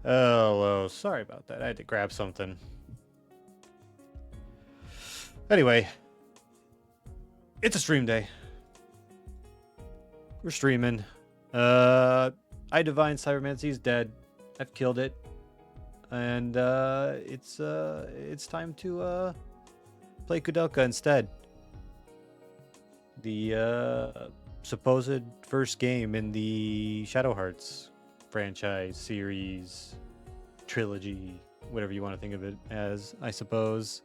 Oh, well, sorry about that. I had to grab something. Anyway, it's a stream day. We're streaming. I Divine Cybermancy is dead. I've killed it. And it's time to play Koudelka instead. The supposed first game in the Shadow Hearts franchise, series, trilogy, whatever you want to think of it as, I suppose.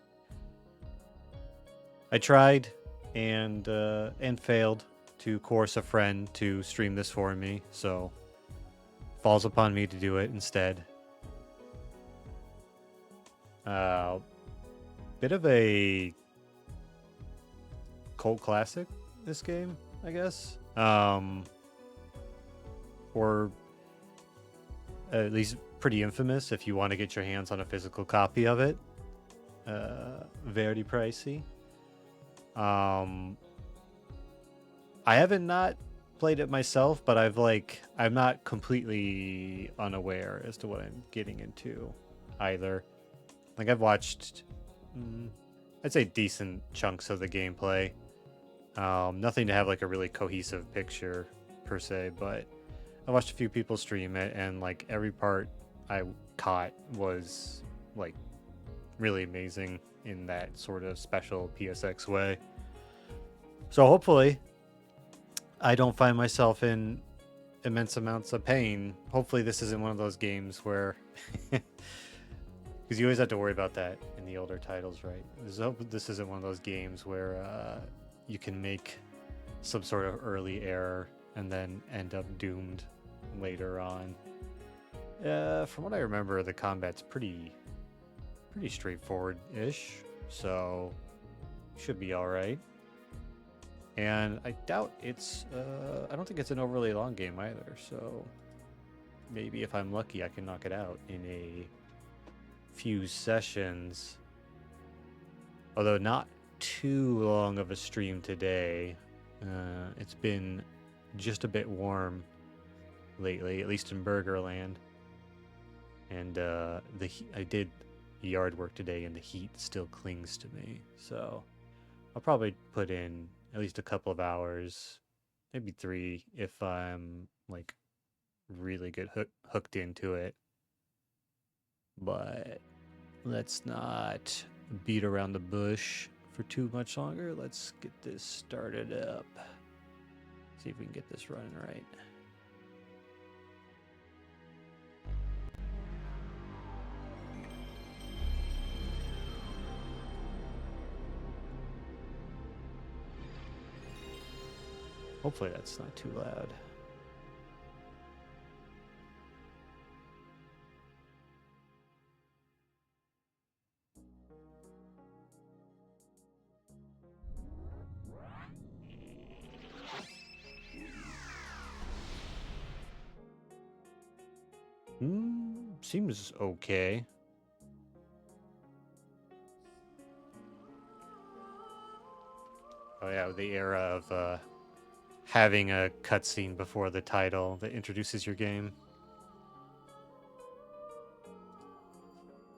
I tried and failed to coerce a friend to stream this for me, so falls upon me to do it instead. Bit of a cult classic, this game, I guess. Or at least pretty infamous if you want to get your hands on a physical copy of it. Very pricey. I haven't not played it myself, but I'm not completely unaware as to what I'm getting into either. Like I've watched, I'd say decent chunks of the gameplay. Nothing to have like a really cohesive picture per se, but I watched a few people stream it, and like every part I caught was like really amazing in that sort of special PSX way. So hopefully I don't find myself in immense amounts of pain. Hopefully this isn't one of those games where because you always have to worry about that in the older titles, right? This isn't one of those games where you can make some sort of early error and then end up doomed later on. From what I remember, the combat's pretty straightforward-ish, so should be all right. And I doubt it's I don't think it's an overly long game either, so maybe if I'm lucky I can knock it out in a few sessions. Although not too long of a stream today. It's been just a bit warm lately, at least in Burgerland. And I did yard work today, and the heat still clings to me. So I'll probably put in at least a couple of hours, maybe 3, if I'm like really get hooked into it. But let's not beat around the bush for too much longer. Let's get this started up. See if we can get this running right. Hopefully that's not too loud. Seems okay. Oh yeah, the era of having a cutscene before the title that introduces your game.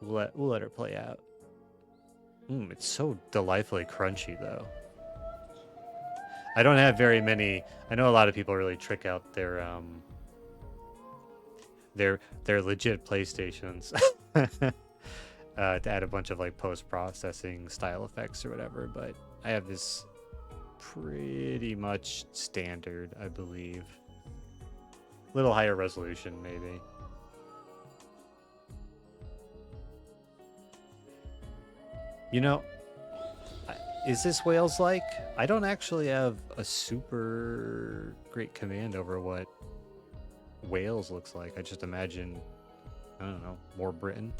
We'll let her play out. It's so delightfully crunchy though. I don't have very many. I know a lot of people really trick out their legit PlayStations to add a bunch of like post-processing style effects or whatever, but I have this pretty much standard, I believe. A little higher resolution, maybe. You know, is this Wales-like? I don't actually have a super great command over what Wales looks like. I just imagine, I don't know, more Britain.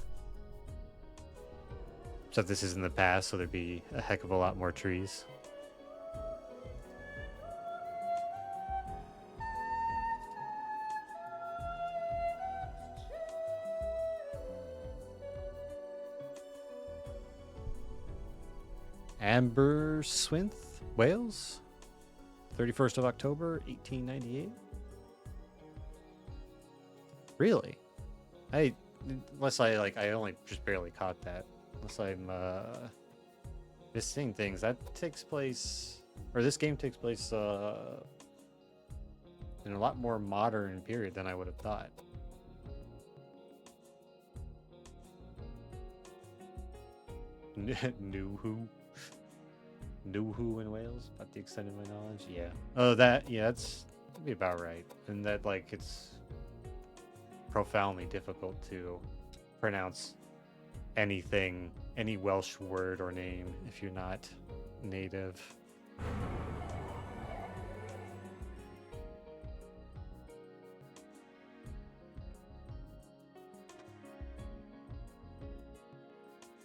Except this is in the past, so there'd be a heck of a lot more trees. Aberystwyth, Wales, 31st of October, 1898. Really? I unless I only just barely caught that. Unless I'm missing things. That takes place, or this game takes place in a lot more modern period than I would have thought. New Who in Wales, about the extent of my knowledge. Yeah. Oh, that's that'd be about right. And that like it's profoundly difficult to pronounce anything, any Welsh word or name if you're not native.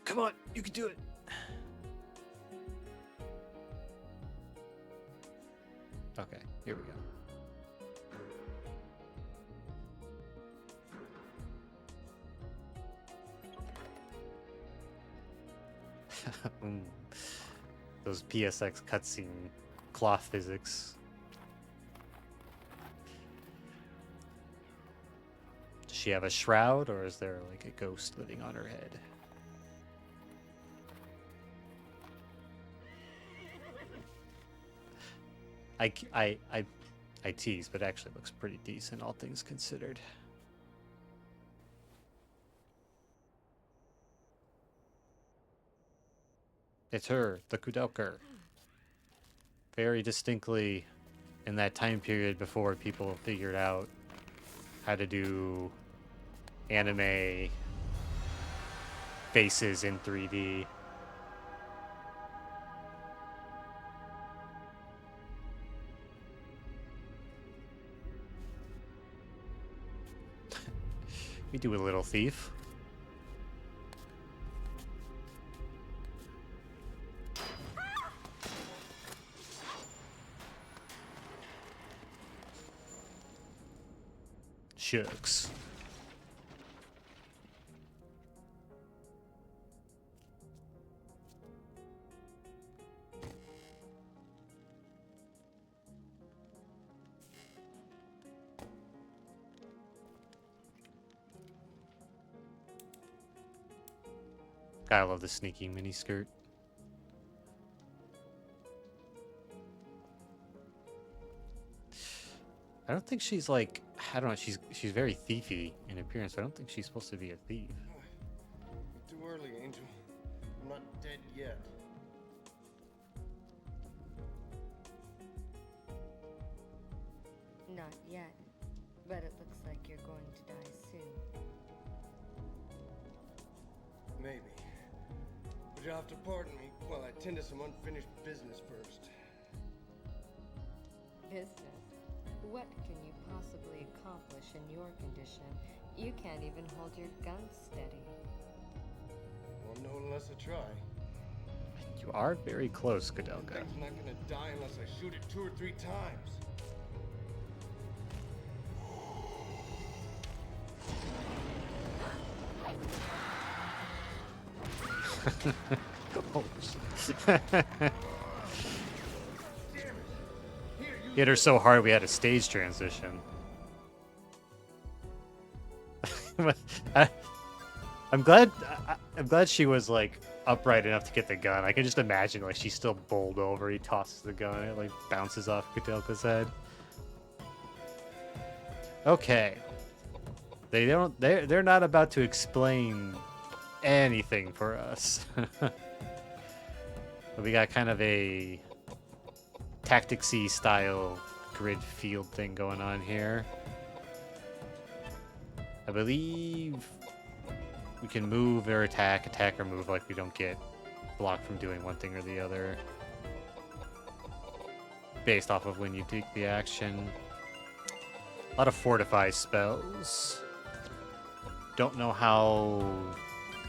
Come on, you can do it. Okay, here we go. Those PSX cutscene cloth physics. Does she have a shroud, or is there like a ghost living on her head? I tease, but it actually looks pretty decent, all things considered. It's her, the Koudelka. Very distinctly in that time period before people figured out how to do anime faces in 3D. We do a little thief. Shucks. I love the sneaking miniskirt. I don't think she's like, I don't know, she's very thiefy in appearance, but I don't think she's supposed to be a thief. Too early, Angel. I'm not dead yet. Not yet, but it looks like you're going to die soon. Maybe. But you'll have to pardon me while I tend to some unfinished business first. Business? What can you possibly accomplish in your condition? You can't even hold your gun steady. Won't know unless I try. You are very close, Koudelka. I'm not gonna die unless I shoot it 2 or 3 times. Oh, hit her so hard we had a stage transition. I'm glad she was like upright enough to get the gun. I can just imagine like she's still bowled over. He tosses the gun, it like bounces off Koudelka's head. Okay. They're not about to explain anything for us. But we got kind of a tacticsy style grid field thing going on here. I believe we can move or attack or move, like we don't get blocked from doing one thing or the other based off of when you take the action. A lot of fortify spells. Don't know how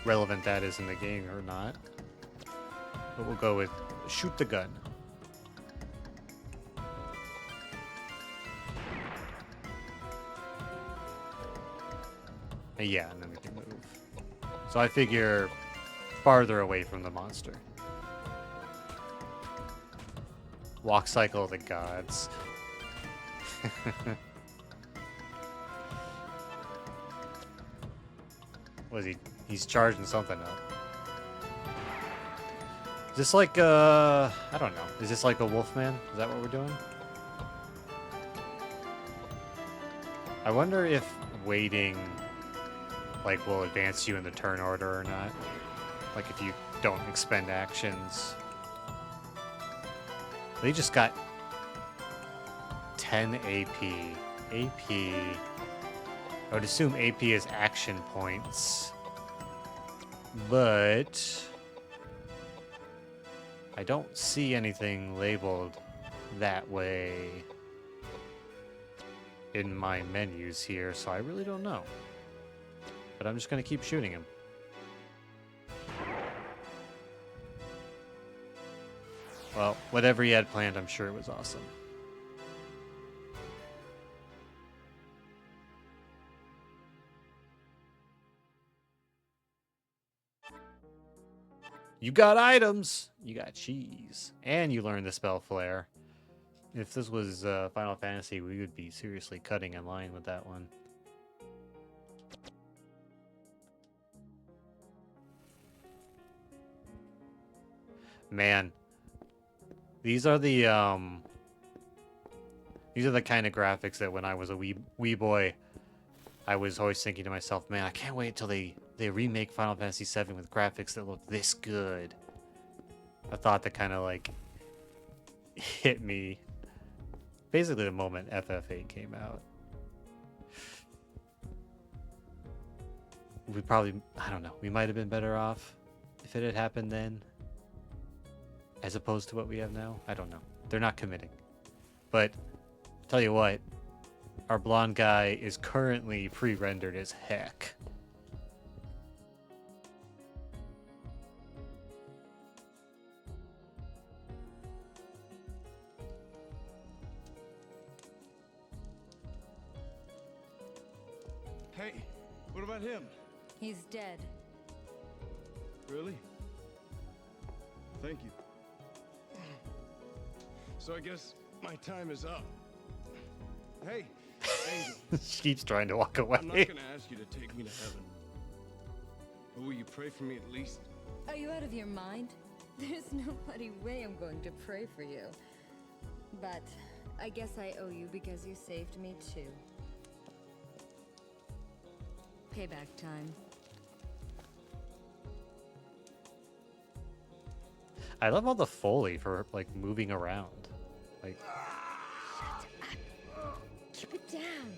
relevant that is in the game or not, but we'll go with shoot the gun. Yeah, and then we can move. So I figure farther away from the monster. Walk cycle of the gods. Was he? He's charging something up. Is this like I don't know. Is this like a Wolfman? Is that what we're doing? I wonder if waiting like will advance you in the turn order or not. Like if you don't expend actions. They just got 10 AP. AP. I would assume AP is action points. But I don't see anything labeled that way in my menus here, so I really don't know. But I'm just going to keep shooting him. Well, whatever he had planned, I'm sure it was awesome. You got items! You got cheese. And you learned the spell flare. If this was Final Fantasy, we would be seriously cutting in line with that one. Man, these are the kind of graphics that when I was a wee boy, I was always thinking to myself, man, I can't wait until they remake Final Fantasy VII with graphics that look this good. A thought that kind of like hit me basically the moment FF8 came out. We probably, I don't know, we might have been better off if it had happened then, as opposed to what we have now. I don't know. They're not committing. But tell you what, our blonde guy is currently pre-rendered as heck. Hey, what about him? He's dead. Really? Thank you. So I guess my time is up. Hey, Angel. She keeps trying to walk away. I'm not gonna ask you to take me to heaven. But will you pray for me at least? Are you out of your mind? There's no bloody way I'm going to pray for you. But I guess I owe you because you saved me too. Payback time. I love all the Foley for like moving around. Like Keep it down.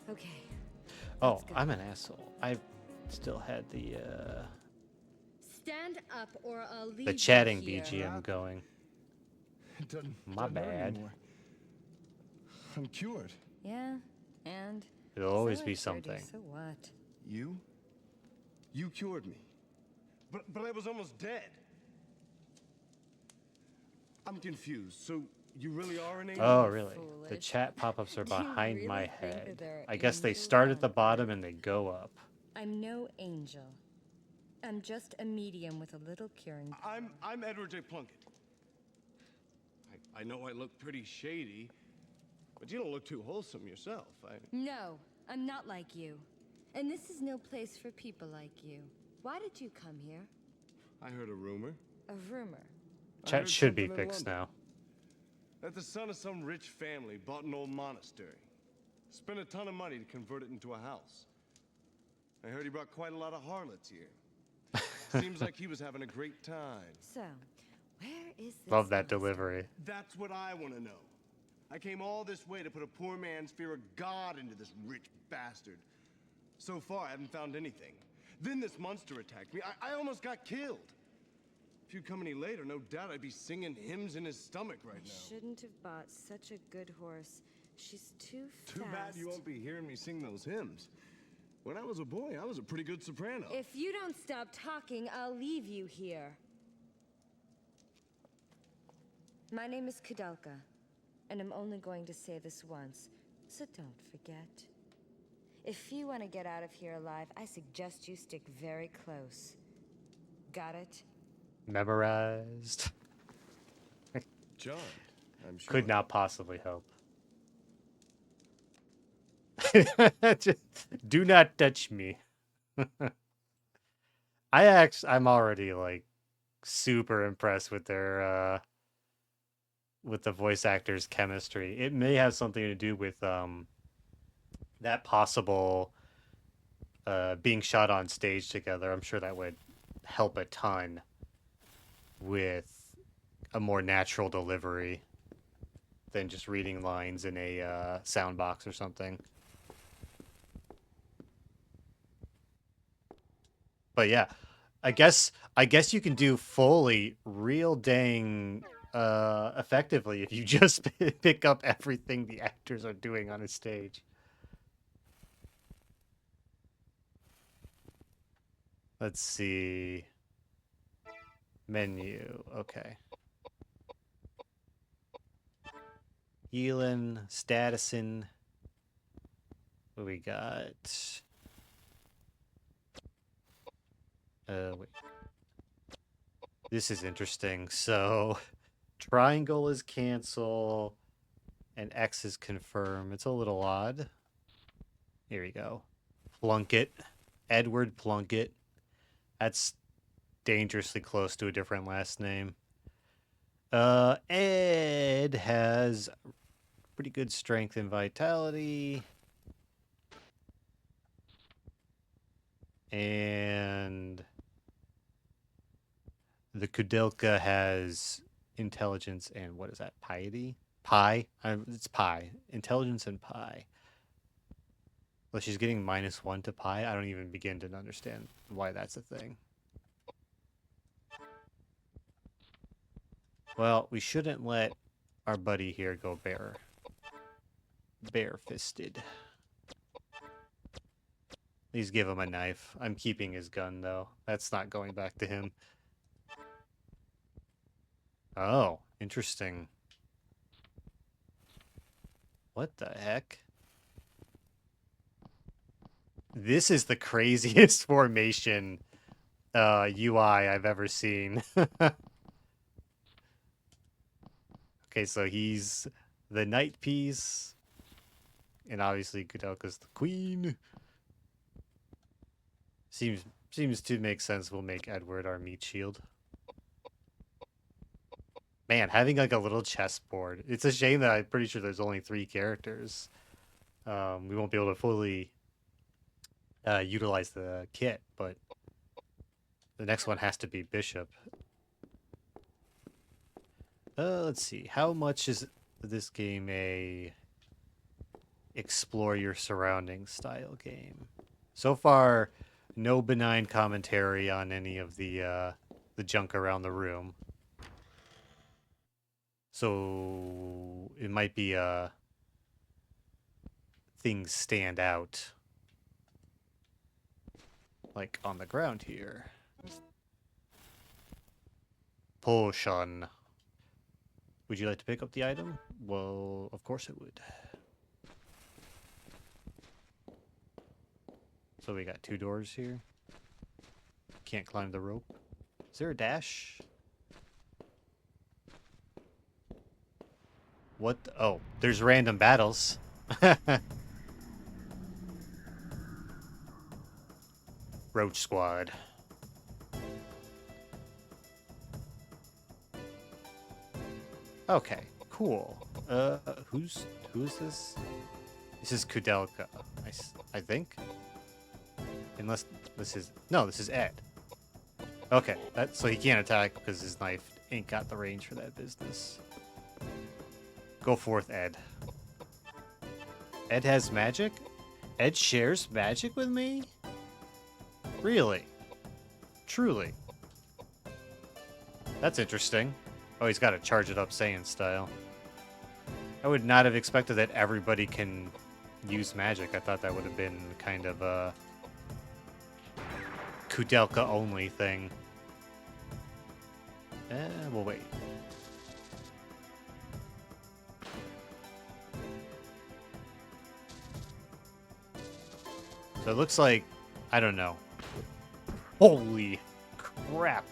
Okay. oh, I'm an asshole. I still had the Stand up or I'll leave the you chatting here. BGM going. It doesn't. My doesn't hurt bad. anymore. I'm cured. Yeah, and There'll always so be I cured you, something. So what? You? You cured me. But I was almost dead. I'm confused. So you really are an angel? Oh, really? The Foolish. chat pop-ups are Do you behind really my think that head. there are I guess they angels start at on the bottom Earth? and they go up. I'm no angel. I'm just a medium with a little curing. I'm Edward J. Plunkett. I know I look pretty shady, but you don't look too wholesome yourself. No, I'm not like you. And this is no place for people like you. Why did you come here? I heard a rumor A rumor. I Chat heard should be something in fixed London. now. that the son of some rich family bought an old monastery. Spent a ton of money to convert it into a house. I heard he brought quite a lot of harlots here. Seems like he was having a great time. So, where is this Love that monster? delivery. That's what I want to know. I came all this way to put a poor man's fear of God into this rich bastard. So far, I haven't found anything. Then this monster attacked me. I almost got killed. If you'd come any later, no doubt I'd be singing hymns in his stomach right now. Shouldn't have bought such a good horse. She's too fast. Too bad you won't be hearing me sing those hymns. When I was a boy, I was a pretty good soprano. If you don't stop talking, I'll leave you here. My name is Koudelka, and I'm only going to say this once, so don't forget. If you want to get out of here alive, I suggest you stick very close. Got it? Memorized. John, I'm sure. Could not possibly help. Just, do not touch me. I'm already like super impressed with their with the voice actors' chemistry. It may have something to do with that possible being shot on stage together. I'm sure that would help a ton with a more natural delivery than just reading lines in a sound box or something. But yeah, I guess you can do Foley real dang effectively if you just pick up everything the actors are doing on a stage. Let's see. Menu. Okay. Healing, statusing. What we got? Wait. This is interesting. So, triangle is cancel, and X is confirm. It's a little odd. Here we go. Plunkett. Edward Plunkett. That's dangerously close to a different last name. Ed has pretty good strength and vitality. And the Koudelka has intelligence and what is that? Piety? Pi? It's pi. Intelligence and pi. Well, she's getting -1 to pi. I don't even begin to understand why that's a thing. Well, we shouldn't let our buddy here go bare-fisted. Please give him a knife. I'm keeping his gun, though. That's not going back to him. Oh, interesting. What the heck? This is the craziest formation UI I've ever seen. Okay, so he's the knight piece. And obviously Koudelka's the queen. Seems to make sense. We'll make Edward our meat shield. Man, having like a little chessboard. It's a shame that I'm pretty sure there's only 3 characters. We won't be able to fully utilize the kit, but the next one has to be Bishop. Let's see. How much is this game a explore your surroundings style game? So far, no benign commentary on any of the junk around the room. So it might be things stand out. Like on the ground here. Potion. Would you like to pick up the item? Well, of course it would. So we got 2 doors here. Can't climb the rope. Is there a dash? What? Oh, there's random battles. Roach Squad. Okay, cool. Who is this? This is Koudelka, I think. Unless this is Ed. Okay, so he can't attack because his knife ain't got the range for that business. Go forth, Ed. Ed has magic? Ed shares magic with me? Really? Truly? That's interesting. Oh, he's got to charge it up Saiyan style. I would not have expected that everybody can use magic. I thought that would have been kind of a Koudelka only thing. We'll wait. So it looks like, I don't know. Holy crap.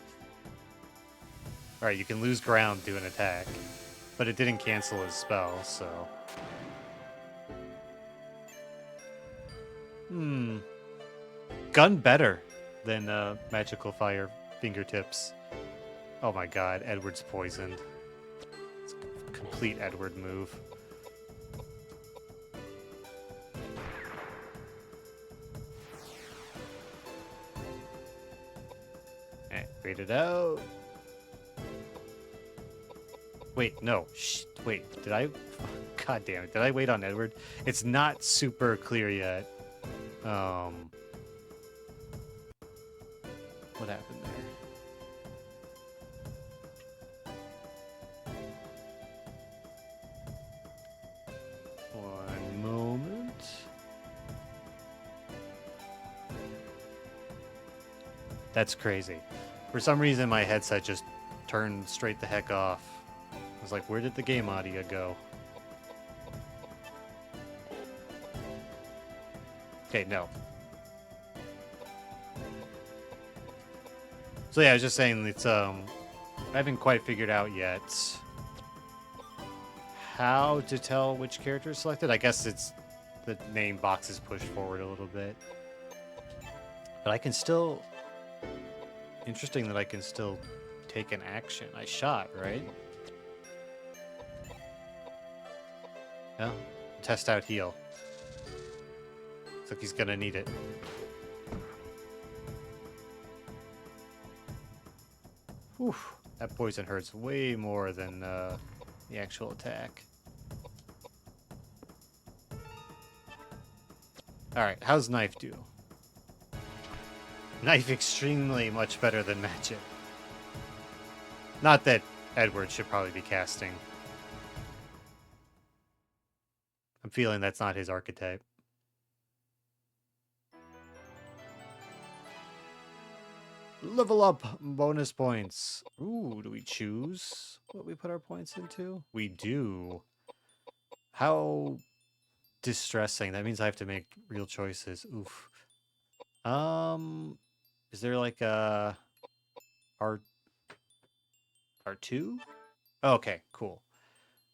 Alright, you can lose ground to an attack. But it didn't cancel his spell, so... Gun better than Magical Fire Fingertips. Oh my god, Edward's poisoned. It's a complete Edward move. Wait it out. Wait, no. Shh, wait, did I... God damn it, did I wait on Edward? It's not super clear yet. What happened there? One moment. That's crazy. For some reason, my headset just turned straight the heck off. I was like, where did the game audio go? Okay, no. So yeah, I was just saying it's I haven't quite figured out yet how to tell which character is selected. I guess it's the name box is pushed forward a little bit. But I can still... Interesting that I can still take an action. I shot, right? Yeah. Test out heal. Looks like he's gonna need it. Whew. That poison hurts way more than the actual attack. Alright, how's Knife do? Knife extremely much better than Magic. Not that Edward should probably be casting. I'm feeling that's not his archetype. Level up bonus points. Ooh, do we choose what we put our points into? We do. How distressing. That means I have to make real choices. Oof. Is there like a R2? Okay, cool.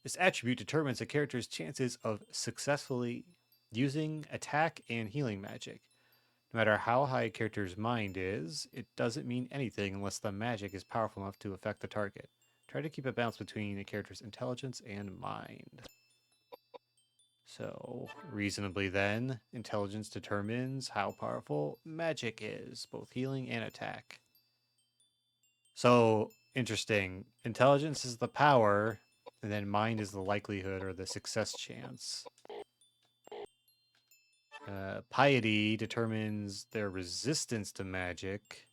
This attribute determines a character's chances of successfully using attack and healing magic. No matter how high a character's mind is, it doesn't mean anything unless the magic is powerful enough to affect the target. Try to keep a balance between a character's intelligence and mind. So, reasonably then, intelligence determines how powerful magic is, both healing and attack. So, interesting. Intelligence is the power, and then mind is the likelihood or the success chance. Piety determines their resistance to magic,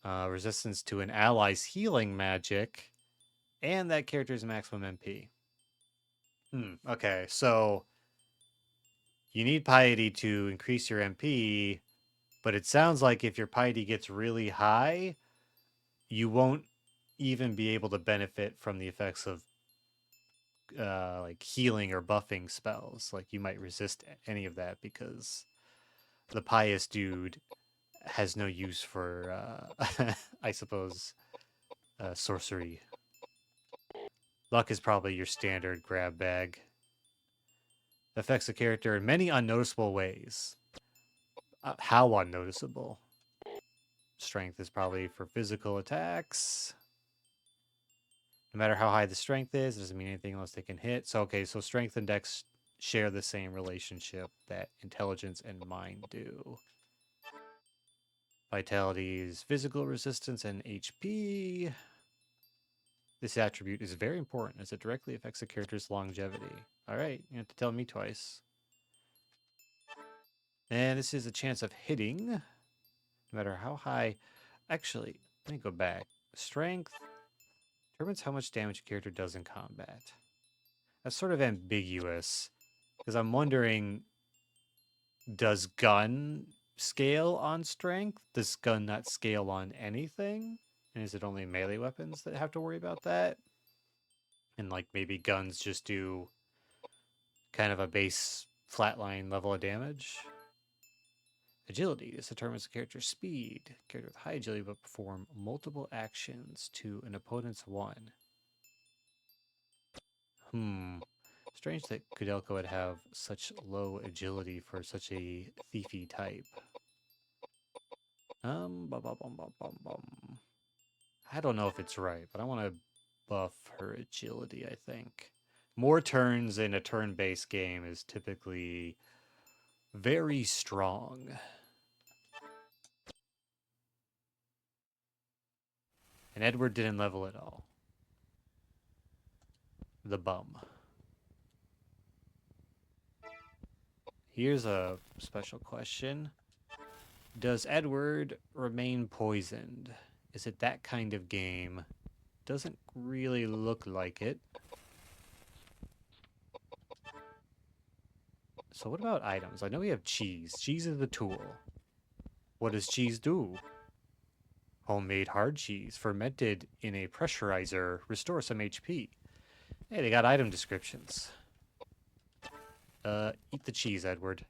resistance to an ally's healing magic, and that character's maximum MP. Okay, so you need piety to increase your MP, but it sounds like if your piety gets really high, you won't even be able to benefit from the effects of like healing or buffing spells. Like you might resist any of that because the pious dude has no use for, I suppose, sorcery. Luck is probably your standard grab bag. Affects a character in many unnoticeable ways. How unnoticeable? Strength is probably for physical attacks. No matter how high the strength is, it doesn't mean anything unless they can hit. So, okay, so strength and dex share the same relationship that intelligence and mind do. Vitality is physical resistance and HP. This attribute is very important as it directly affects a character's longevity. Alright, you have to tell me twice. And this is a chance of hitting, no matter how high. Actually, let me go back. Strength determines how much damage a character does in combat. That's sort of ambiguous, because I'm wondering, does gun scale on strength? Does gun not scale on anything? And is it only melee weapons that have to worry about that? And like maybe guns just do kind of a base flatline level of damage? Agility. This determines the character's speed. Character with high agility will perform multiple actions to an opponent's one. Strange that Koudelka would have such low agility for such a thiefy type. Bum, bum, bum, bum, bum, bum. I don't know if it's right, but I want to buff her agility, I think. More turns in a turn-based game is typically very strong. And Edward didn't level at all. The bum. Here's a special question. Does Edward remain poisoned? Is it that kind of game? Doesn't really look like it. So what about items? I know we have cheese. Cheese is the tool. What does cheese do? Homemade hard cheese, fermented in a pressurizer, restore some HP. Hey, they got item descriptions. Eat the cheese, Edward.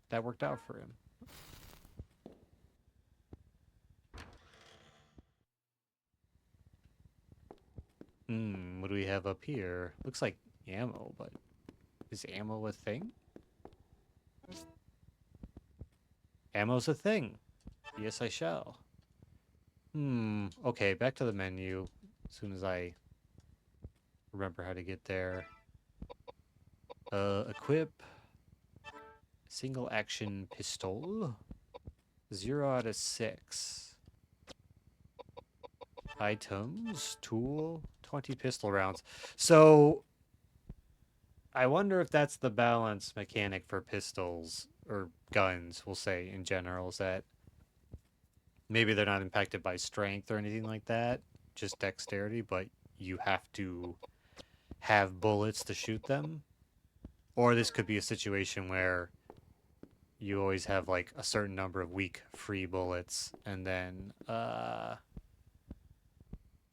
That worked out for him. What do we have up here? Looks like ammo, but is ammo a thing? Ammo's a thing. Yes, I shall. Okay, back to the menu. As soon as I remember how to get there. Equip. Single action pistol. 0 out of 6. Items. Tool. 20 pistol rounds. So, I wonder if that's the balance mechanic for pistols, or guns, we'll say, in general, is that maybe they're not impacted by strength or anything like that, just dexterity, but you have to have bullets to shoot them. Or this could be a situation where you always have like a certain number of weak free bullets and then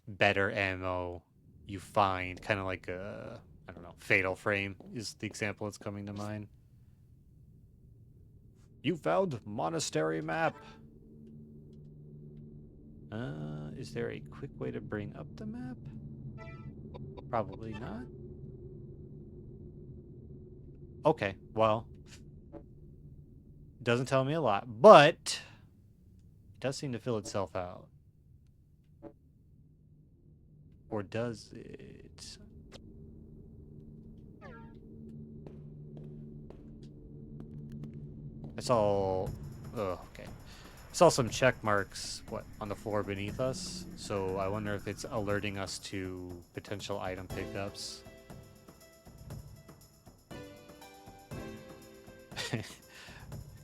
better ammo you find, kind of like a, I don't know, Fatal Frame is the example that's coming to mind. You found monastery map. Is there a quick way to bring up the map? Probably not. Okay, well, doesn't tell me a lot, but it does seem to fill itself out. Or does it? I saw... Oh, okay. I saw some check marks, on the floor beneath us. So I wonder if it's alerting us to potential item pickups.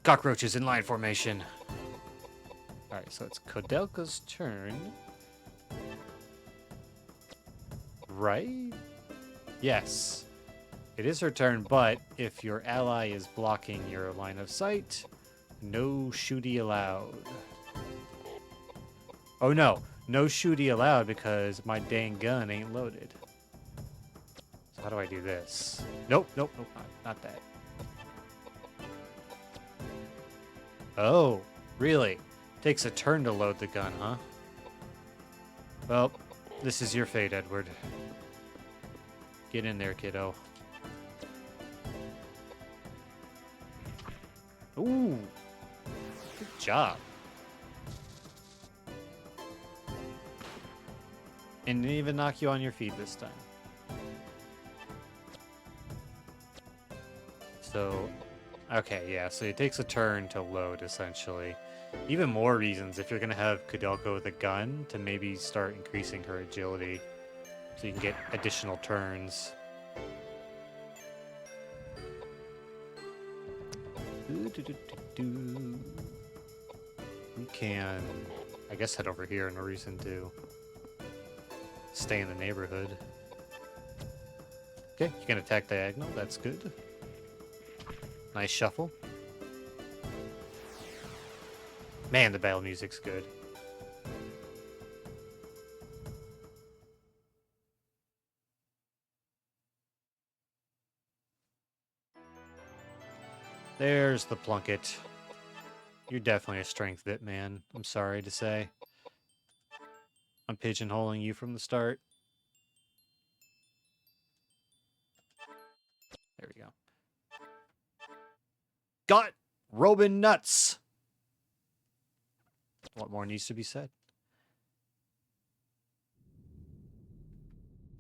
Cockroaches in line formation. Alright, so it's Koudelka's turn. Right? Yes. It is her turn, but if your ally is blocking your line of sight, no shooty allowed. Oh no, no shooty allowed because my dang gun ain't loaded. So how do I do this? Nope, not that. Oh, really? Takes a turn to load the gun, huh? Well, this is your fate, Edward. Get in there, kiddo. Ooh, good job. And didn't even knock you on your feet this time. So, okay, yeah, so it takes a turn to load, essentially. Even more reasons if you're going to have Koudelka with a gun to maybe start increasing her agility so you can get additional turns. We can, I guess, head over here. No reason to stay in the neighborhood. Okay, you can attack diagonal. That's good. Nice shuffle. Man, the battle music's good. There's the Plunket. You're definitely a strength bit, man. I'm sorry to say. I'm pigeonholing you from the start. There we go. Got Roman nuts. What more needs to be said?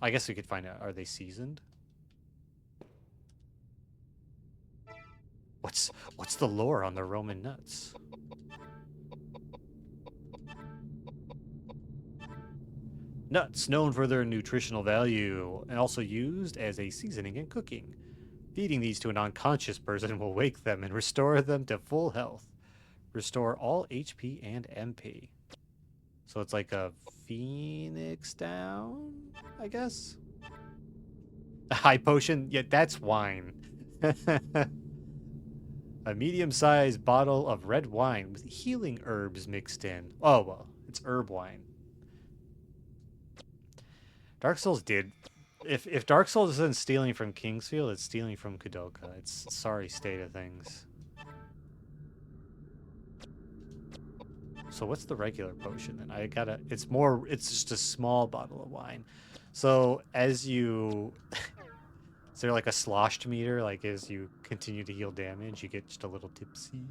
I guess we could find out. Are they seasoned? What's the lore on the Roman nuts? Nuts, known for their nutritional value, and also used as a seasoning in cooking. Feeding these to an unconscious person will wake them and restore them to full health. Restore all HP and MP. So it's like a Phoenix down, I guess? A high potion? Yeah, that's wine. A medium-sized bottle of red wine with healing herbs mixed in. Oh, well, it's herb wine. Dark Souls did... If Dark Souls isn't stealing from Kingsfield, it's stealing from Koudelka. It's a sorry state of things. So what's the regular potion then? I gotta... It's just a small bottle of wine. So as you... Is there like a sloshed meter? Like as you continue to heal damage, you get just a little tipsy?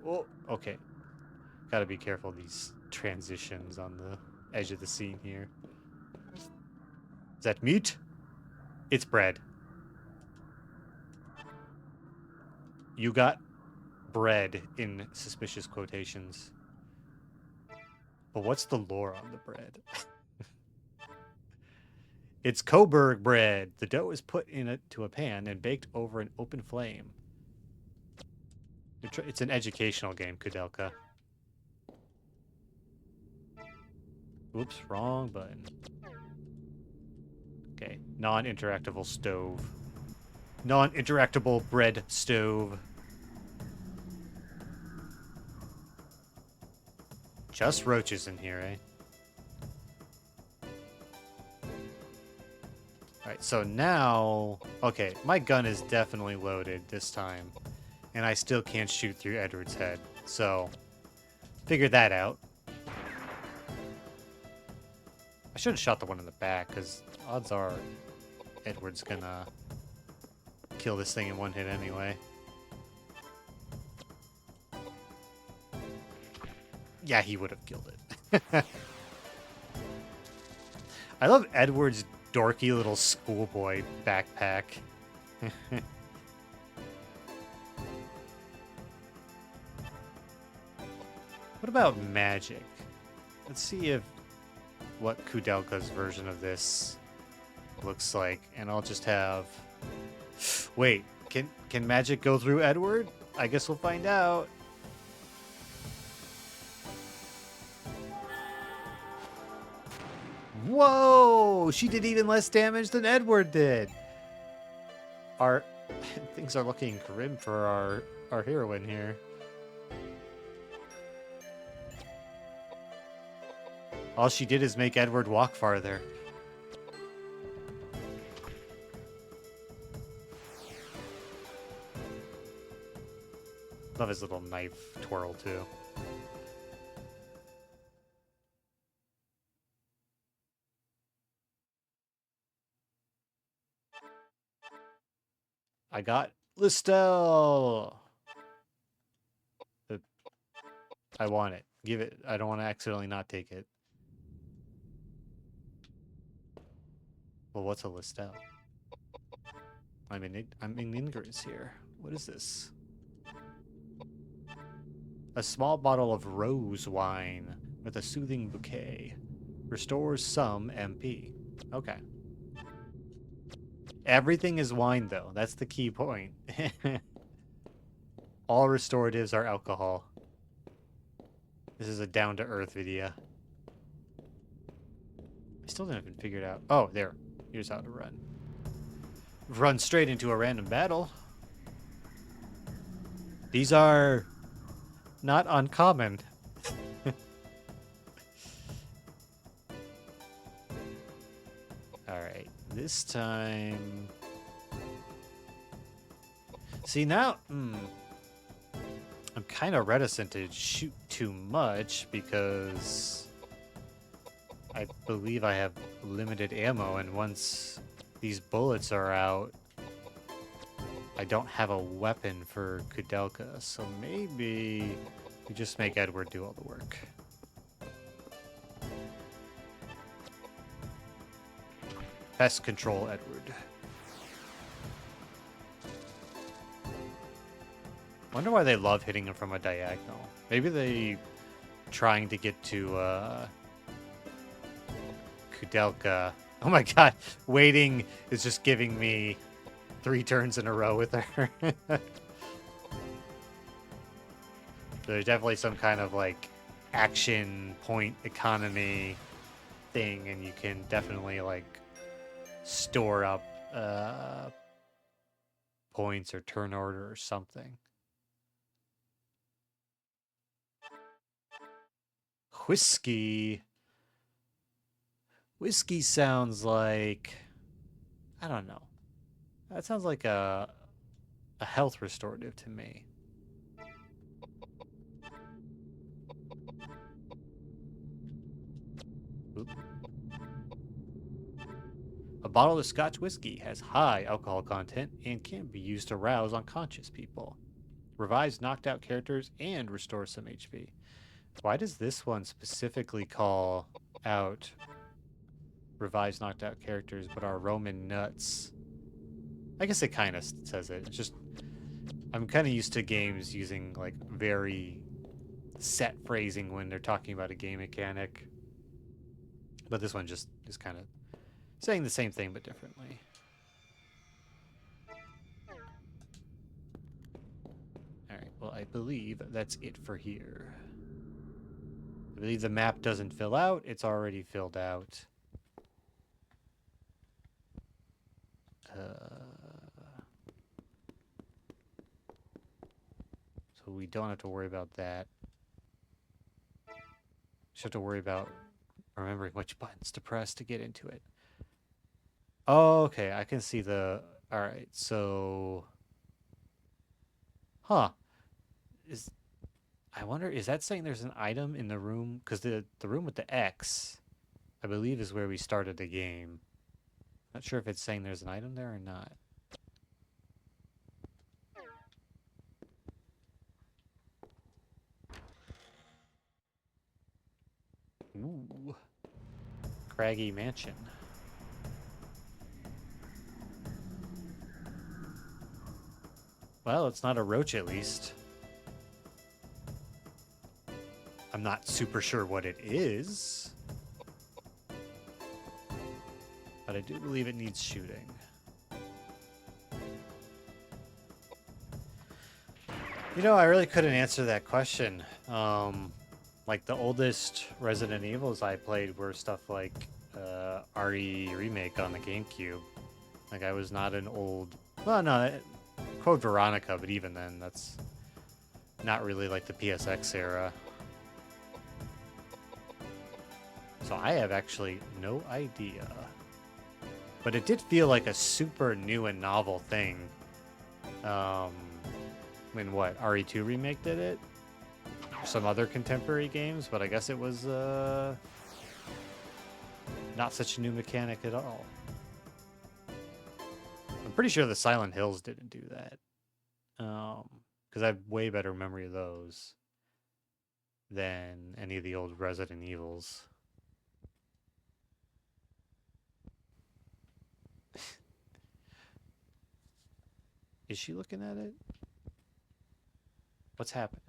Oh, okay. Gotta be careful of these transitions on the edge of the scene here. Is that meat? It's bread. You got bread in suspicious quotations. But what's the lore on the bread? It's Coburg bread. The dough is put into a pan and baked over an open flame. It's an educational game, Koudelka. Oops, wrong button. Okay, non-interactable stove. Non-interactable bread stove. Just roaches in here, eh? Alright, so now... Okay, my gun is definitely loaded this time. And I still can't shoot through Edward's head. So, figure that out. I should have shot the one in the back, because odds are Edward's gonna kill this thing in one hit anyway. Yeah, he would have killed it. I love Edward's dorky little schoolboy backpack. What about magic? Let's see if what Koudelka's version of this looks like, and I'll just have... Wait, can magic go through Edward? I guess we'll find out. Whoa! She did even less damage than Edward did. Things are looking grim for our heroine here. All she did is make Edward walk farther. Love his little knife twirl too. I got Listel. I want it. Give it. I don't want to accidentally not take it. Well, what's a Listel? I'm in ignorance here. What is this? A small bottle of rose wine with a soothing bouquet. Restores some MP. Okay. Everything is wine, though. That's the key point. All restoratives are alcohol. This is a down-to-earth video. I still haven't figured out... Oh, there. Here's how to run. Run straight into a random battle. These are not uncommon. Alright, this time... See, now... I'm kind of reticent to shoot too much because I believe I have limited ammo, and once these bullets are out, I don't have a weapon for Koudelka, so maybe we just make Edward do all the work. Pest control Edward. Wonder why they love hitting him from a diagonal. Maybe they trying to get to Koudelka. Oh my god, waiting is just giving me 3 turns in a row with her. There's definitely some kind of like action point economy thing, and you can definitely like store up points or turn order or something. Whiskey. Whiskey sounds like, I don't know. That sounds like a health restorative to me. Oop. A bottle of Scotch whiskey has high alcohol content and can be used to rouse unconscious people, revives knocked out characters, and restore some HP. Why does this one specifically call out revives knocked out characters but are Roman nuts? I guess it kind of says it. It's just, I'm kind of used to games using like very set phrasing when they're talking about a game mechanic. But this one just is kind of saying the same thing but differently. Alright, well, I believe that's it for here. I believe the map doesn't fill out. It's already filled out. So we don't have to worry about that. Just have to worry about remembering which buttons to press to get into it. Oh, okay, I can see the... Alright, so... Huh. I wonder, is that saying there's an item in the room? Because the room with the X, I believe, is where we started the game. Not sure if it's saying there's an item there or not. Ooh. Craggy Mansion. Well, it's not a roach at least. I'm not super sure what it is. But I do believe it needs shooting. You know, I really couldn't answer that question. Like, the oldest Resident Evils I played were stuff like RE Remake on the GameCube. Like, I was not an old... Well, no, Code Veronica, but even then, that's not really like the PSX era. So I have actually no idea. But it did feel like a super new and novel thing. When what, RE2 Remake did it? Some other contemporary games, but I guess it was not such a new mechanic at all. I'm pretty sure the Silent Hills didn't do that. Because I have way better memory of those than any of the old Resident Evils. Is she looking at it? What's happening?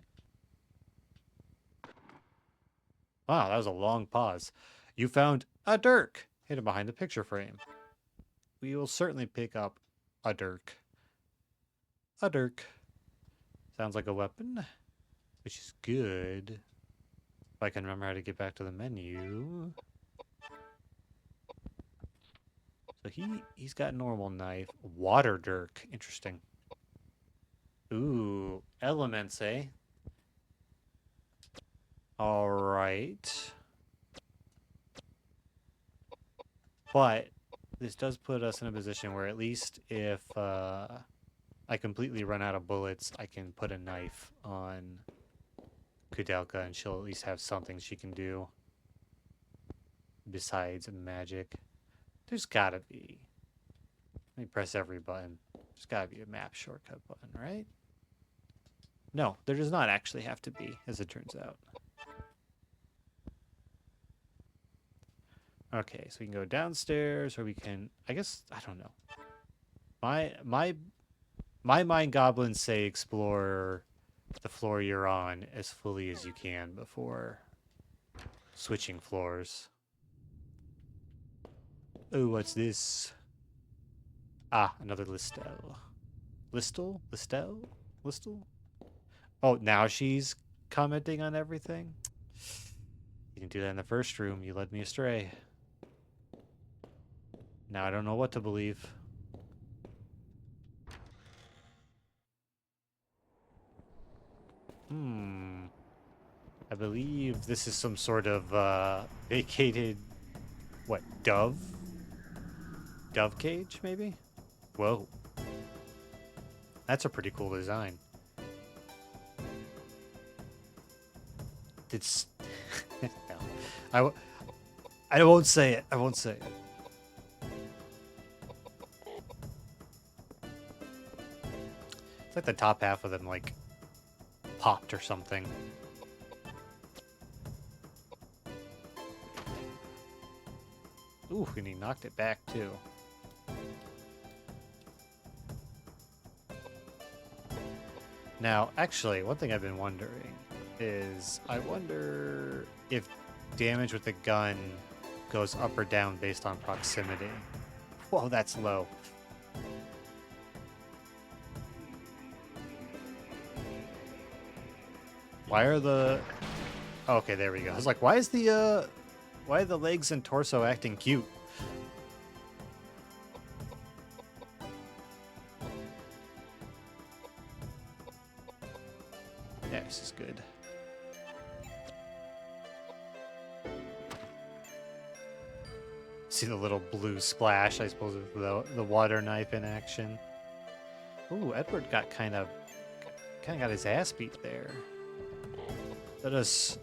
Wow, that was a long pause. You found a dirk hidden behind the picture frame. We will certainly pick up a dirk. A dirk. Sounds like a weapon, which is good. If I can remember how to get back to the menu. So he's got a normal knife. Water dirk. Interesting. Ooh, elements, eh? All right. But this does put us in a position where at least if I completely run out of bullets, I can put a knife on Koudelka and she'll at least have something she can do. besides magic? There's gotta be. Let me press every button. There's gotta be a map shortcut button, right? No, there does not actually have to be, as it turns out. Okay, so we can go downstairs, or we can... I guess, I don't know. My mind goblins say explore the floor you're on as fully as you can before switching floors. Oh, what's this? Ah, another Listel. Listel? Listel? Listel? Oh, now she's commenting on everything? You didn't do that in the first room. You led me astray. Now I don't know what to believe. I believe this is some sort of vacated, what, dove? Dove cage, maybe? Whoa. That's a pretty cool design. It's... no. I won't say it. I won't say it. It's like the top half of them, like, popped or something. Ooh, and he knocked it back, too. Now, actually, one thing I've been wondering is, I wonder if damage with the gun goes up or down based on proximity. Whoa, that's low. Why are the... Oh, okay, there we go. I was like, why are the legs and torso acting cute? Yeah, this is good. See the little blue splash, I suppose, of the water knife in action. Ooh, Edward got kind of got his ass beat there. Let us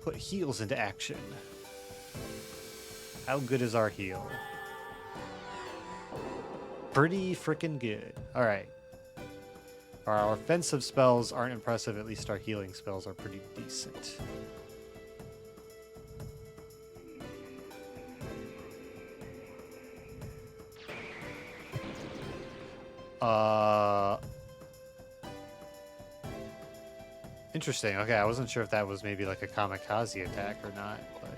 put heals into action. How good is our heal? Pretty freaking good. All right. Our offensive spells aren't impressive. At least our healing spells are pretty decent. Interesting. Okay, I wasn't sure if that was maybe like a kamikaze attack or not, but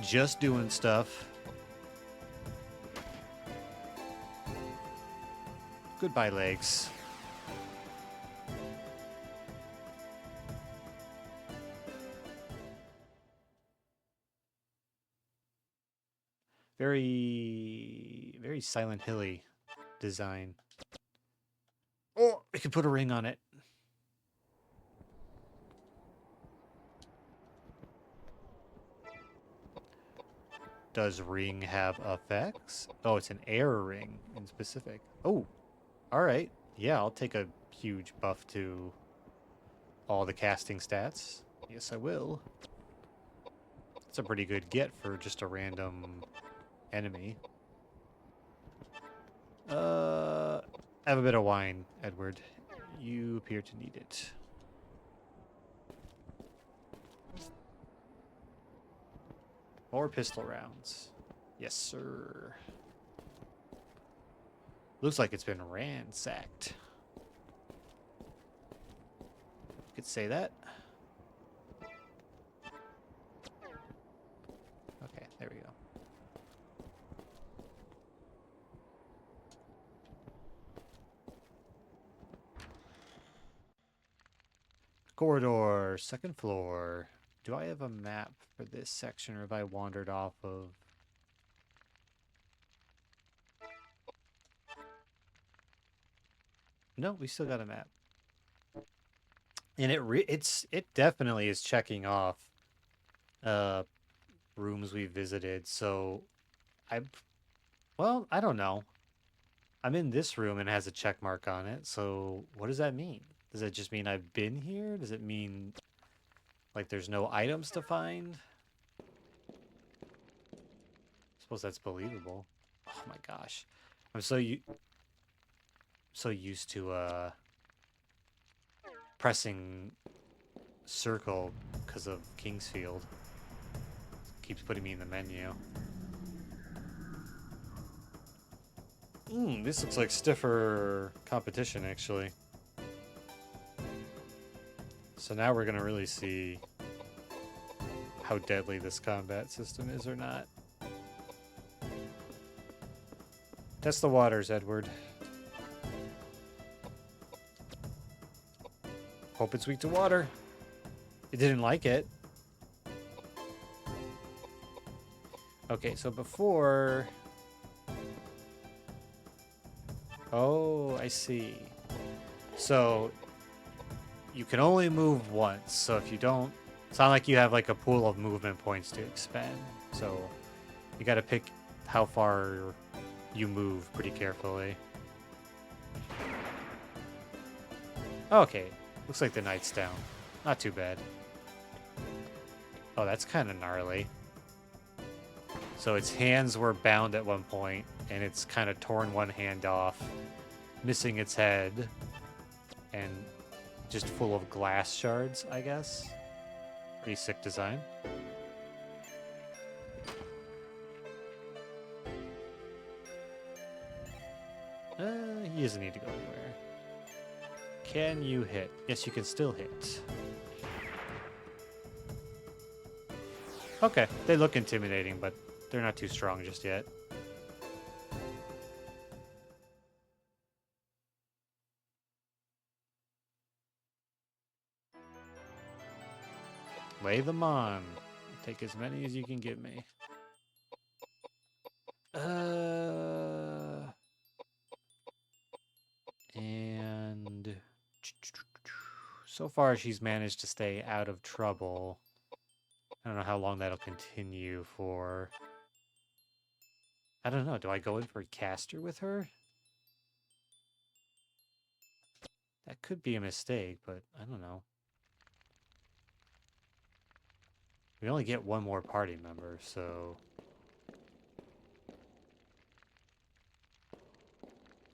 just doing stuff. Goodbye, legs. Very, very Silent Hilly design. Oh, we could put a ring on it. Does ring have effects? Oh, it's an air ring in specific. Oh, all right. Yeah, I'll take a huge buff to all the casting stats. Yes, I will. It's a pretty good get for just a random enemy. Have a bit of wine, Edward. You appear to need it. More pistol rounds. Yes, sir. Looks like it's been ransacked. Could say that. Okay, there we go. Corridor, second floor. Do I have a map for this section, or have I wandered off of... No, we still got a map. And it definitely is checking off rooms we visited. So well, I don't know. I'm in this room and it has a check mark on it. So what does that mean? Does that just mean I've been here? Does it mean like there's no items to find? suppose that's believable. Oh my gosh. I'm so used to pressing circle because of Kingsfield. Keeps putting me in the menu. This looks like stiffer competition, actually. So now we're gonna really see how deadly this combat system is or not. Test the waters, Edward. Hope it's weak to water. It didn't like it. Okay, so before... Oh, I see. So, you can only move once, so if you don't... It's not like you have like a pool of movement points to expend. So, you gotta pick how far you move pretty carefully. Okay, looks like the knight's down. Not too bad. Oh, that's kind of gnarly. So its hands were bound at one point, and it's kind of torn one hand off, missing its head, and just full of glass shards, I guess. Pretty sick design. He doesn't need to go anywhere. Can you hit? Yes, you can still hit. Okay, they look intimidating, but they're not too strong just yet. Lay them on. Take as many as you can give me. And so far she's managed to stay out of trouble. I don't know how long that'll continue for. I don't know. Do I go in for a caster with her? That could be a mistake, but I don't know. We only get one more party member, so...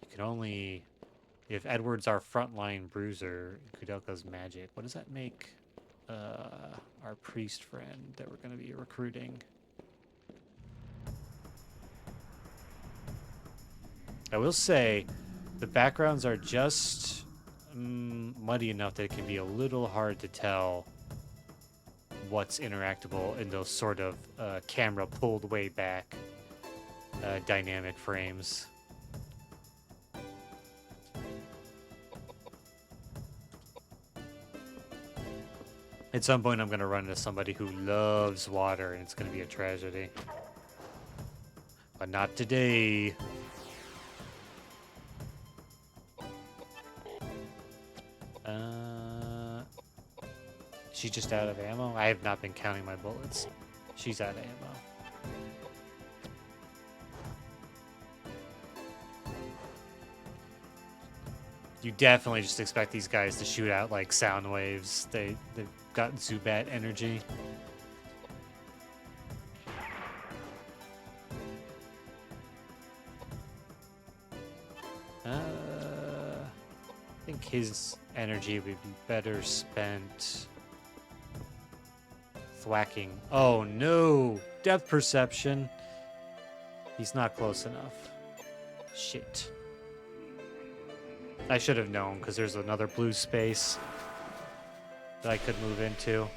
You can only... If Edward's our frontline bruiser, Koudelka's magic. What does that make our priest friend that we're going to be recruiting? I will say, the backgrounds are just muddy enough that it can be a little hard to tell what's interactable in those sort of camera pulled way back dynamic frames. At some point, I'm going to run into somebody who loves water, and it's going to be a tragedy. But not today. She's just out of ammo? I have not been counting my bullets. She's out of ammo. You definitely just expect these guys to shoot out like sound waves. They've got Zubat energy. I think his energy would be better spent thwacking. Oh no! Depth perception. He's not close enough. Shit. I should have known, because there's another blue space that I could move into.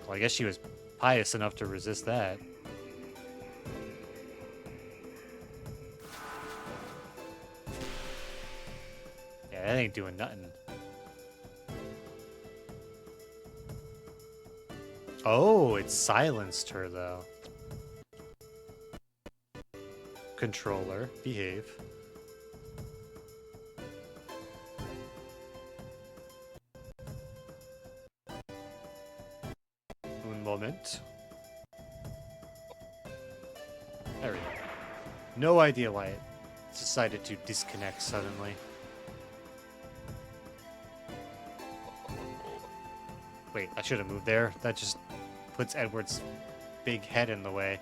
Well, I guess she was pious enough to resist that. Yeah, that ain't doing nothing. Oh, it silenced her, though. Controller, behave. Un moment. There we go. No idea why it decided to disconnect suddenly. Wait, I should have moved there. That just puts Edward's big head in the way.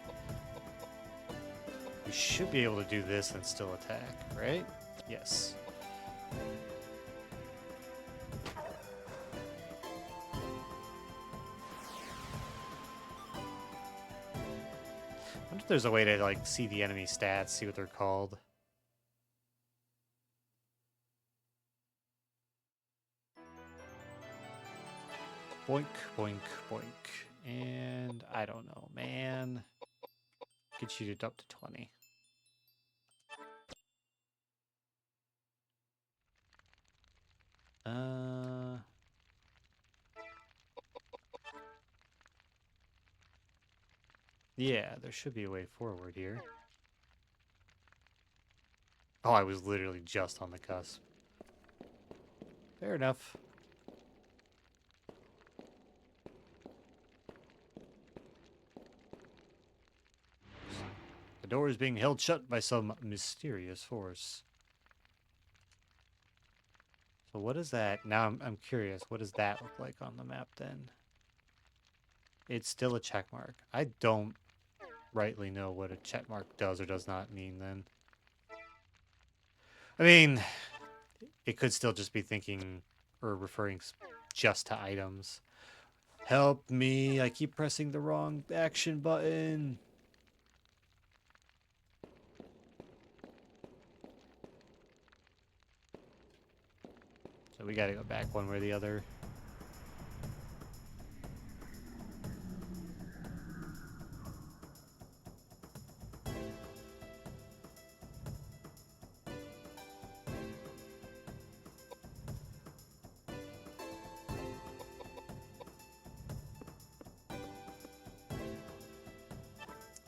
We should be able to do this and still attack, right? Yes. I wonder if there's a way to like see the enemy stats, see what they're called. Boink, boink, boink. And I don't know, man. Get you to up to 20. Yeah, there should be a way forward here. Oh, I was literally just on the cusp. Fair enough. The door is being held shut by some mysterious force. So what is that? Now I'm curious. What does that look like on the map then? It's still a check mark. I don't rightly know what a check mark does or does not mean then. I mean, it could still just be thinking or referring just to items. Help me, I keep pressing the wrong action button. So we gotta go back one way or the other.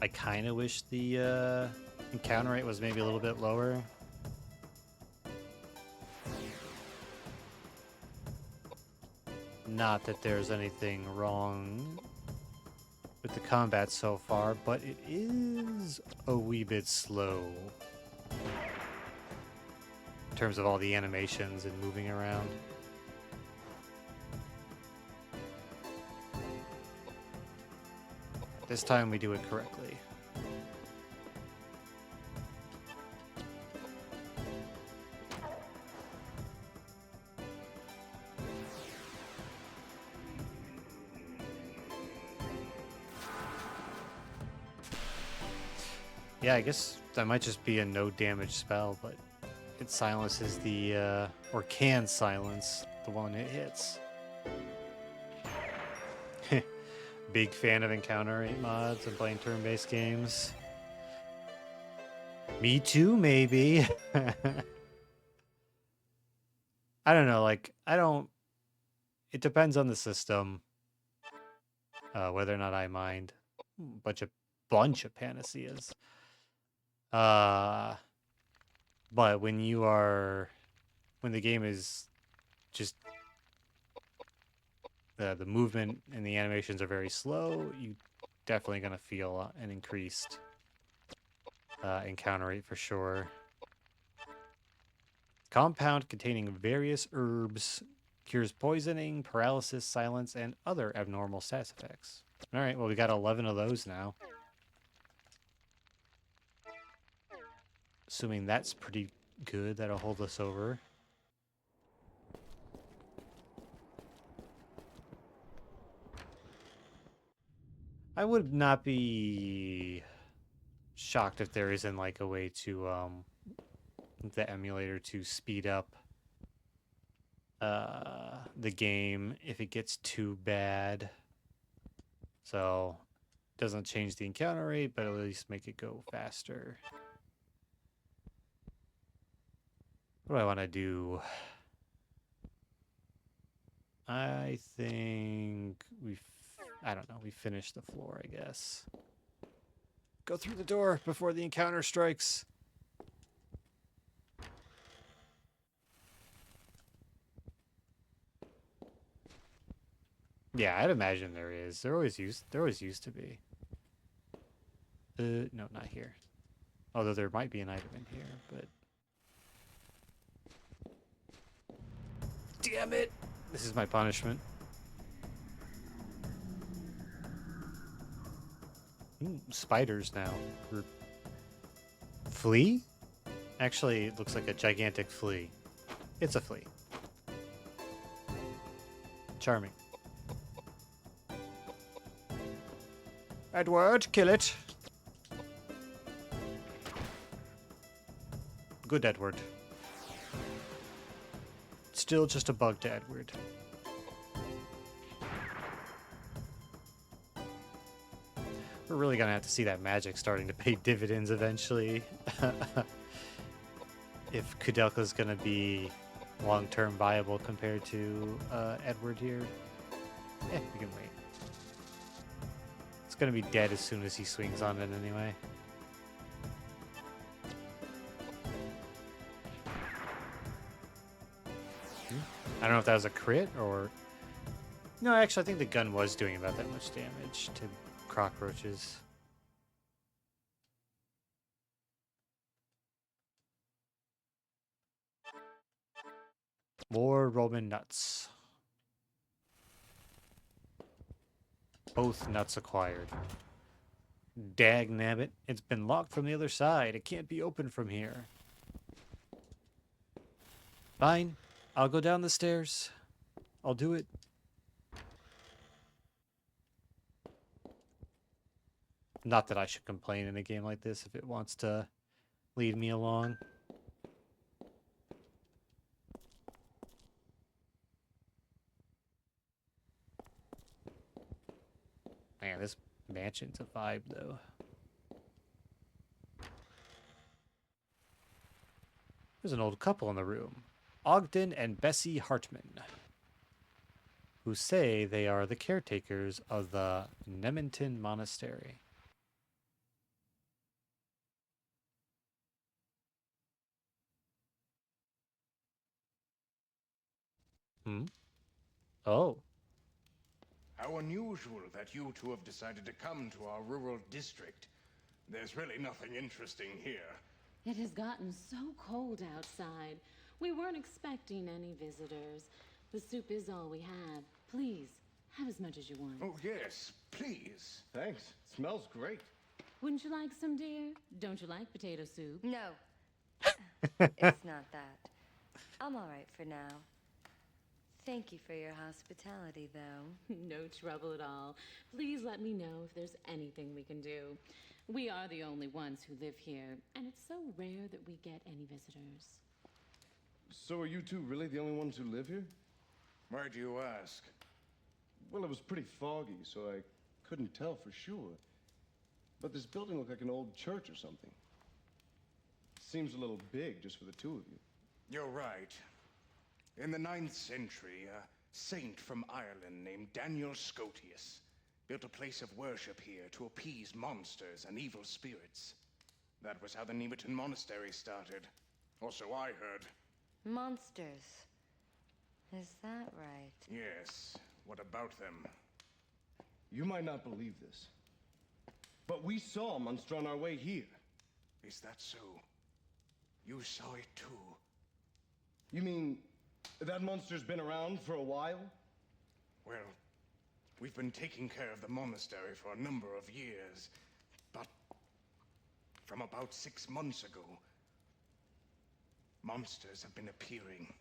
I kind of wish the encounter rate was maybe a little bit lower. Not that there's anything wrong with the combat so far, but it is a wee bit slow in terms of all the animations and moving around. This time we do it correctly. Yeah, I guess that might just be a no damage spell, but it silences the, or can silence the one it hits. Big fan of encounter rate mods and playing turn-based games. Me too, maybe. I don't know, like, it depends on the system, whether or not I mind. Bunch of panaceas. But when the game is just the movement and the animations are very slow, you definitely gonna feel an increased encounter rate for sure. Compound containing various herbs cures poisoning, paralysis, silence, and other abnormal stats effects. All right, well we got 11 of those now. Assuming that's pretty good, that'll hold us over. I would not be shocked if there isn't like a way to the emulator to speed up the game if it gets too bad. So doesn't change the encounter rate, but at least make it go faster. What do I want to do? I think I don't know, we finished the floor, I guess. Go through the door before the encounter strikes. Yeah, I'd imagine there is. There always used to be. No, not here. Although there might be an item in here, but damn it! This is my punishment. Spiders now. Flea? Actually, it looks like a gigantic flea. It's a flea. Charming. Edward, kill it. Good, Edward. Still just a bug to Edward. We're really gonna have to see that magic starting to pay dividends eventually. If Koudelka's gonna be long-term viable compared to Edward here. We can wait. It's gonna be dead as soon as he swings on it anyway. I don't know if that was a crit or... No, actually, I think the gun was doing about that much damage to cockroaches. More Roman nuts. Both nuts acquired. Dag nabbit, it's been locked from the other side. It can't be opened from here. Fine, I'll go down the stairs. I'll do it. Not that I should complain in a game like this if it wants to lead me along. Man, this mansion's a vibe, though. There's an old couple in the room. Ogden and Bessie Hartman, who say they are the caretakers of the Nementon Monastery. Oh. How unusual that you two have decided to come to our rural district. There's really nothing interesting here. It has gotten so cold outside. We weren't expecting any visitors. The soup is all we have. Please, have as much as you want. Oh, yes, please. Thanks. Smells great. Wouldn't you like some, dear? Don't you like potato soup? No. It's not that. I'm all right for now. Thank you for your hospitality, though. No trouble at all. Please let me know if there's anything we can do. We are the only ones who live here, and it's so rare that we get any visitors. So are you two really the only ones who live here? Why do you ask? Well, it was pretty foggy, so I couldn't tell for sure. But this building looked like an old church or something. Seems a little big just for the two of you. You're right. In the 9th century, a saint from Ireland named Daniel Scotius built a place of worship here to appease monsters and evil spirits. That was how the Nementon Monastery started. Or so I heard. Monsters. Is that right? Yes. What about them? You might not believe this, but we saw a monster on our way here. Is that so? You saw it too? You mean that monster's been around for a while? Well, we've been taking care of the monastery for a number of years, but from about 6 months ago, monsters have been appearing.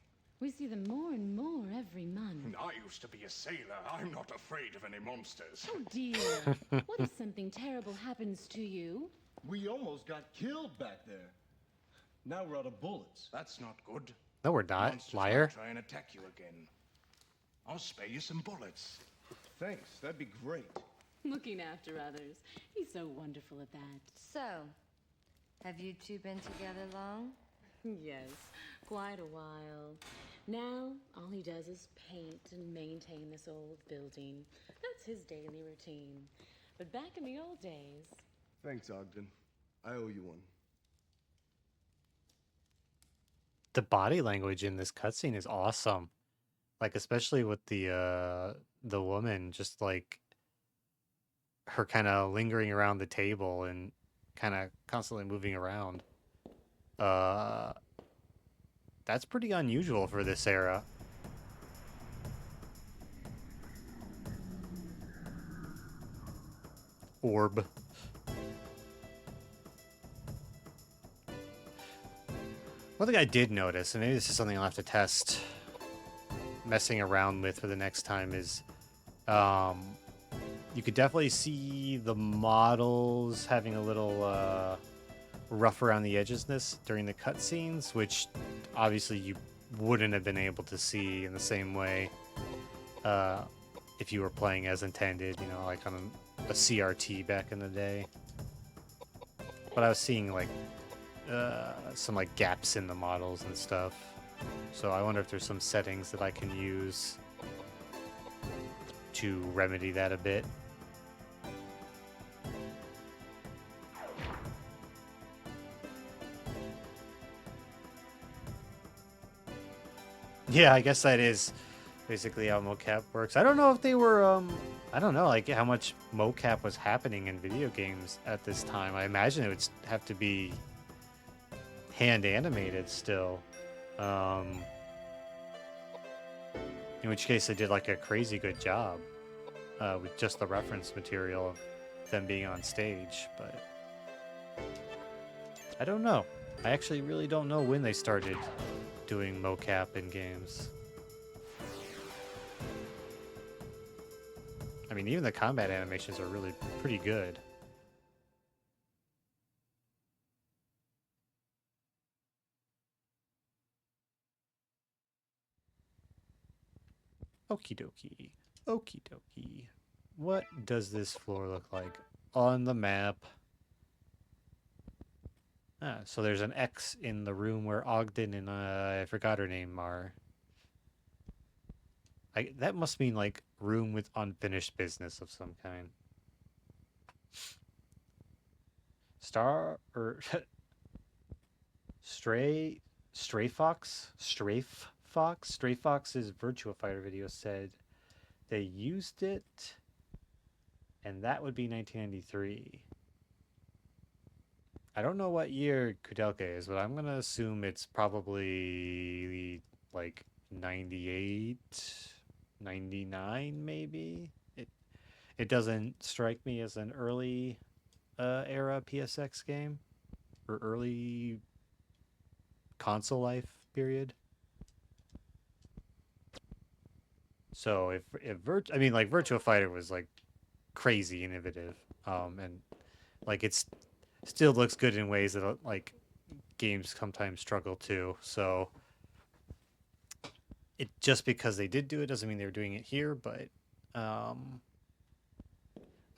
We see them more and more every month. I used to be a sailor. I'm not afraid of any monsters. Oh, dear. What if something terrible happens to you? We almost got killed back there. Now we're out of bullets. That's not good. No, we're not. Monsters Liar. might try and attack you again. I'll spare you some bullets. Thanks, that'd be great. Looking after others. He's so wonderful at that. So, have you two been together long? Yes, quite a while. Now, all he does is paint and maintain this old building. That's his daily routine. But back in the old days... Thanks, Ogden. I owe you one. The body language in this cutscene is awesome. Like, especially with the woman, just like her kind of lingering around the table and kind of constantly moving around. That's pretty unusual for this era. Orb. One thing I did notice, and maybe this is something I'll have to test messing around with for the next time, is you could definitely see the models having a little rough around the edgesness during the cutscenes, which obviously you wouldn't have been able to see in the same way if you were playing as intended, you know, like on a CRT back in the day. But I was seeing like some like gaps in the models and stuff. So I wonder if there's some settings that I can use to remedy that a bit. Yeah, I guess that is basically how mocap works. I don't know if they were, I don't know, like how much mocap was happening in video games at this time. I imagine it would have to be hand animated still. In which case they did like a crazy good job with just the reference material of them being on stage, but I don't know. I actually really don't know when they started doing mocap in games. I mean, even the combat animations are really pretty good. Okie dokie. Okie dokie. What does this floor look like on the map? Ah, so there's an X in the room where Ogden and I forgot her name are. That must mean like room with unfinished business of some kind. Star or Stray Fox's Virtua Fighter video said they used it, and that would be 1993. I don't know what year Koudelka is, but I'm gonna assume it's probably like 98, 99 maybe. It doesn't strike me as an early era PSX game or early console life period. So if I mean like Virtua Fighter was like crazy innovative, and like it's still looks good in ways that like games sometimes struggle to. So it just because they did do it doesn't mean they were doing it here. But I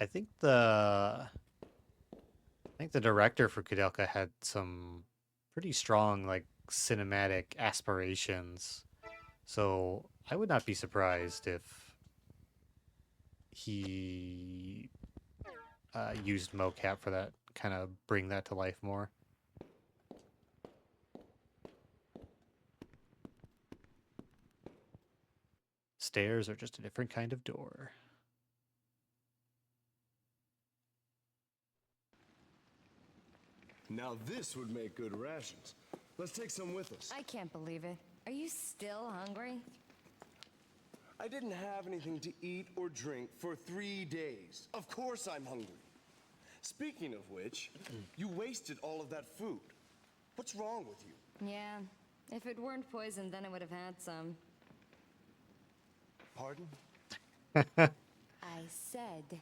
think the director for Koudelka had some pretty strong like cinematic aspirations. So I would not be surprised if he used mocap for that, kind of bring that to life more. Stairs are just a different kind of door. Now this would make good rations. Let's take some with us. I can't believe it. Are you still hungry? I didn't have anything to eat or drink for 3 days. Of course I'm hungry. Speaking of which, you wasted all of that food. What's wrong with you? Yeah. If it weren't poisoned, then I would have had some. Pardon? I said,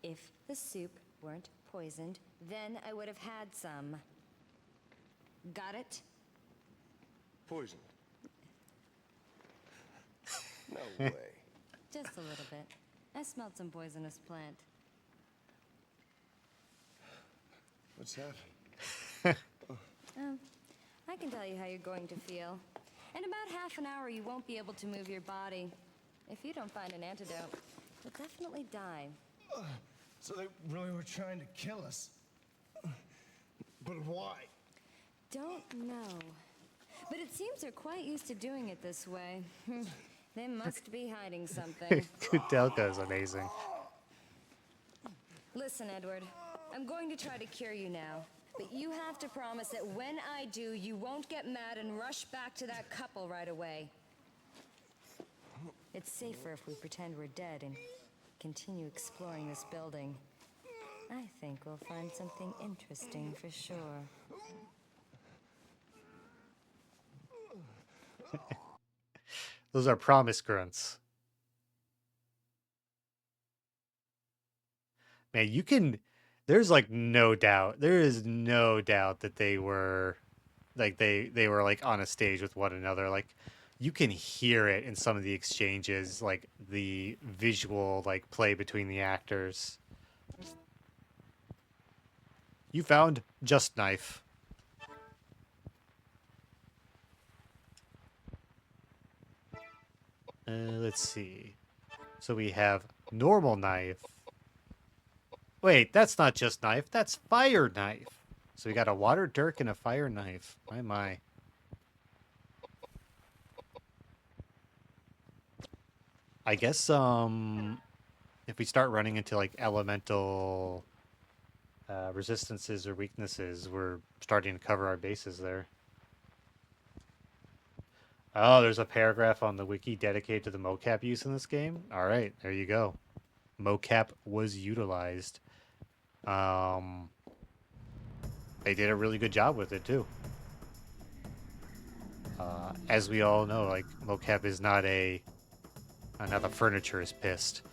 if the soup weren't poisoned, then I would have had some. Got it? Poisoned. No way. Just a little bit. I smelled some poisonous plant. What's happened? Oh, I can tell you how you're going to feel. In about half an hour, you won't be able to move your body. If you don't find an antidote, you'll definitely die. So they really were trying to kill us. But why? Don't know. But it seems they're quite used to doing it this way. They must be hiding something. Koudelka is amazing. Listen, Edward. I'm going to try to cure you now. But you have to promise that when I do, you won't get mad and rush back to that couple right away. It's safer if we pretend we're dead and continue exploring this building. I think we'll find something interesting for sure. Those are promise grunts. Man, you can. There's like no doubt. There is no doubt that they were, like they were like on a stage with one another. Like you can hear it in some of the exchanges, like the visual like play between the actors. You found just knife. Let's see. So we have normal knife. Wait, that's not just knife. That's fire knife. So we got a water dirk and a fire knife. My. I guess if we start running into like elemental resistances or weaknesses, we're starting to cover our bases there. Oh, there's a paragraph on the wiki dedicated to the mocap use in this game. All right, there you go. Mocap was utilized. They did a really good job with it too. As we all know, like mocap is not a now the furniture is pissed.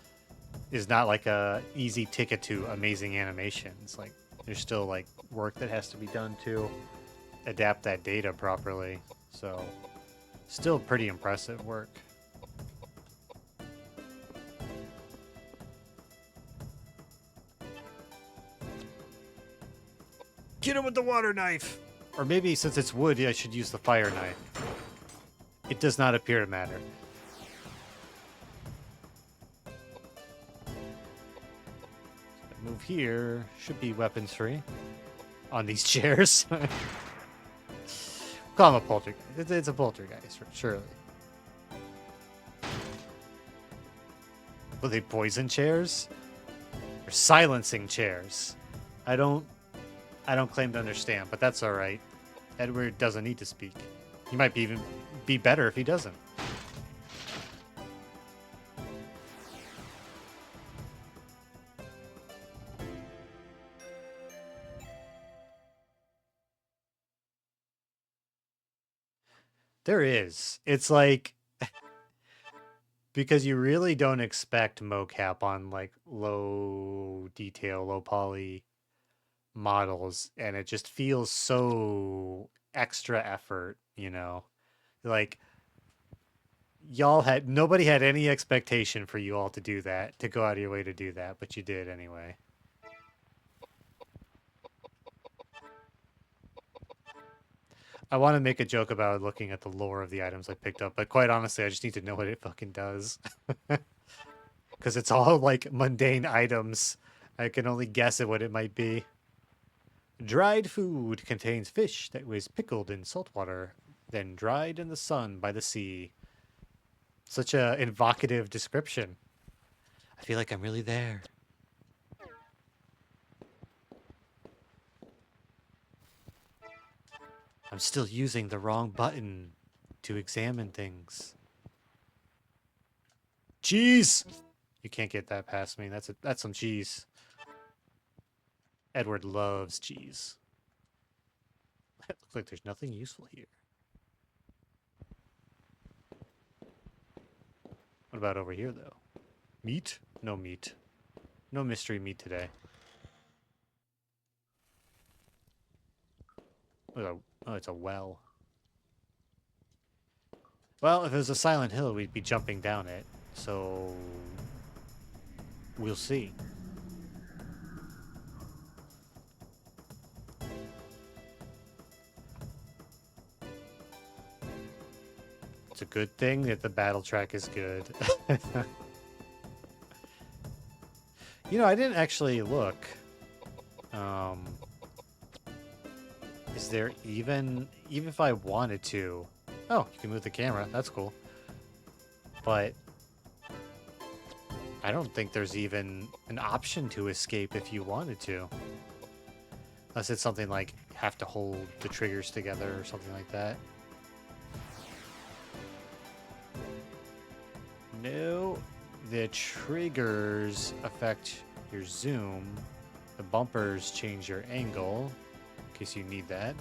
Is not like a easy ticket to amazing animations. Like there's still like work that has to be done to adapt that data properly. So still pretty impressive work. Get him with the water knife! Or maybe since it's wood, I should use the fire knife. It does not appear to matter. Move here. Should be weapons free. On these chairs. Call him a poltergeist. It's a poltergeist, surely. Were they poison chairs? Or silencing chairs? I don't claim to understand, but that's alright. Edward doesn't need to speak. He might even be better if he doesn't. There is. It's like because you really don't expect mocap on like low detail, low poly models, and it just feels so extra effort, you know? Like nobody had any expectation for you all to do that, to go out of your way to do that, but you did anyway. I want to make a joke about looking at the lore of the items I picked up, but quite honestly, I just need to know what it fucking does. Because it's all like mundane items. I can only guess at what it might be. Dried food contains fish that was pickled in salt water, then dried in the sun by the sea. Such a evocative description. I feel like I'm really there. I'm still using the wrong button to examine things. Cheese! You can't get that past me. That's some cheese. Edward loves cheese. It looks like there's nothing useful here. What about over here, though? Meat? No meat. No mystery meat today. Oh, it's a well. Well, if it was a Silent Hill, we'd be jumping down it. So... we'll see. It's a good thing that the battle track is good. You know, I didn't actually look. Is there even if I wanted to... Oh, you can move the camera. That's cool. But I don't think there's even an option to escape if you wanted to. Unless it's something like have to hold the triggers together or something like that. No, the triggers affect your zoom. The bumpers change your angle, in case you need that.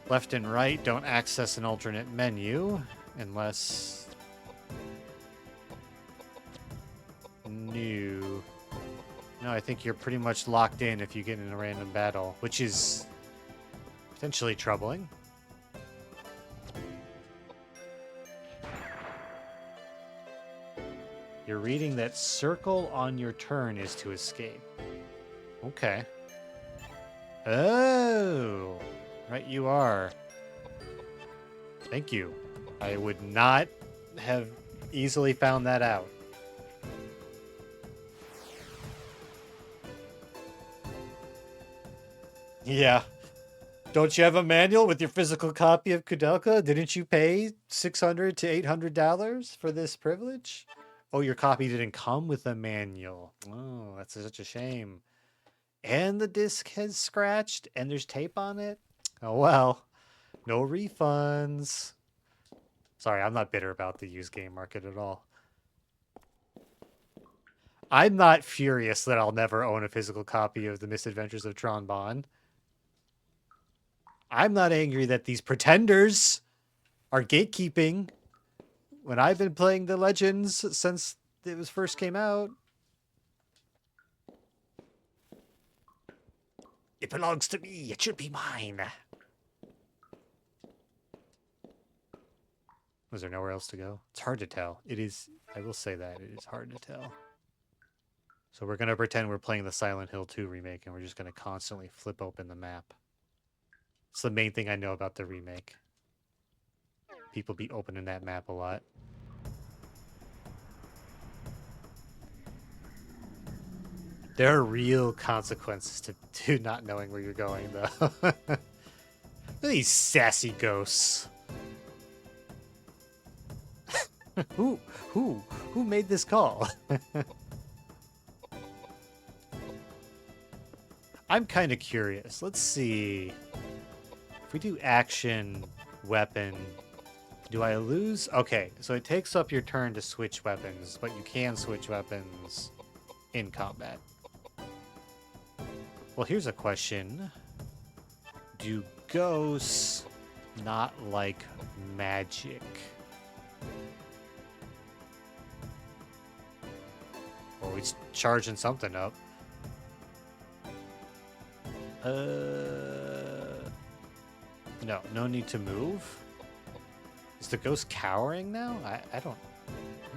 Left and right don't access an alternate menu unless new. No, I think you're pretty much locked in if you get in a random battle, which is potentially troubling. You're reading that circle on your turn is to escape. Okay. Oh, right you are. Thank you. I would not have easily found that out. Yeah. Don't you have a manual with your physical copy of Koudelka? Didn't you pay $600 to $800 for this privilege? Oh, your copy didn't come with a manual. Oh, that's such a shame. And the disc has scratched and there's tape on it? Oh, well. No refunds. Sorry, I'm not bitter about the used game market at all. I'm not furious that I'll never own a physical copy of The Misadventures of Tron Bonne. I'm not angry that these pretenders are gatekeeping when I've been playing the Legends since it was first came out. It belongs to me. It should be mine. Was there nowhere else to go? It's hard to tell. It is, I will say that, it is hard to tell. So we're going to pretend we're playing the Silent Hill 2 remake, and we're just going to constantly flip open the map. It's the main thing I know about the remake. People be opening that map a lot. There are real consequences to not knowing where you're going, though. Look at these sassy ghosts. Who made this call? I'm kind of curious. Let's see. If we do action, weapon, do I lose? Okay, so it takes up your turn to switch weapons, but you can switch weapons in combat. Well, here's a question. Do ghosts not like magic? Oh, he's charging something up. No need to move. Is the ghost cowering now? I'm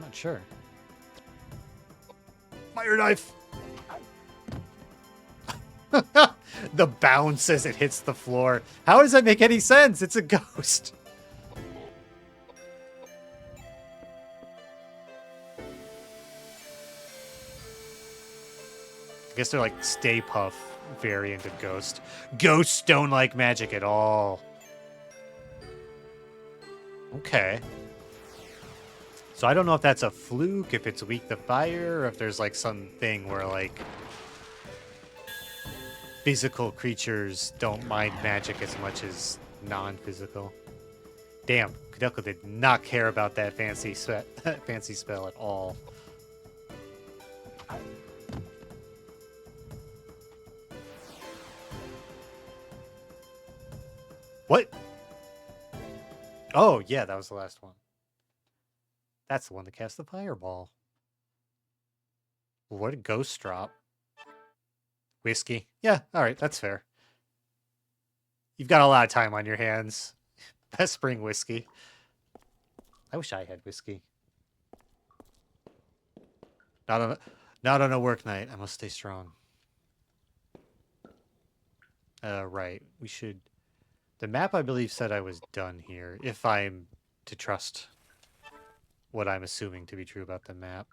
not sure. Fire knife! The bounce as it hits the floor. How does that make any sense? It's a ghost. I guess they're like Stay Puft variant of Ghost. Ghosts don't like magic at all. Okay. So I don't know if that's a fluke, if it's weak to fire, or if there's like some thing where like physical creatures don't mind magic as much as non-physical. Damn, Koudelka did not care about that fancy spell at all. What? Oh, yeah, that was the last one. That's the one that cast the fireball. What did Ghost drop? Whiskey. Yeah, alright, that's fair. You've got a lot of time on your hands. Best bring whiskey. I wish I had whiskey. Not on a work night. I must stay strong. Right. We should... The map, I believe, said I was done here, if I'm to trust what I'm assuming to be true about the map.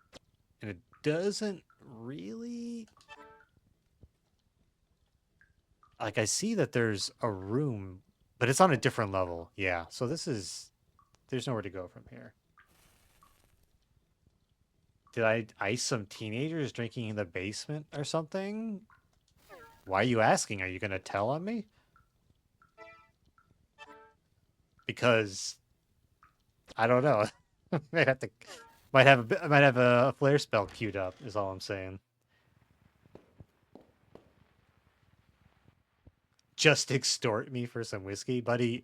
And it doesn't really... Like, I see that there's a room, but it's on a different level. Yeah, so this is... There's nowhere to go from here. Did I ice some teenagers drinking in the basement or something? Why are you asking? Are you going to tell on me? Because I don't know. might have a flare spell queued up is all I'm saying. just extort me for some whiskey, buddy.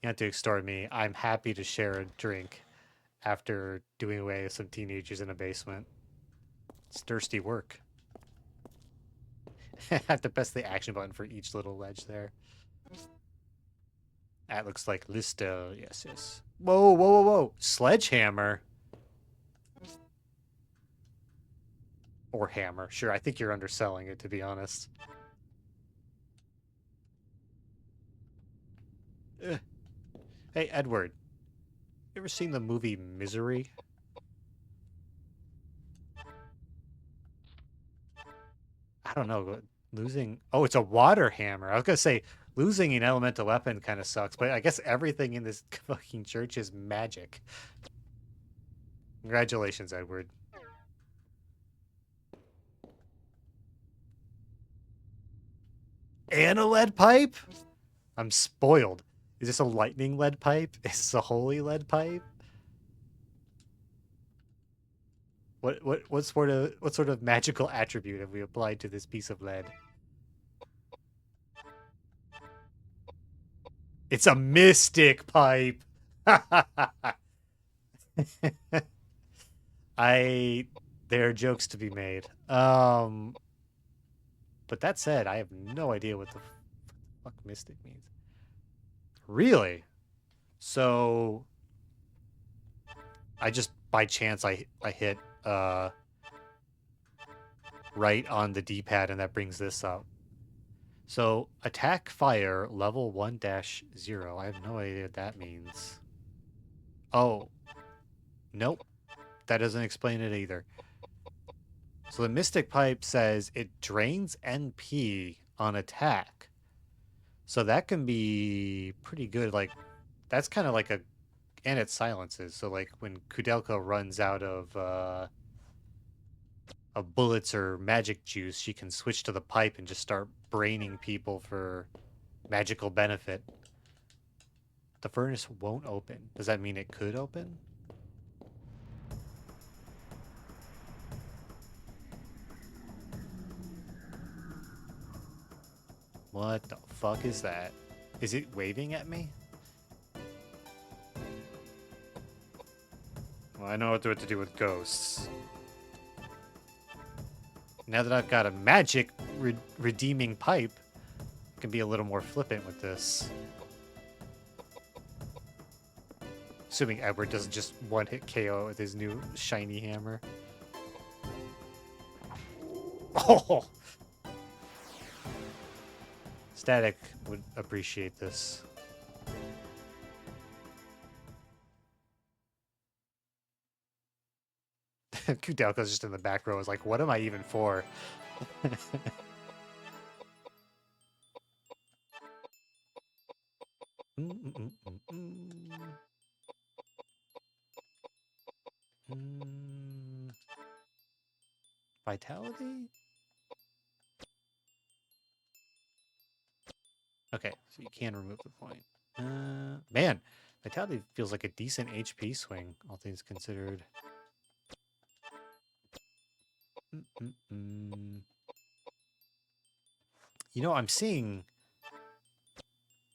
You have to extort me. I'm happy to share a drink after doing away with some teenagers in a basement. It's thirsty work. I have to press the action button for each little ledge there. That looks like Listo. Yes, yes. Whoa, whoa, whoa, whoa. Sledgehammer. Or hammer. Sure, I think you're underselling it, to be honest. Hey, Edward. You ever seen the movie Misery? I don't know. Losing... Oh, it's a water hammer. I was going to say, losing an elemental weapon kind of sucks, but I guess everything in this fucking church is magic. Congratulations, Edward. And a lead pipe? I'm spoiled. Is this a lightning lead pipe? Is this a holy lead pipe? What sort of magical attribute have we applied to this piece of lead? It's a mystic pipe. There are jokes to be made. But that said, I have no idea what the fuck mystic means. Really? So I just by chance I hit right on the D-pad and that brings this up. So attack fire level 1-0. I have no idea what that means. Oh. Nope. That doesn't explain it either. So the Mystic Pipe says it drains NP on attack. So that can be pretty good. Like, that's kind of like a... And it silences. So, like, when Koudelka runs out of bullets or magic juice, she can switch to the pipe and just start braining people for magical benefit. The furnace won't open. Does that mean it could open? What the fuck is that? Is it waving at me? Well, I know what to do with ghosts. Now that I've got a magic redeeming pipe, I can be a little more flippant with this. Assuming Edward doesn't just one-hit KO with his new shiny hammer. Oh! Static would appreciate this. Koudelka's just in the back row. Is like, what am I even for? Vitality? Okay, so you can remove the point. Man, Vitality feels like a decent HP swing, all things considered. You know, I'm seeing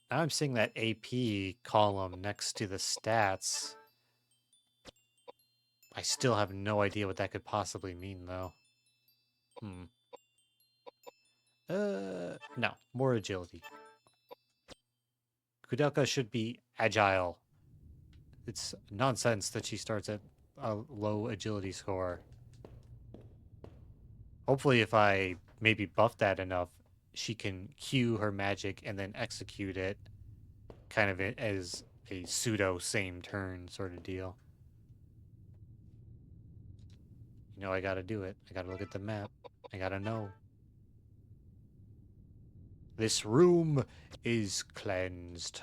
that AP column next to the stats. I still have no idea what that could possibly mean, though. No, more agility. Koudelka should be agile. It's nonsense that she starts at a low agility score. Hopefully, if I maybe buff that enough, she can cue her magic and then execute it kind of as a pseudo same turn sort of deal. You know, I gotta do it. I gotta look at the map. I gotta know. This room is cleansed.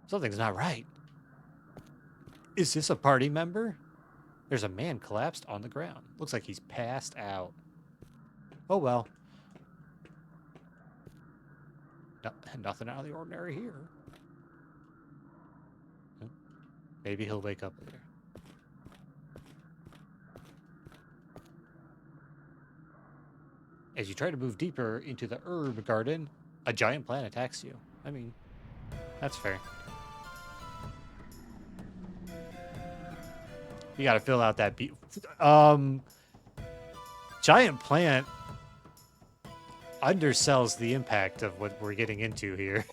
Something's not right. Is this a party member? There's a man collapsed on the ground. Looks like he's passed out. Oh well. No, nothing out of the ordinary here. Maybe he'll wake up later. As you try to move deeper into the herb garden, a giant plant attacks you. I mean, that's fair. You gotta fill out that giant plant undersells the impact of what we're getting into here.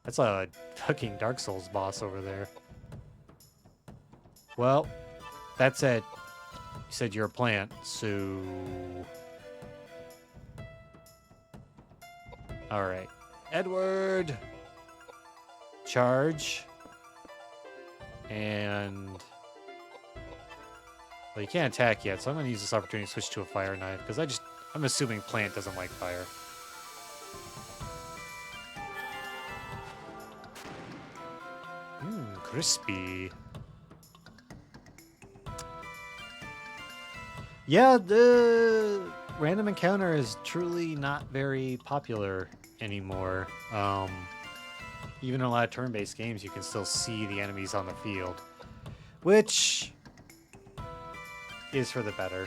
That's a fucking Dark Souls boss over there. Well, that's it. You said you're a plant, so... Alright. Edward! Charge. And... Well, you can't attack yet, so I'm going to use this opportunity to switch to a fire knife, because I'm assuming plant doesn't like fire. Crispy. Yeah, the random encounter is truly not very popular anymore. Even in a lot of turn-based games, you can still see the enemies on the field, which is for the better.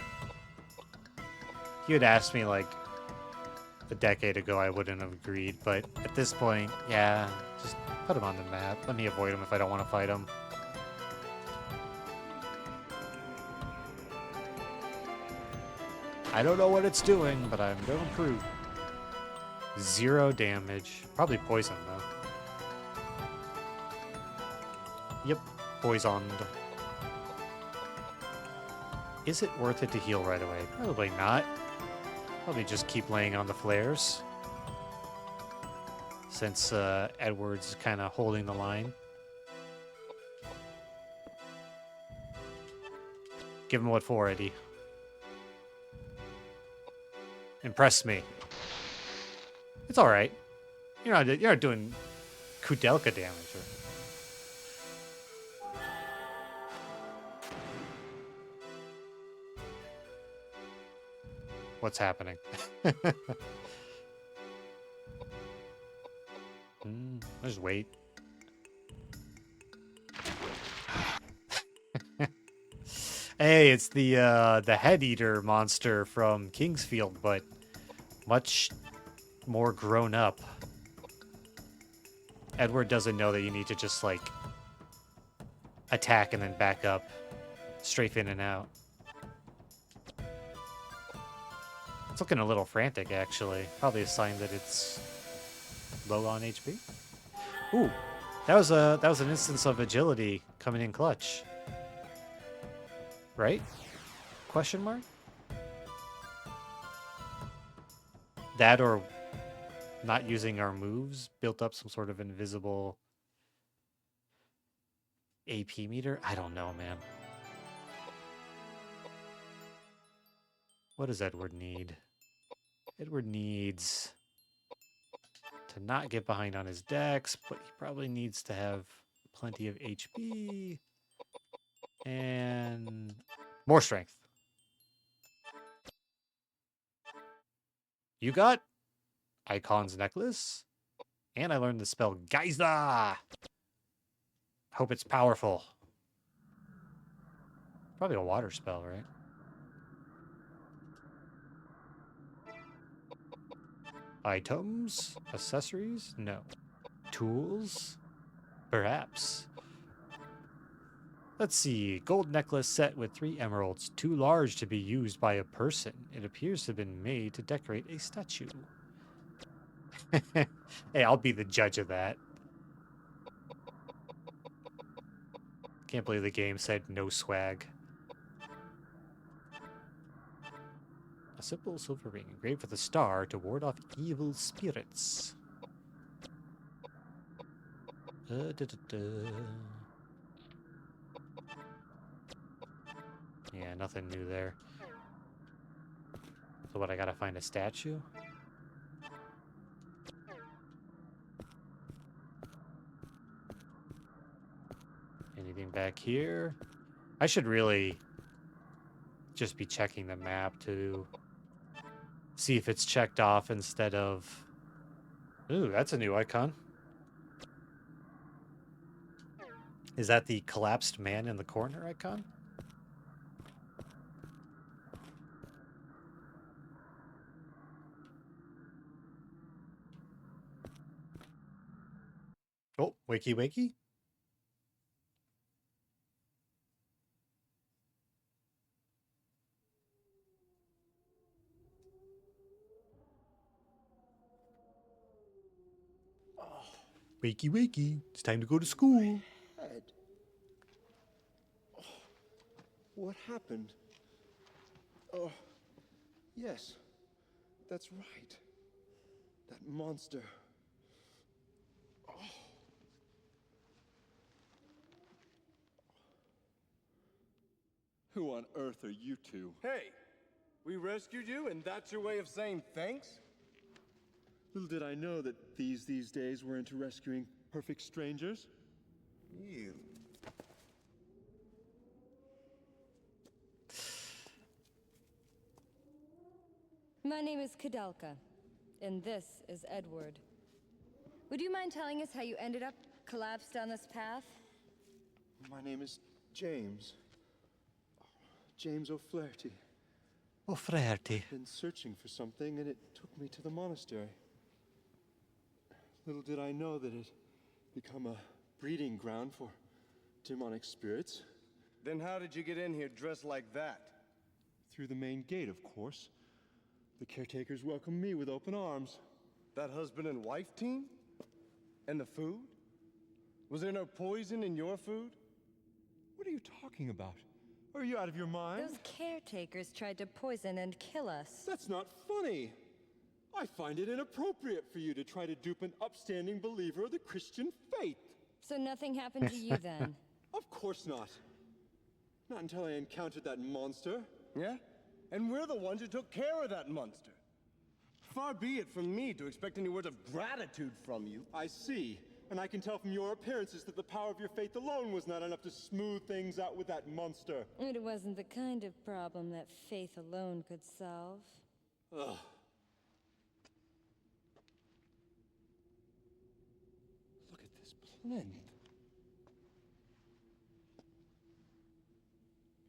If you had asked me like a decade ago, I wouldn't have agreed, but at this point, yeah, just put them on the map. Let me avoid them if I don't want to fight them. I don't know what it's doing, but I'm going to prove. 0 damage. Probably poison, though. Yep, poisoned. Is it worth it to heal right away? Probably not. Probably just keep laying on the flares. Since Edward's kind of holding the line. Give him what for, Eddie. Impress me. It's all right. You're not doing Koudelka damage. What's happening? Just wait. Hey, it's the head eater monster from Kingsfield, but much more grown up. Edward doesn't know that you need to just like attack and then back up, strafe in and out. It's looking a little frantic, actually. Probably a sign that it's low on HP. Ooh, that was an instance of agility coming in clutch. Right? Question mark? That or not using our moves built up some sort of invisible AP meter? I don't know, man. What does Edward need? Edward needs to not get behind on his dex, but he probably needs to have plenty of HP and more strength. You got Icon's necklace, and I learned the spell Geyser. Hope it's powerful. Probably a water spell, right? Items? Accessories? No. Tools? Perhaps. Let's see. Gold necklace set with 3 emeralds. Too large to be used by a person. It appears to have been made to decorate a statue. Hey, I'll be the judge of that. Can't believe the game said no swag. A simple silver ring engraved with a star to ward off evil spirits. Yeah, nothing new there. So what, I gotta find a statue? Anything back here? I should really just be checking the map to see if it's checked off instead of... Ooh, that's a new icon. Is that the collapsed man in the corner icon? Wakey wakey? Wakey wakey. It's time to go to school. Head. Oh, what happened? Oh, yes. That's right. That monster. Who on earth are you two? Hey, we rescued you, and that's your way of saying thanks? Little did I know that these days were into rescuing perfect strangers. You. My name is Koudelka, and this is Edward. Would you mind telling us how you ended up collapsed on this path? My name is James. James O'Flaherty. Oh, Flaherty. Been searching for something, and it took me to the monastery. Little did I know that it'd become a breeding ground for demonic spirits. Then how did you get in here dressed like that? Through the main gate, of course. The caretakers welcomed me with open arms. That husband and wife team? And the food? Was there no poison in your food? What are you talking about? Are you out of your mind? Those caretakers tried to poison and kill us. That's not funny. I find it inappropriate for you to try to dupe an upstanding believer of the Christian faith. So nothing happened to you then? Of course not. Not until I encountered that monster. Yeah? And we're the ones who took care of that monster. Far be it from me to expect any words of gratitude from you. I see. And I can tell from your appearances that the power of your faith alone was not enough to smooth things out with that monster. It wasn't the kind of problem that faith alone could solve. Ugh. Look at this plinth.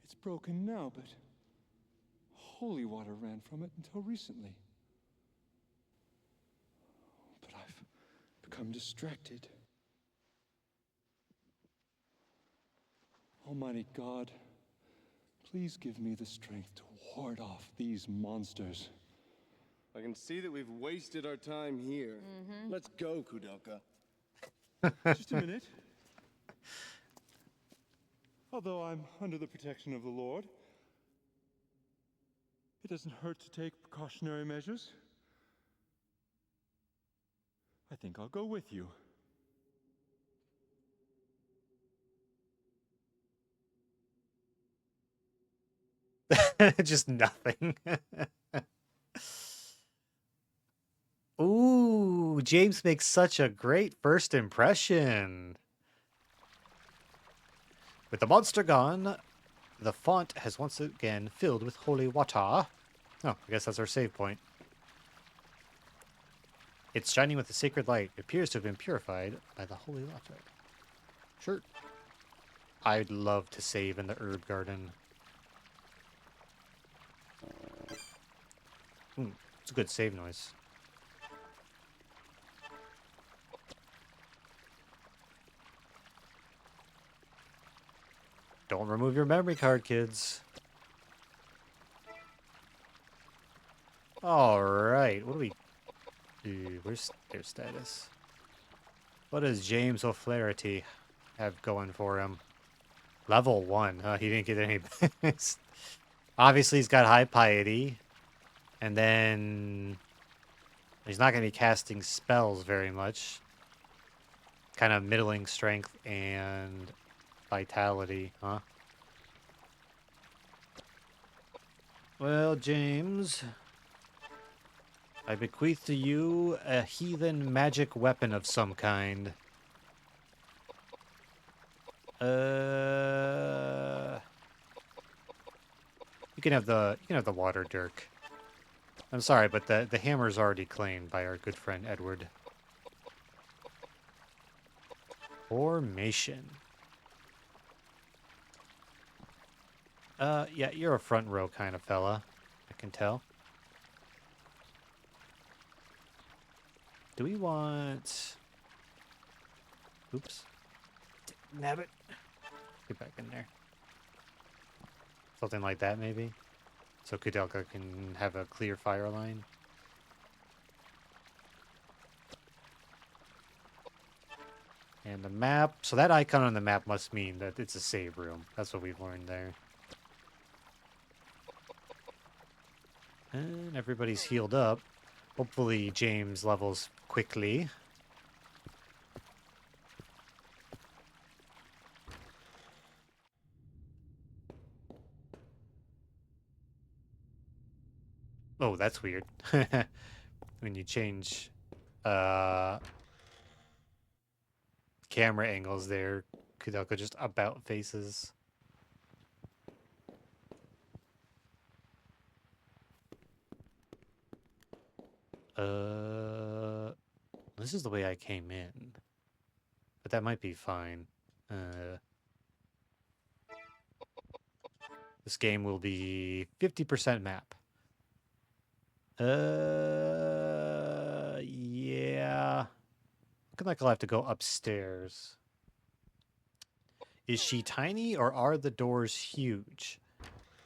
It's broken now, but holy water ran from it until recently. But I've become distracted. Almighty God, please give me the strength to ward off these monsters. I can see that we've wasted our time here. Let's go, Koudelka. Just a minute. Although I'm under the protection of the Lord, it doesn't hurt to take precautionary measures. I think I'll go with you. Just nothing. Ooh, James makes such a great first impression. With the monster gone, the font has once again filled with holy water. Oh, I guess that's our save point. It's shining with a sacred light. It appears to have been purified by the holy water. Sure. I'd love to save in the herb garden. It's a good save noise. Don't remove your memory card, kids. Alright, what do we do? Where's their status? What does James O'Flaherty have going for him? Level 1, huh? He didn't get any bonus. Obviously, he's got high piety. And then he's not going to be casting spells very much. Kind of middling strength and vitality, huh? Well, James, I bequeath to you a heathen magic weapon of some kind. You can have the water dirk. I'm sorry, but the hammer's already claimed by our good friend Edward. Formation. Yeah, you're a front row kind of fella. I can tell. Do we want... Oops. Nabbit. Get back in there. Something like that, maybe? So Koudelka can have a clear fire line. And the map. So that icon on the map must mean that it's a save room. That's what we've learned there. And everybody's healed up. Hopefully James levels quickly. Oh, that's weird. When you change camera angles there, Koudelka just about faces. This is the way I came in. But that might be fine. This game will be 50% map. Yeah. Looking like I'll have to go upstairs. Is she tiny or are the doors huge?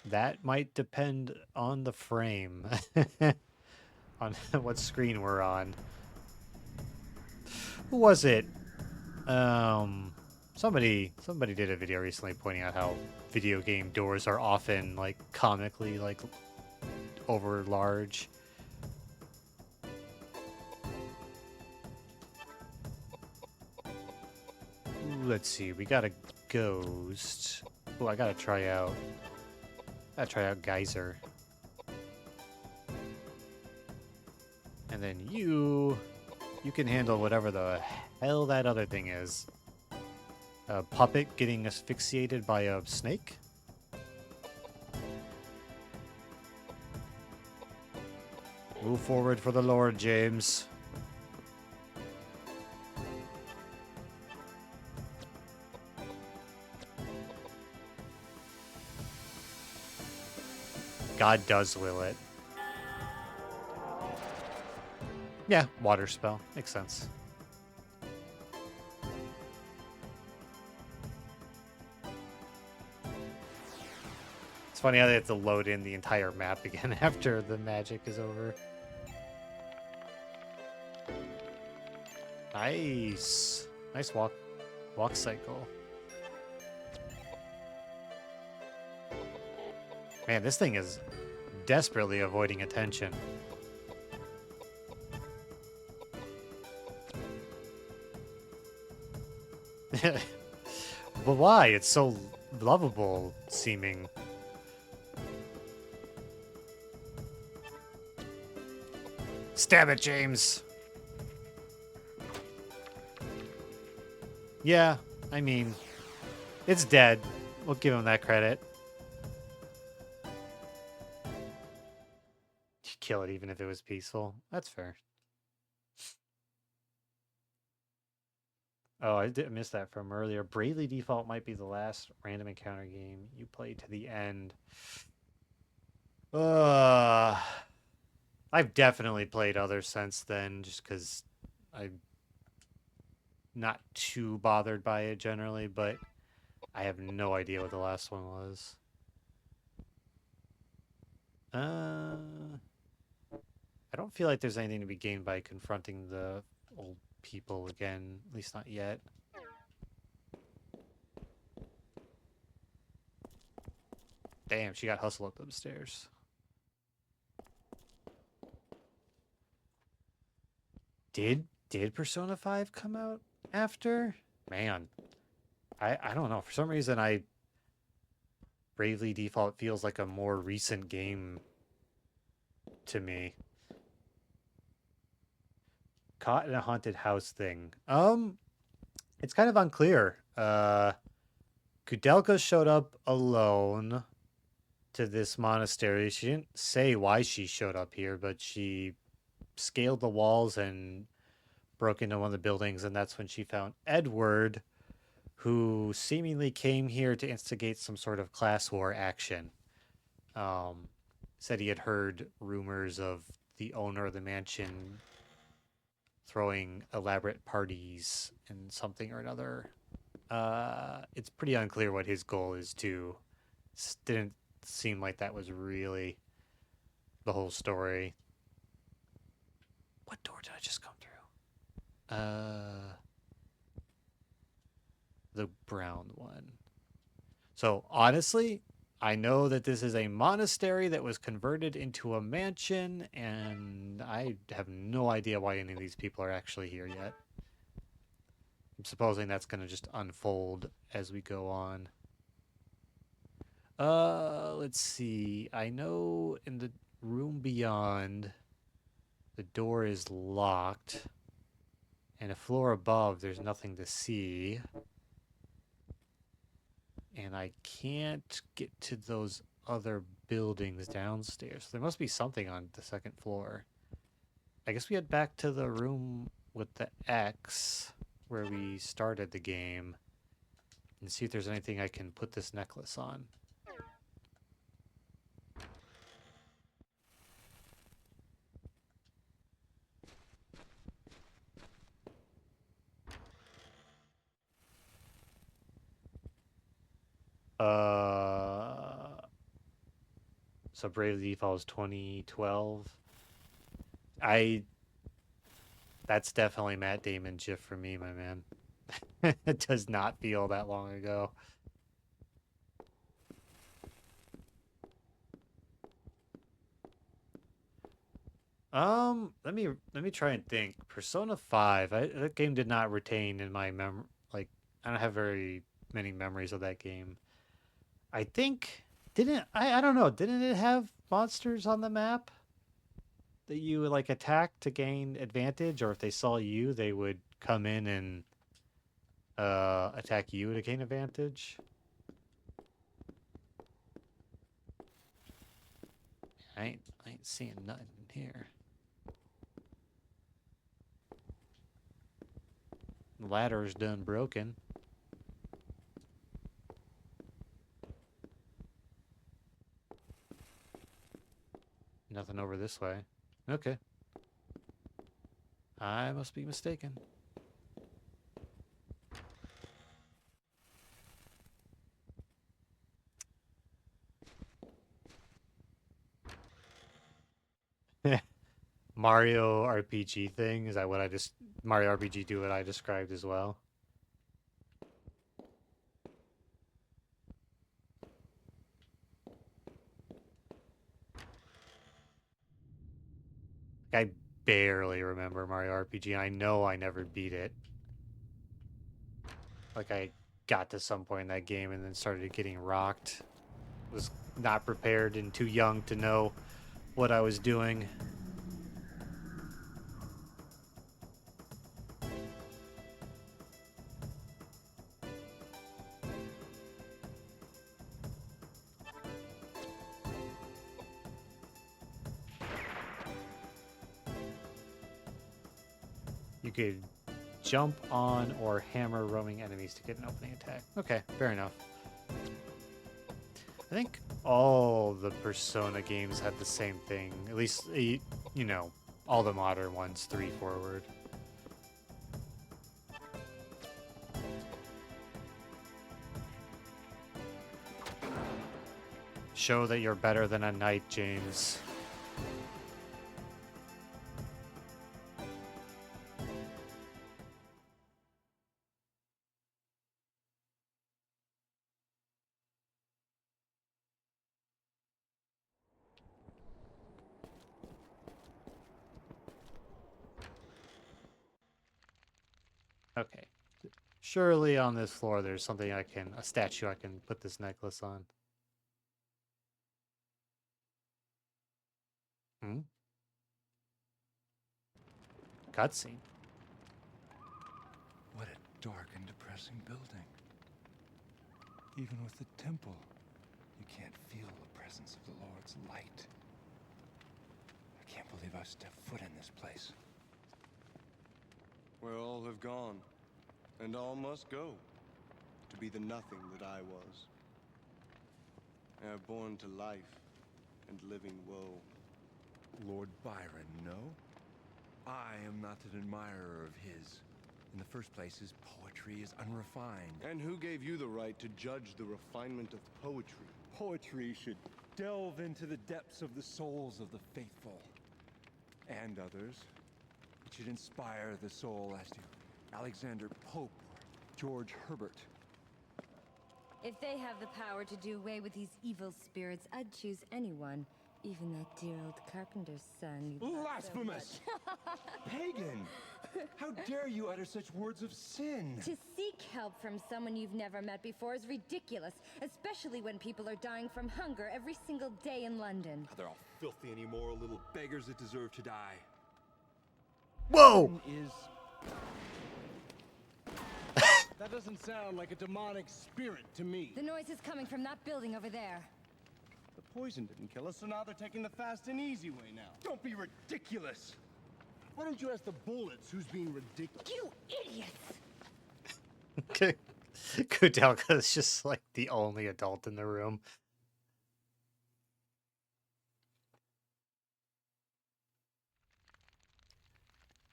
That might depend on the frame. On what screen we're on. Who was it? Somebody did a video recently pointing out how video game doors are often like comically like over large. Ooh, let's see. We got a ghost. Oh, I gotta try out. Geyser. And then you can handle whatever the hell that other thing is. A puppet getting asphyxiated by a snake? Move forward for the Lord, James. God does will it. Yeah, water spell. Makes sense. It's funny how they have to load in the entire map again after the magic is over. Nice. Nice walk cycle. Man, this thing is desperately avoiding attention. But why? It's so lovable seeming. Stab it, James. Yeah, I mean, it's dead. We'll give him that credit. Kill it even if it was peaceful. That's fair. Oh, I did miss that from earlier. Bravely Default might be the last random encounter game you played to the end. I've definitely played others since then, just because I'm not too bothered by it generally, but I have no idea what the last one was. I don't feel like there's anything to be gained by confronting the old people again, at least not yet. Damn, she got hustled up those stairs. Did Persona 5 come out after? Man, I don't know. For some reason, Bravely Default feels like a more recent game to me. Caught in a haunted house thing. It's kind of unclear. Koudelka showed up alone to this monastery. She didn't say why she showed up here, but she scaled the walls and broke into one of the buildings, and that's when she found Edward, who seemingly came here to instigate some sort of class war action. Said he had heard rumors of the owner of the mansion throwing elaborate parties and something or another. It's pretty unclear what his goal is too. Didn't seem like that was really the whole story. What door did I just come through? The brown one. So honestly, I know that this is a monastery that was converted into a mansion, and I have no idea why any of these people are actually here yet. I'm supposing that's going to just unfold as we go on. Let's see. I know in the room beyond, the door is locked, and a floor above, there's nothing to see. And I can't get to those other buildings downstairs. There must be something on the second floor. I guess we head back to the room with the X where we started the game and see if there's anything I can put this necklace on. So Bravely Default was 2012. That's definitely Matt Damon GIF for me, my man. It does not feel that long ago. Let me try and think. Persona 5, that game did not retain in my like I don't have very many memories of that game. I think didn't I don't know, didn't it have monsters on the map that you would like attack to gain advantage, or if they saw you, they would come in and attack you to gain advantage? I ain't seeing nothing here. The ladder's done broken. Nothing over this way. Okay. I must be mistaken. Mario RPG thing? Is that what I just... Mario RPG do what I described as well? I barely remember Mario RPG. I know I never beat it. Like, I got to some point in that game and then started getting rocked. Was not prepared and too young to know what I was doing. You could jump on or hammer roaming enemies to get an opening attack. Okay, fair enough. I think all the Persona games had the same thing. At least, you know, all the modern ones, 3 forward. Show that you're better than a knight, James. Okay. Surely on this floor there's something a statue I can put this necklace on. Hmm? Cutscene. What a dark and depressing building. Even with the temple, you can't feel the presence of the Lord's light. I can't believe I've stepped foot in this place. Where all have gone, and all must go, to be the nothing that I was. I am born to life and living woe. Lord Byron, no? I am not an admirer of his. In the first place, his poetry is unrefined. And who gave you the right to judge the refinement of poetry? Poetry should delve into the depths of the souls of the faithful and others. It should inspire the soul as to Alexander Pope or George Herbert. If they have the power to do away with these evil spirits, I'd choose anyone. Even that dear old carpenter's son. you love so Blasphemous! Pagan! How dare you utter such words of sin? To seek help from someone you've never met before is ridiculous, especially when people are dying from hunger every single day in London. They're all filthy and immoral little beggars that deserve to die. Whoa! Is That doesn't sound like a demonic spirit to me. The noise is coming from that building over there. The poison didn't kill us, so now they're taking the fast and easy way now. don't be ridiculous! Why don't you ask the bullets who's being ridiculous? You idiots! Koudelka is just like the only adult in the room.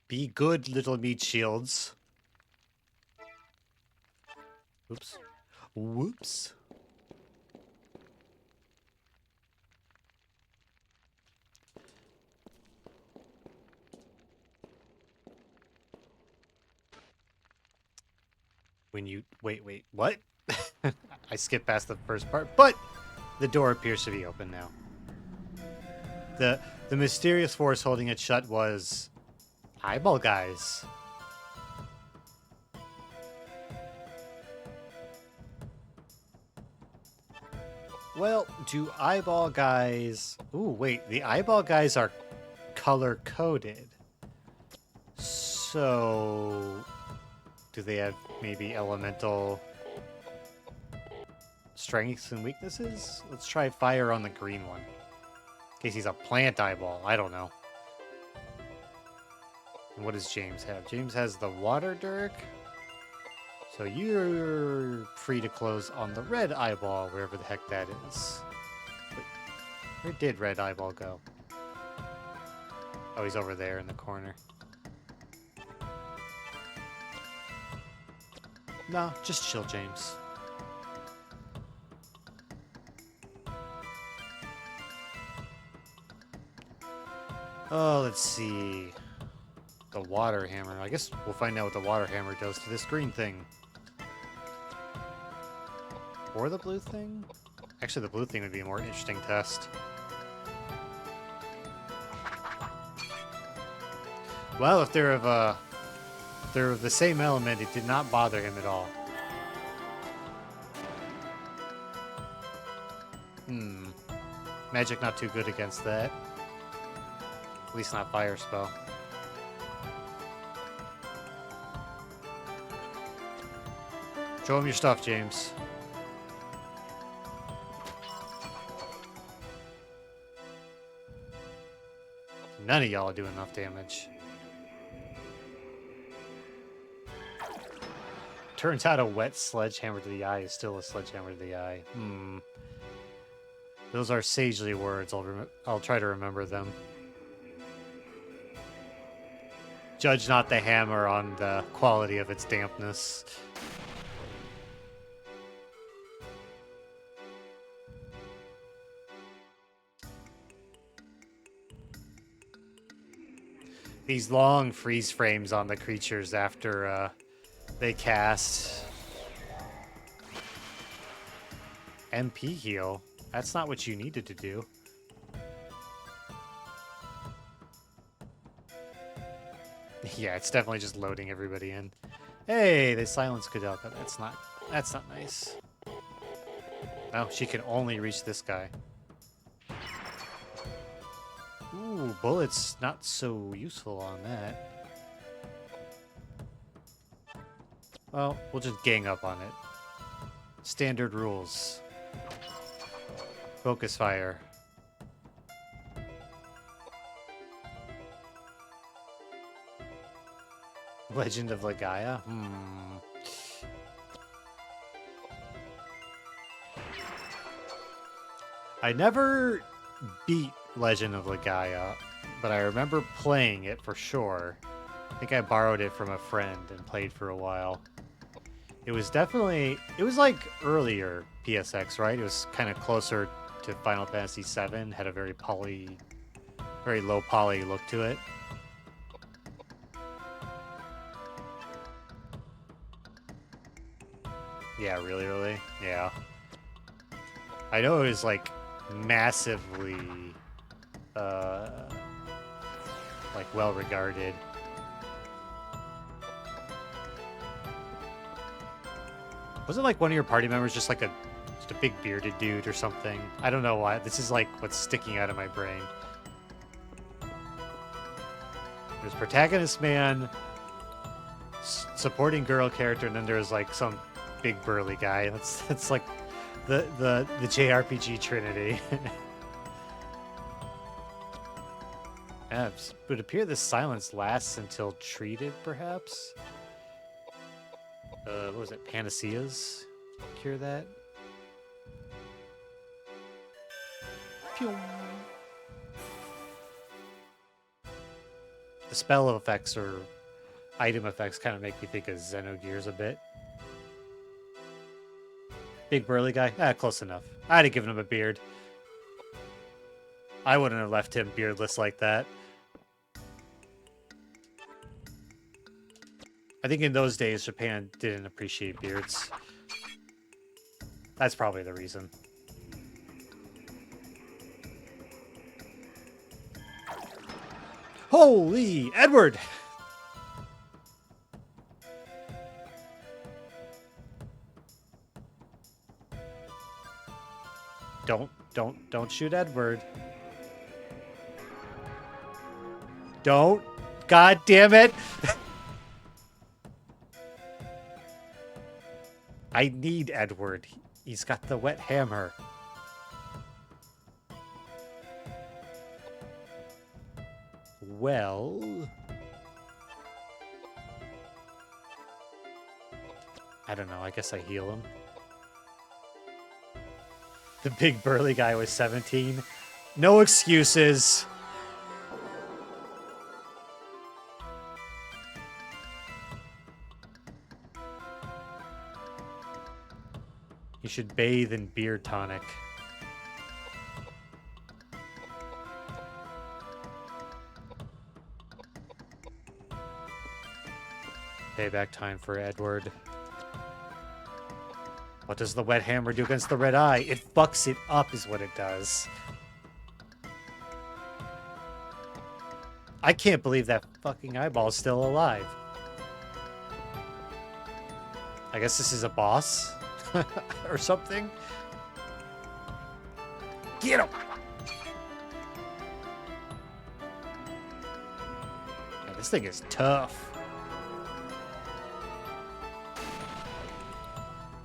Be good, little meat shields. Oops. Whoops. When you wait, what? I skipped past the first part, but the door appears to be open now. The mysterious force holding it shut was eyeball guys. Well, do eyeball guys... Ooh, wait. The eyeball guys are color-coded. So... do they have maybe elemental strengths and weaknesses? Let's try fire on the green one. In case he's a plant eyeball. I don't know. And what does James have? James has the water dirk. So you're free to close on the red eyeball, wherever the heck that is. Wait, where did red eyeball go? Oh, he's over there in the corner. No, just chill, James. Oh, let's see. The water hammer. I guess we'll find out what the water hammer does to this green thing. Or the blue thing? Actually, the blue thing would be a more interesting test. Well, if they're of the same element, it did not bother him at all. Magic not too good against that. At least not fire spell. Show him your stuff, James. None of y'all do enough damage. Turns out a wet sledgehammer to the eye is still a sledgehammer to the eye. Those are sagely words. I'll try to remember them. Judge not the hammer on the quality of its dampness. These long freeze frames on the creatures after they cast. MP heal? That's not what you needed to do. Yeah, it's definitely just loading everybody in. Hey, they silenced Koudelka. That's not nice. No, she can only reach this guy. Ooh, bullets not so useful on that. Well, we'll just gang up on it. Standard rules. Focus fire. Legend of Legaia? I never beat Legend of Legaia. but I remember playing it for sure. I think I borrowed it from a friend and played for a while. It was like earlier PSX, right? It was kind of closer to Final Fantasy VII, had a very low poly look to it. Yeah, really? Yeah. I know it was like massively like well regarded. Wasn't like one of your party members just a big bearded dude or something? I don't know why. This is like what's sticking out of my brain. There's protagonist man, supporting girl character, and then there's like some big burly guy. That's like the JRPG trinity. It would appear this silence lasts until treated, perhaps. What was it? Panaceas cure that. Pew. The spell effects or item effects kind of make me think of Xenogears a bit. Big burly guy? Close enough. I'd have given him a beard. I wouldn't have left him beardless like that. I think in those days, Japan didn't appreciate beards. That's probably the reason. Holy Edward! Don't shoot Edward. Don't. God damn it! I need Edward. He's got the wet hammer. Well... I don't know. I guess I heal him. The big burly guy was 17. No excuses. You should bathe in beer tonic. Payback time for Edward. What does the wet hammer do against the red eye? It fucks it up is what it does. I can't believe that fucking eyeball's still alive. I guess this is a boss? Or something? Get him! Yeah, this thing is tough.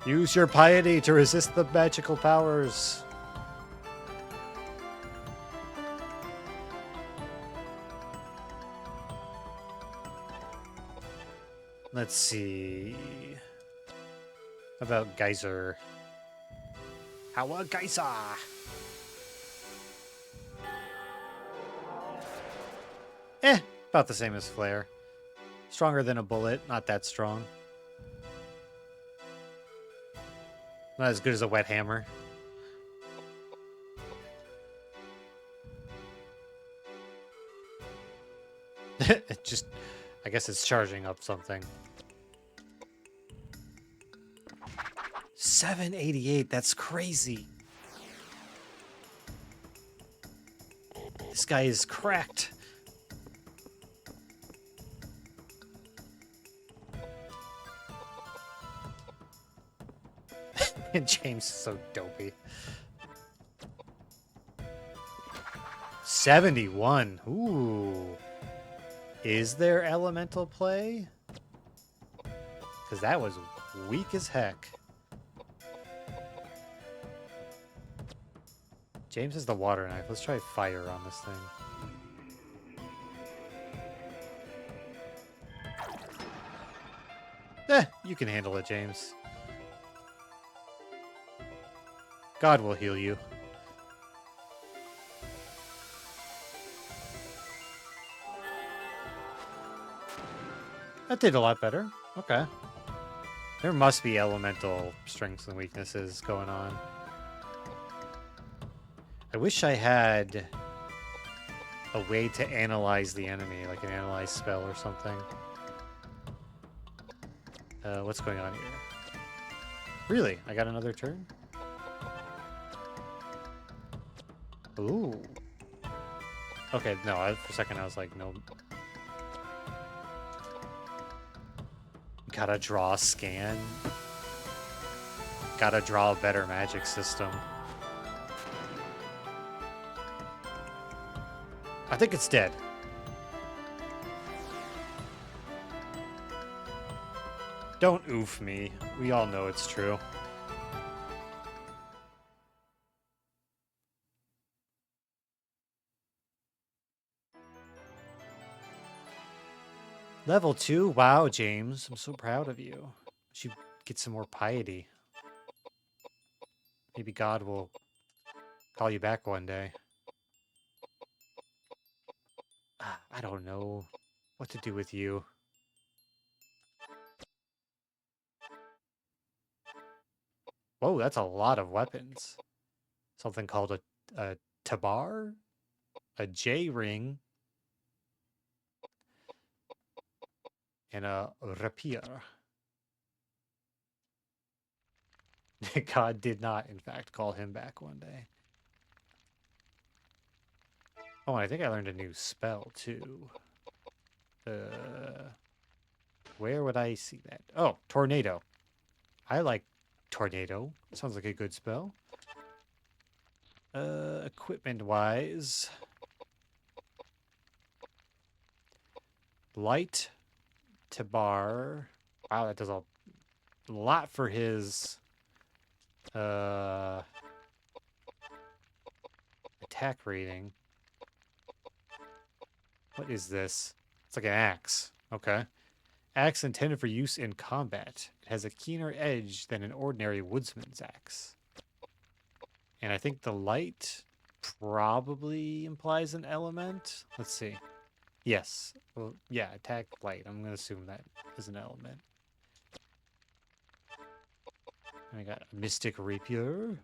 Use your piety to resist the magical powers. Let's see. How about Geyser? How about Geyser? About the same as Flare. Stronger than a bullet, not that strong. Not as good as a wet hammer. It just... I guess it's charging up something. 788, that's crazy. This guy is cracked. James is so dopey. 71. Ooh. Is there elemental play? Because that was weak as heck. James has the water knife. Let's try fire on this thing. You can handle it, James. God will heal you. That did a lot better. Okay. There must be elemental strengths and weaknesses going on. I wish I had a way to analyze the enemy, like an analyze spell or something. What's going on here? Really? I got another turn? Ooh. Okay, no, for a second I was like, no. Gotta draw a scan. Gotta draw a better magic system. I think it's dead. Don't oof me. We all know it's true. Level 2? Wow, James. I'm so proud of you. You should get some more piety. Maybe God will call you back one day. I don't know what to do with you. Whoa, that's a lot of weapons. Something called a tabar? A J-ring? And a rapier. God did not, in fact, call him back one day. Oh, I think I learned a new spell, too. Where would I see that? Oh, tornado. I like tornado. Sounds like a good spell. Equipment-wise. Light to bar. Wow, that does a lot for his attack rating. What is this? It's like an axe. Okay. Axe intended for use in combat. It has a keener edge than an ordinary woodsman's axe. And I think the light probably implies an element. Let's see. Yes. Well, yeah, attack light. I'm going to assume that is an element. And I got a mystic rapier.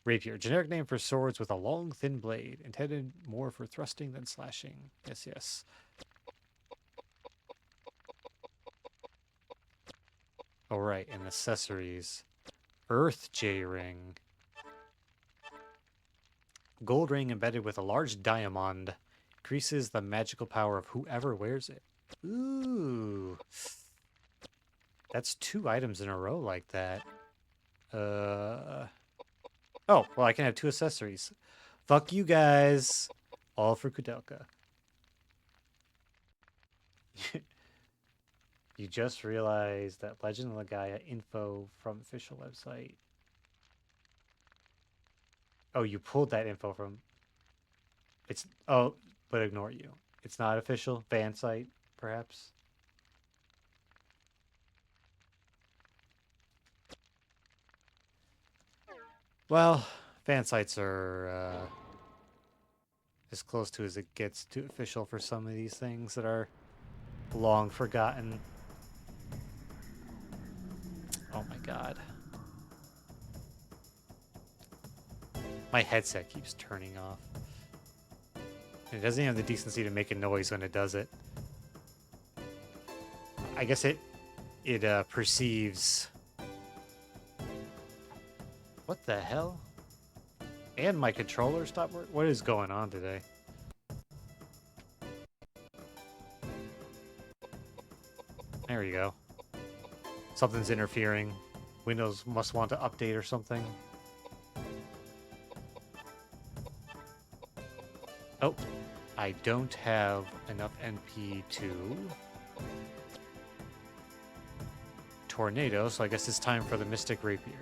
Rapier, generic name for swords with a long, thin blade, intended more for thrusting than slashing. Yes, yes. All right, and accessories. Earth J-ring. Gold ring embedded with a large diamond. Increases the magical power of whoever wears it. Ooh. That's 2 items in a row like that. Oh, well, I can have 2 accessories. Fuck you guys. All for Koudelka. You just realized that Legend of Legaia info from official website. Oh, you pulled that info from... It's... Oh, but ignore you. It's not official. Fan site, perhaps? Well, fan sites are as close to as it gets to official for some of these things that are long forgotten. Oh my god. My headset keeps turning off. And it doesn't have the decency to make a noise when it does it. I guess it perceives... What the hell? And my controller stopped working? What is going on today? There you go. Something's interfering. Windows must want to update or something. Oh, I don't have enough NP to tornado, so I guess it's time for the Mystic Rapier.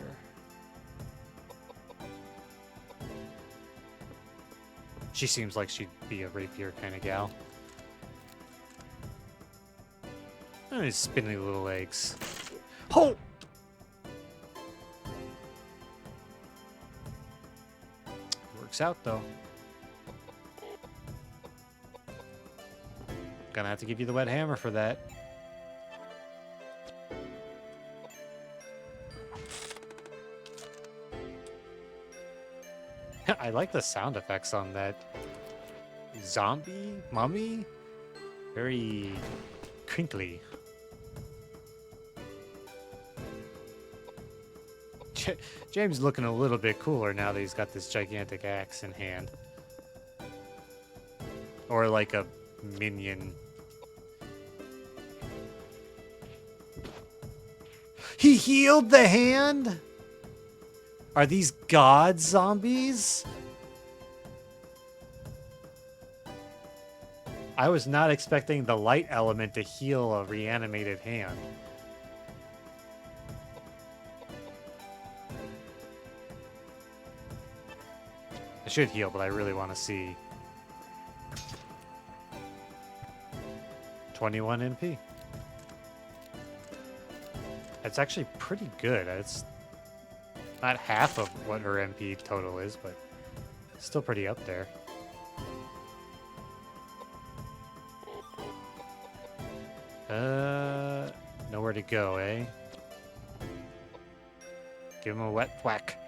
She seems like she'd be a rapier kind of gal. And his spindly little legs. Oh! Works out, though. Gonna have to give you the wet hammer for that. I like the sound effects on that zombie mummy. Very crinkly. James looking a little bit cooler now that he's got this gigantic axe in hand. Or like a minion. He healed the hand? Are these god zombies? I was not expecting the light element to heal a reanimated hand. I should heal, but I really want to see. 21 NP. That's actually pretty good. It's not half of what her MP total is, but still pretty up there. Nowhere to go, eh? Give him a wet whack.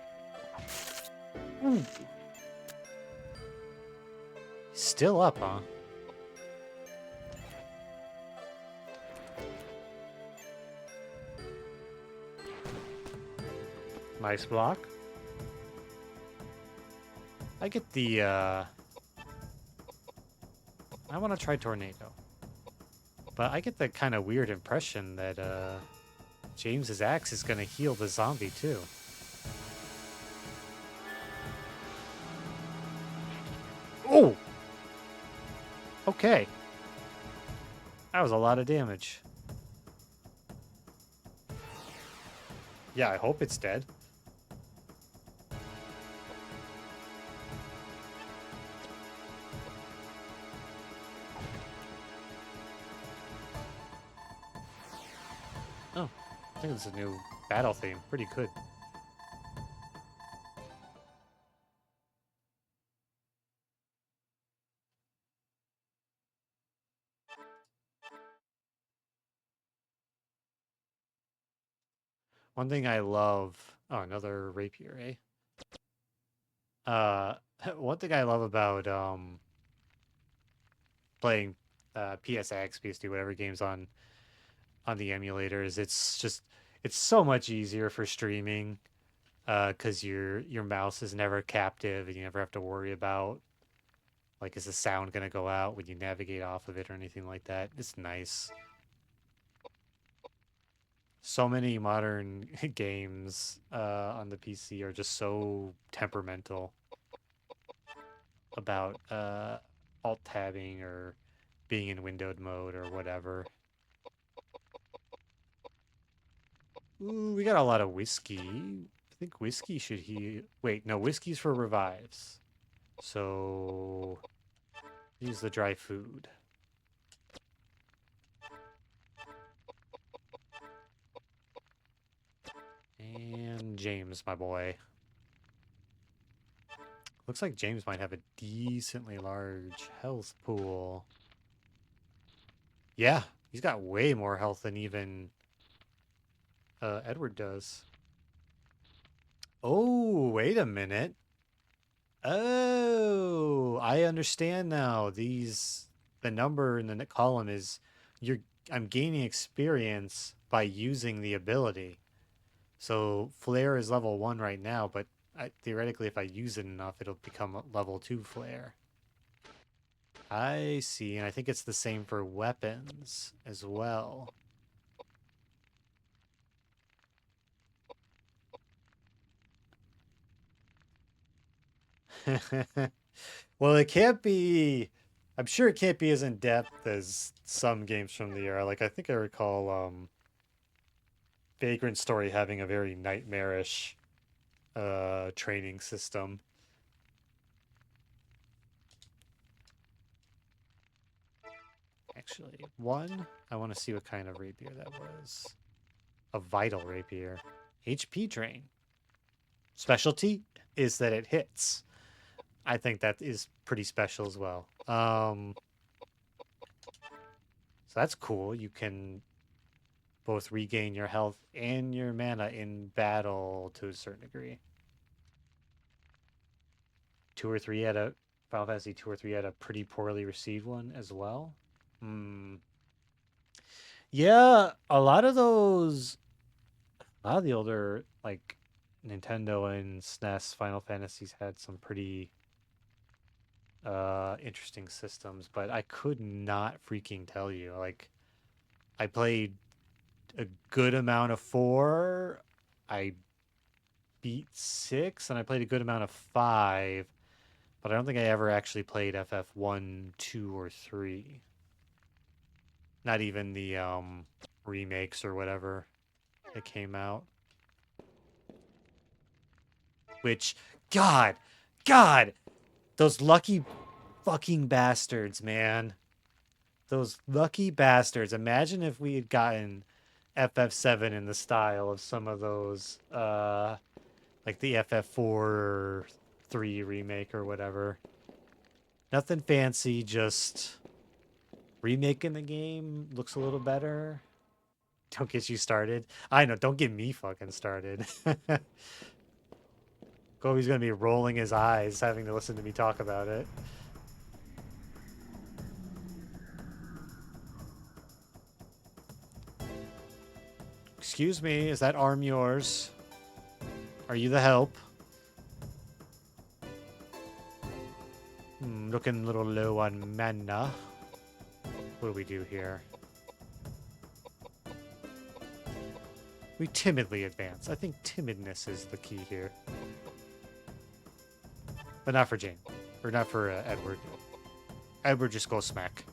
Still up, huh? Nice block. I get the, I want to try Tornado. But I get the kind of weird impression that, James's axe is going to heal the zombie, too. Oh! Okay. That was a lot of damage. Yeah, I hope it's dead. Oh, I think it's a new battle theme. Pretty good. One thing I love... Oh, another rapier, eh? One thing I love about, playing, PSX, PSD, whatever games on the emulator is it's so much easier for streaming, because your mouse is never captive and you never have to worry about, like, is the sound gonna go out when you navigate off of it or anything like that. It's nice. So many modern games on the PC are just so temperamental about alt tabbing or being in windowed mode or whatever. Ooh, we got a lot of whiskey. I think whiskey should heal. Wait, no, whiskey's for revives. So use the dry food. And James, my boy. Looks like James might have a decently large health pool. Yeah, he's got way more health than even Edward does. Oh, wait a minute. Oh, I understand now. The number in the column is I'm gaining experience by using the ability. So Flare is level 1 right now, but theoretically if I use it enough, it'll become level 2 Flare. I see, and I think it's the same for weapons as well. Well, it can't be... I'm sure it can't be as in-depth as some games from the era. Like, I think I recall, Vagrant Story having a very nightmarish, training system. Actually, I want to see what kind of rapier that was. A vital rapier. HP drain. Specialty is that it hits. I think that is pretty special as well. So that's cool. You can both regain your health and your mana in battle to a certain degree. 2 or 3 had a Final Fantasy 2 or 3 had a pretty poorly received one as well. Yeah, a lot of the older like Nintendo and SNES Final Fantasies had some pretty interesting systems, but I could not freaking tell you. Like I played a good amount of 4. I beat 6 and I played a good amount of 5, but I don't think I ever actually played FF1, 2 or 3. Not even the remakes or whatever that came out. Which God, those lucky fucking bastards, man. Those lucky bastards. Imagine if we had gotten FF7 in the style of some of those, like the FF4 3 remake or whatever. Nothing fancy, just remaking the game looks a little better. Don't get you started. I know, don't get me fucking started. Kobe's gonna be rolling his eyes having to listen to me talk about it. Excuse me, is that arm yours? Are you the help? Looking a little low on mana. What do we do here? We timidly advance. I think timidness is the key here. But not for Jane. Or not for Edward. Edward just goes smack.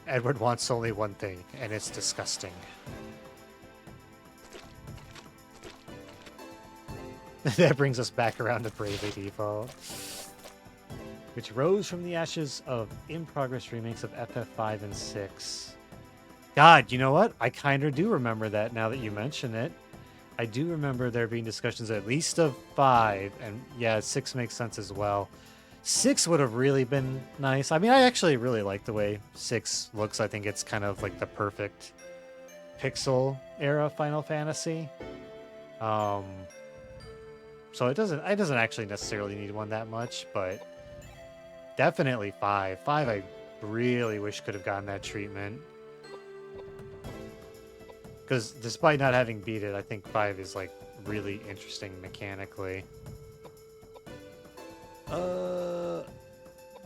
Edward wants only one thing, and it's disgusting. That brings us back around to Bravely Default, which rose from the ashes of in-progress remakes of FF5 and 6. God, you know what? I kind of do remember that now that you mention it. I do remember there being discussions at least of 5, and yeah, 6 makes sense as well. 6 would have really been nice. I mean, I actually really like the way 6 looks. I think it's kind of like the perfect pixel era Final Fantasy. So it doesn't actually necessarily need one that much, but definitely 5. 5 I really wish could have gotten that treatment. Because despite not having beat it, I think 5 is like really interesting mechanically.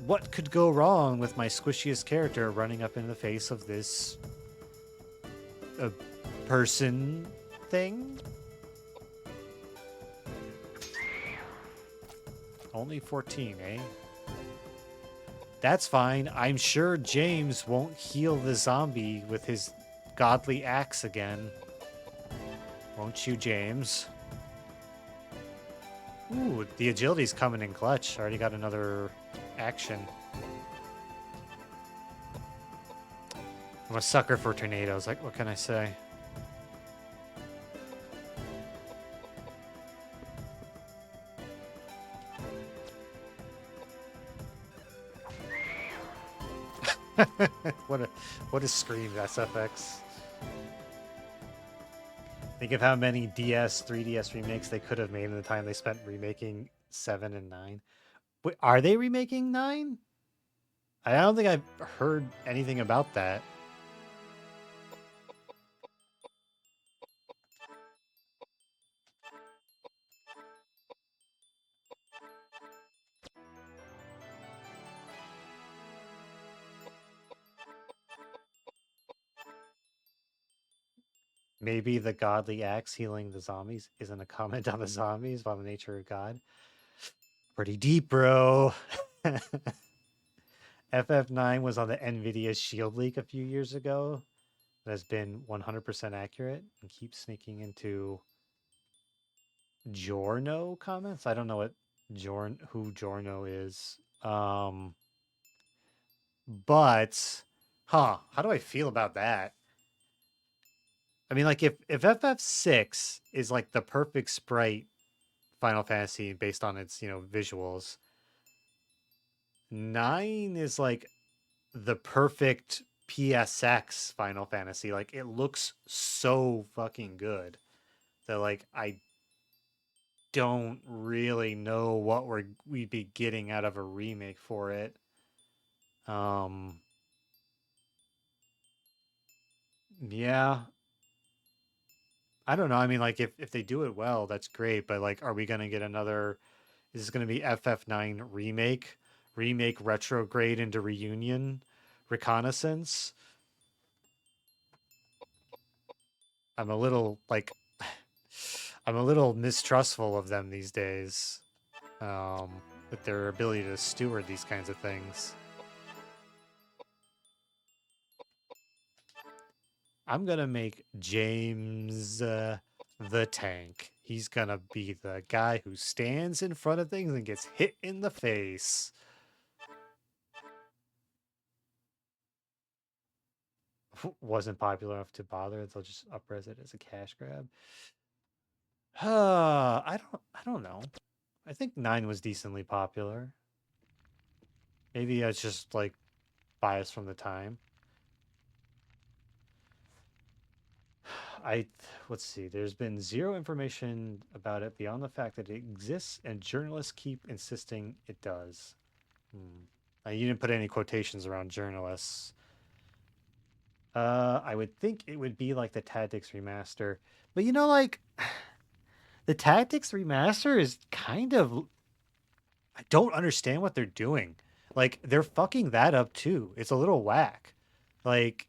What could go wrong with my squishiest character running up in the face of this person thing? Only 14, eh? That's fine. I'm sure James won't heal the zombie with his godly axe again. Won't you, James? Ooh, the agility's coming in clutch. Already got another action. I'm a sucker for tornadoes. Like, what can I say? what a scream, SFX. Think of how many 3DS remakes they could have made in the time they spent remaking 7 and 9. Wait, are they remaking 9? I don't think I've heard anything about that. Maybe the godly axe healing the zombies isn't a comment on the zombies, but on the nature of God. Pretty deep, bro. FF9 was on the NVIDIA Shield leak a few years ago. That has been 100% accurate and keeps sneaking into Giorno comments. I don't know who Giorno is. But how do I feel about that? I mean, like if FF6 is like the perfect sprite Final Fantasy based on its, visuals, 9 is like the perfect PSX Final Fantasy. Like it looks so fucking good that like I don't really know what we'd be getting out of a remake for it. Yeah. I don't know. I mean, like if they do it well, that's great. But like, are we gonna get another? Is this gonna be FF9 remake, retrograde into reunion, reconnaissance? I'm a little like, I'm a little mistrustful of them these days, with their ability to steward these kinds of things. I'm gonna make James the tank. He's gonna be the guy who stands in front of things and gets hit in the face. Wasn't popular enough to bother. They'll just upres it as a cash grab. I don't know. I think 9 was decently popular. Maybe it's just like bias from the time. Let's see. There's been zero information about it beyond the fact that it exists, and journalists keep insisting it does. You didn't put any quotations around journalists. I would think it would be like the Tactics remaster, but you know, like the Tactics remaster is kind of. I don't understand what they're doing. Like they're fucking that up too. It's a little whack. Like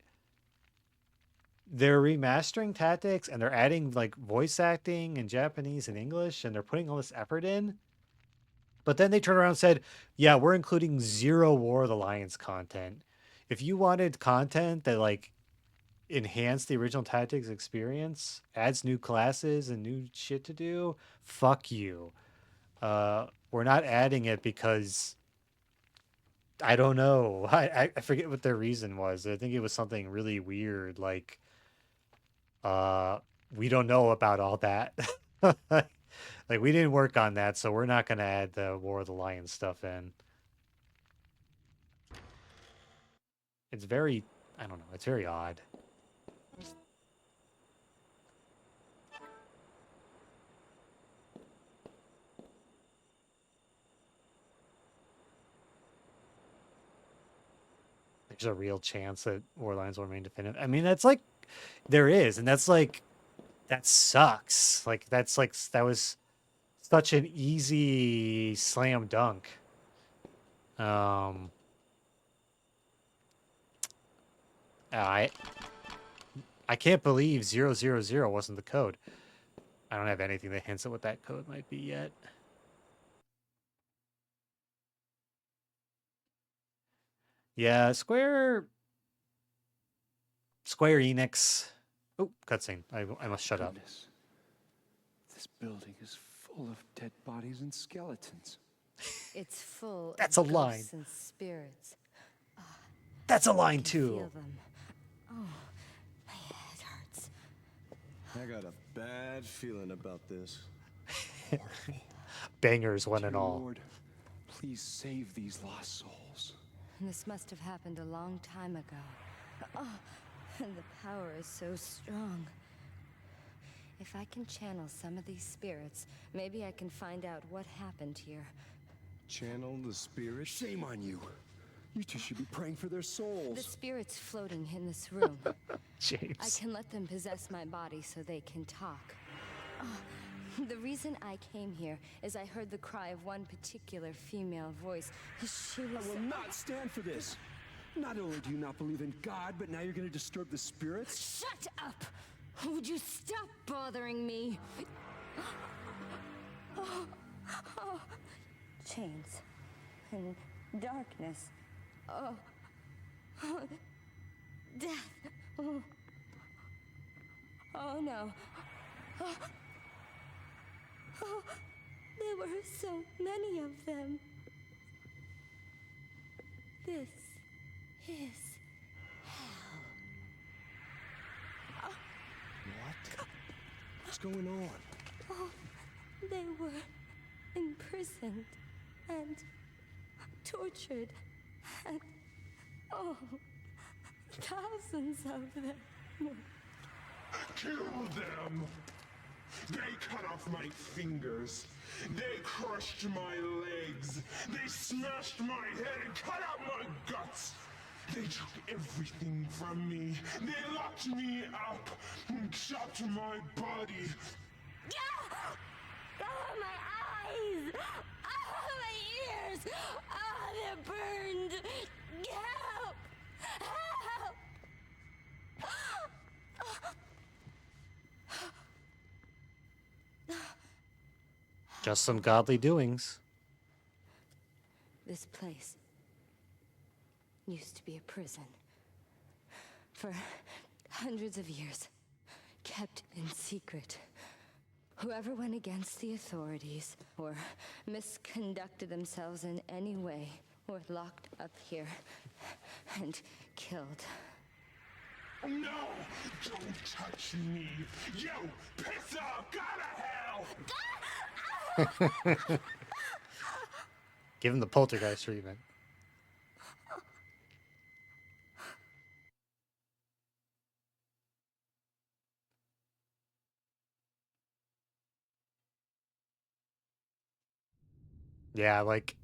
they're remastering Tactics and they're adding like voice acting in Japanese and English and they're putting all this effort in. But then they turned around and said, "Yeah, we're including zero War of the Lions content. If you wanted content that like enhanced the original Tactics experience, adds new classes and new shit to do, fuck you. We're not adding it because I don't know. I forget what their reason was. I think it was something really weird, like we don't know about all that. Like we didn't work on that, so we're not gonna add the War of the Lions stuff in. It's very, I don't know, it's very odd. There's a real chance that War Lions will remain definitive. I mean, that's like, there is, and that's like, that sucks. Like, that's like, that was such an easy slam dunk. I can't believe 000 wasn't the code. I don't have anything that hints at what that code might be yet. Yeah, Square Enix. Oh, cutscene. I must shut up. Goodness. This building is full of dead bodies and skeletons. It's full That's of a line. ghosts and spirits. That's a line I can too. feel them. Oh, my head hurts. I got a bad feeling about this. Bangers one and Dear all. Lord, please save these lost souls. This must have happened a long time ago. Oh, and the power is so strong. If I can channel some of these spirits, maybe I can find out what happened here. Channel the spirit? Shame on you. You two should be praying for their souls. The spirits floating in this room. I James. can let them possess my body so they can talk. The reason I came here is I heard the cry of one particular female voice. She was... I will not stand for this. Not only do you not believe in God, but now you're going to disturb the spirits? Shut up! Would you stop bothering me? Chains and darkness. Death. Oh no. There were so many of them. This is hell. What? What's going on? Oh, they were imprisoned and tortured, and oh, thousands of them. Kill them! They cut off my fingers. They crushed my legs. They smashed my head and cut out my guts. They took everything from me. They locked me up and chopped my body. Oh, my eyes! Oh, my ears! Oh, they're burned! Help! Help! Just some godly doings. This place used to be a prison. For hundreds of years, kept in secret. Whoever went against the authorities or misconducted themselves in any way were locked up here and killed. No! Don't touch me! You piss off! Go to hell! Give him the poltergeist treatment. Yeah, like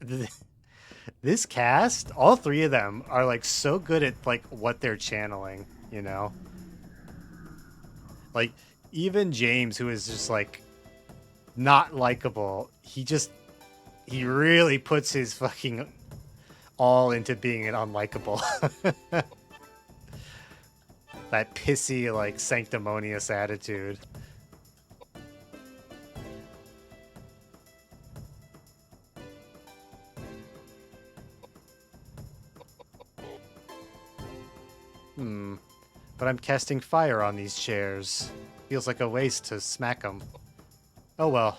this cast, all three of them are like so good at like what they're channeling, you know? Like even James, who is just like not likable, he really puts his fucking all into being an unlikable. That pissy, like sanctimonious attitude. But I'm casting fire on these chairs. Feels like a waste to smack them. Oh well.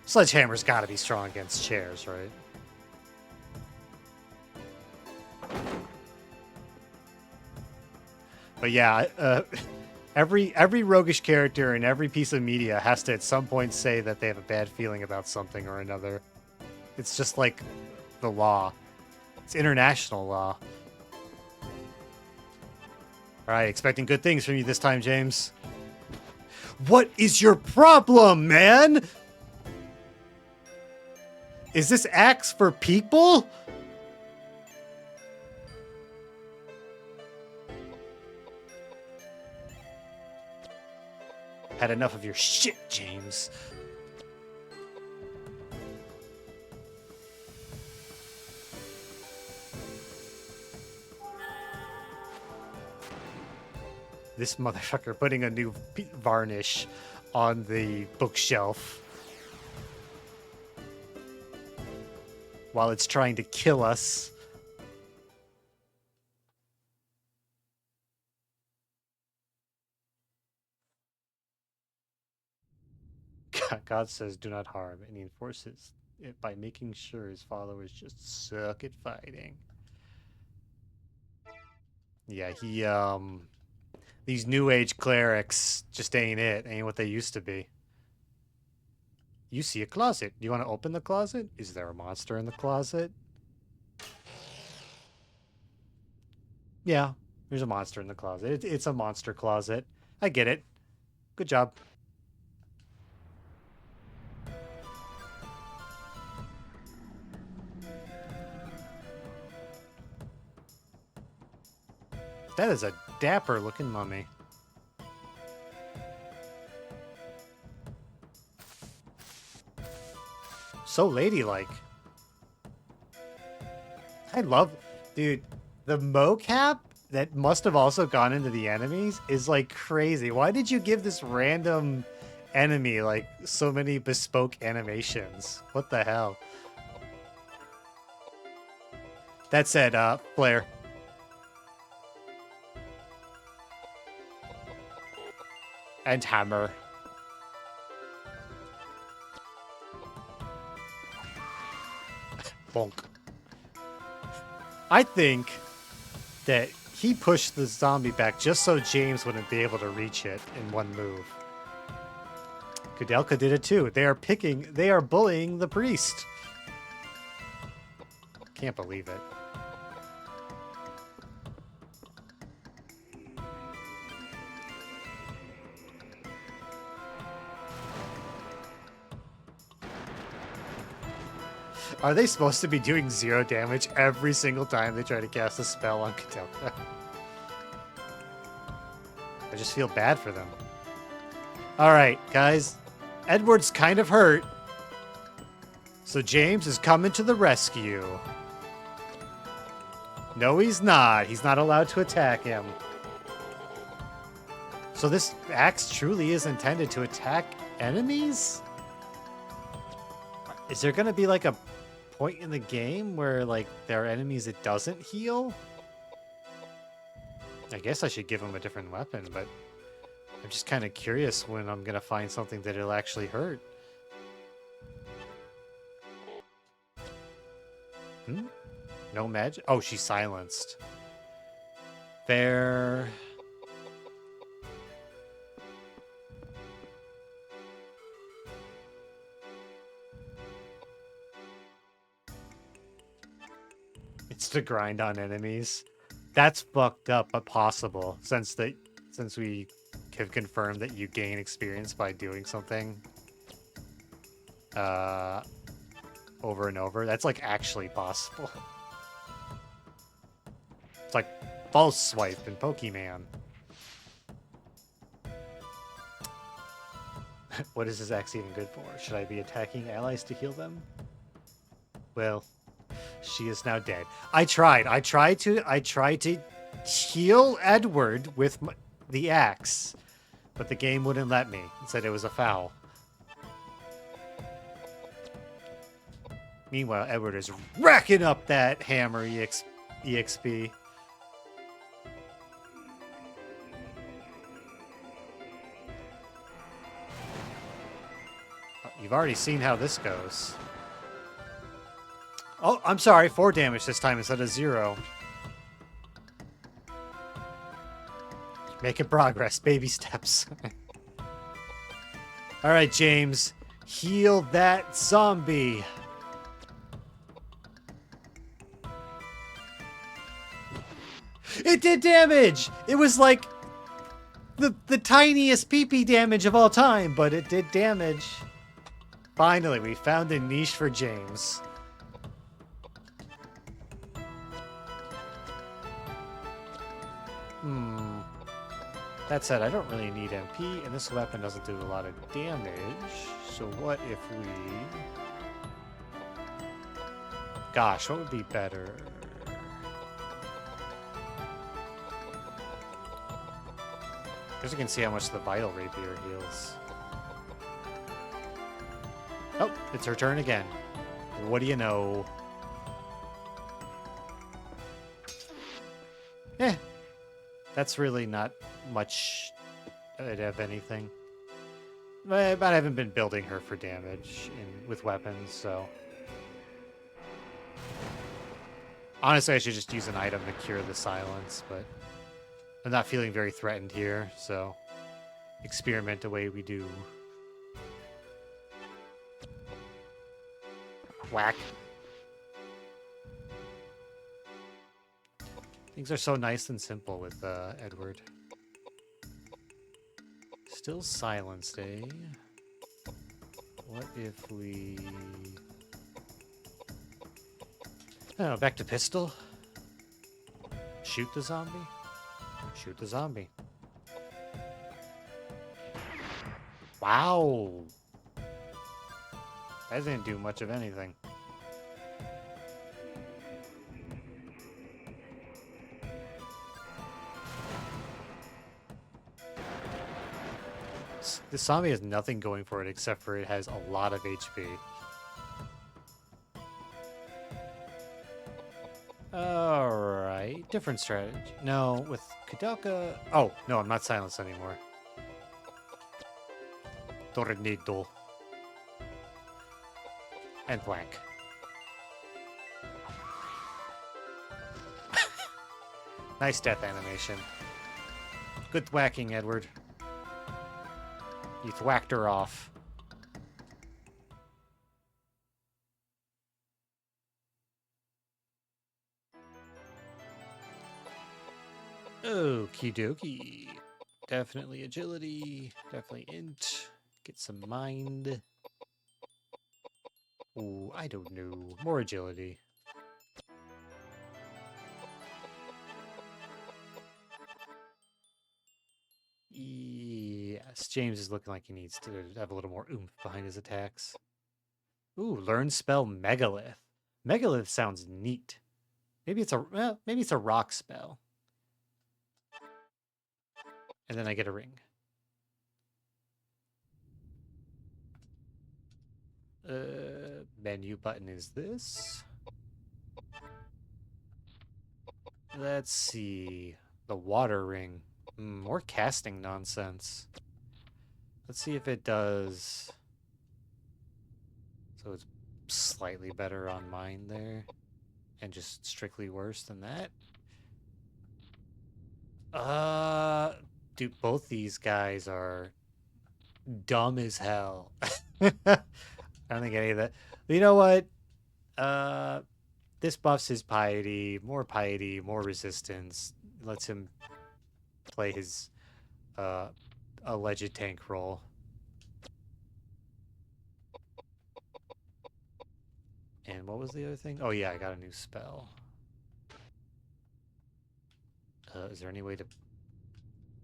Sledgehammer's gotta be strong against chairs, right? But yeah, every roguish character in every piece of media has to at some point say that they have a bad feeling about something or another. It's just like the law. It's international law. Alright, expecting good things from you this time, James. What is your problem, man? Is this axe for people? Had enough of your shit, James. This motherfucker putting a new varnish on the bookshelf while it's trying to kill us. God says do not harm, and he enforces it by making sure his followers just suck at fighting. Yeah, these new age clerics just ain't what they used to be. You see a closet. Do you want to open the closet? Is there a monster in the closet? Yeah, there's a monster in the closet. It's a monster closet. I get it. Good job. That is a dapper looking mummy. So ladylike. I love, dude, the mocap that must have also gone into the enemies is like crazy. Why did you give this random enemy like so many bespoke animations? What the hell? That said, Blair. And hammer. Bonk. I think that he pushed the zombie back just so James wouldn't be able to reach it in one move. Koudelka did it too. They are bullying the priest. Can't believe it. Are they supposed to be doing 0 damage every single time they try to cast a spell on Koudelka? I just feel bad for them. Alright, guys. Edward's kind of hurt. So James is coming to the rescue. No, he's not. He's not allowed to attack him. So this axe truly is intended to attack enemies? Is there going to be like a point in the game where like there are enemies it doesn't heal? I guess I should give him a different weapon, but I'm just kind of curious when I'm going to find something that it'll actually hurt. No magic? Oh, she's silenced. Fair. It's to grind on enemies. That's fucked up, but possible since we have confirmed that you gain experience by doing something over and over. That's like actually possible. It's like false swipe in Pokemon. What is this axe even good for? Should I be attacking allies to heal them? Well, she is now dead. I tried to heal Edward with the axe, but the game wouldn't let me. It said it was a foul. Meanwhile, Edward is racking up that hammer EXP. You've already seen how this goes. Oh, I'm sorry, 4 damage this time instead of 0. Making progress, baby steps. All right, James, heal that zombie. It did damage! It was like the tiniest PP damage of all time, but it did damage. Finally, we found a niche for James. That said, I don't really need MP, and this weapon doesn't do a lot of damage. So what if we... Gosh, what would be better? Because you can see how much the Vital Rapier heals. Oh, it's her turn again. What do you know? That's really not much of anything. But I haven't been building her for damage with weapons, so... Honestly, I should just use an item to cure the silence, but... I'm not feeling very threatened here, so... Experiment away we do. Whack. Things are so nice and simple with Edward. Still silenced, eh? What if we... Oh, back to pistol? Shoot the zombie? Shoot the zombie. Wow! That didn't do much of anything. This zombie has nothing going for it except for it has a lot of HP. Alright, different strategy. No, with Koudelka... Oh, no, I'm not silenced anymore. Tornado. And whack. Nice death animation. Good whacking, Edward. You thwacked her off. Okie dokie. Definitely agility. Definitely int. Get some mind. Ooh, I don't know. More agility. Yes, James is looking like he needs to have a little more oomph behind his attacks. Ooh, learn spell Megalith. Megalith sounds neat. Maybe it's a rock spell. And then I get a ring. Menu button is this. Let's see. The water ring. More casting nonsense. Let's see if it does. So it's slightly better on mine there. And just strictly worse than that. Dude, both these guys are dumb as hell. I don't think any of that. You know what? This buffs his piety, more resistance. Lets him play his alleged tank role. And what was the other thing? Oh yeah, I got a new spell. Is there any way to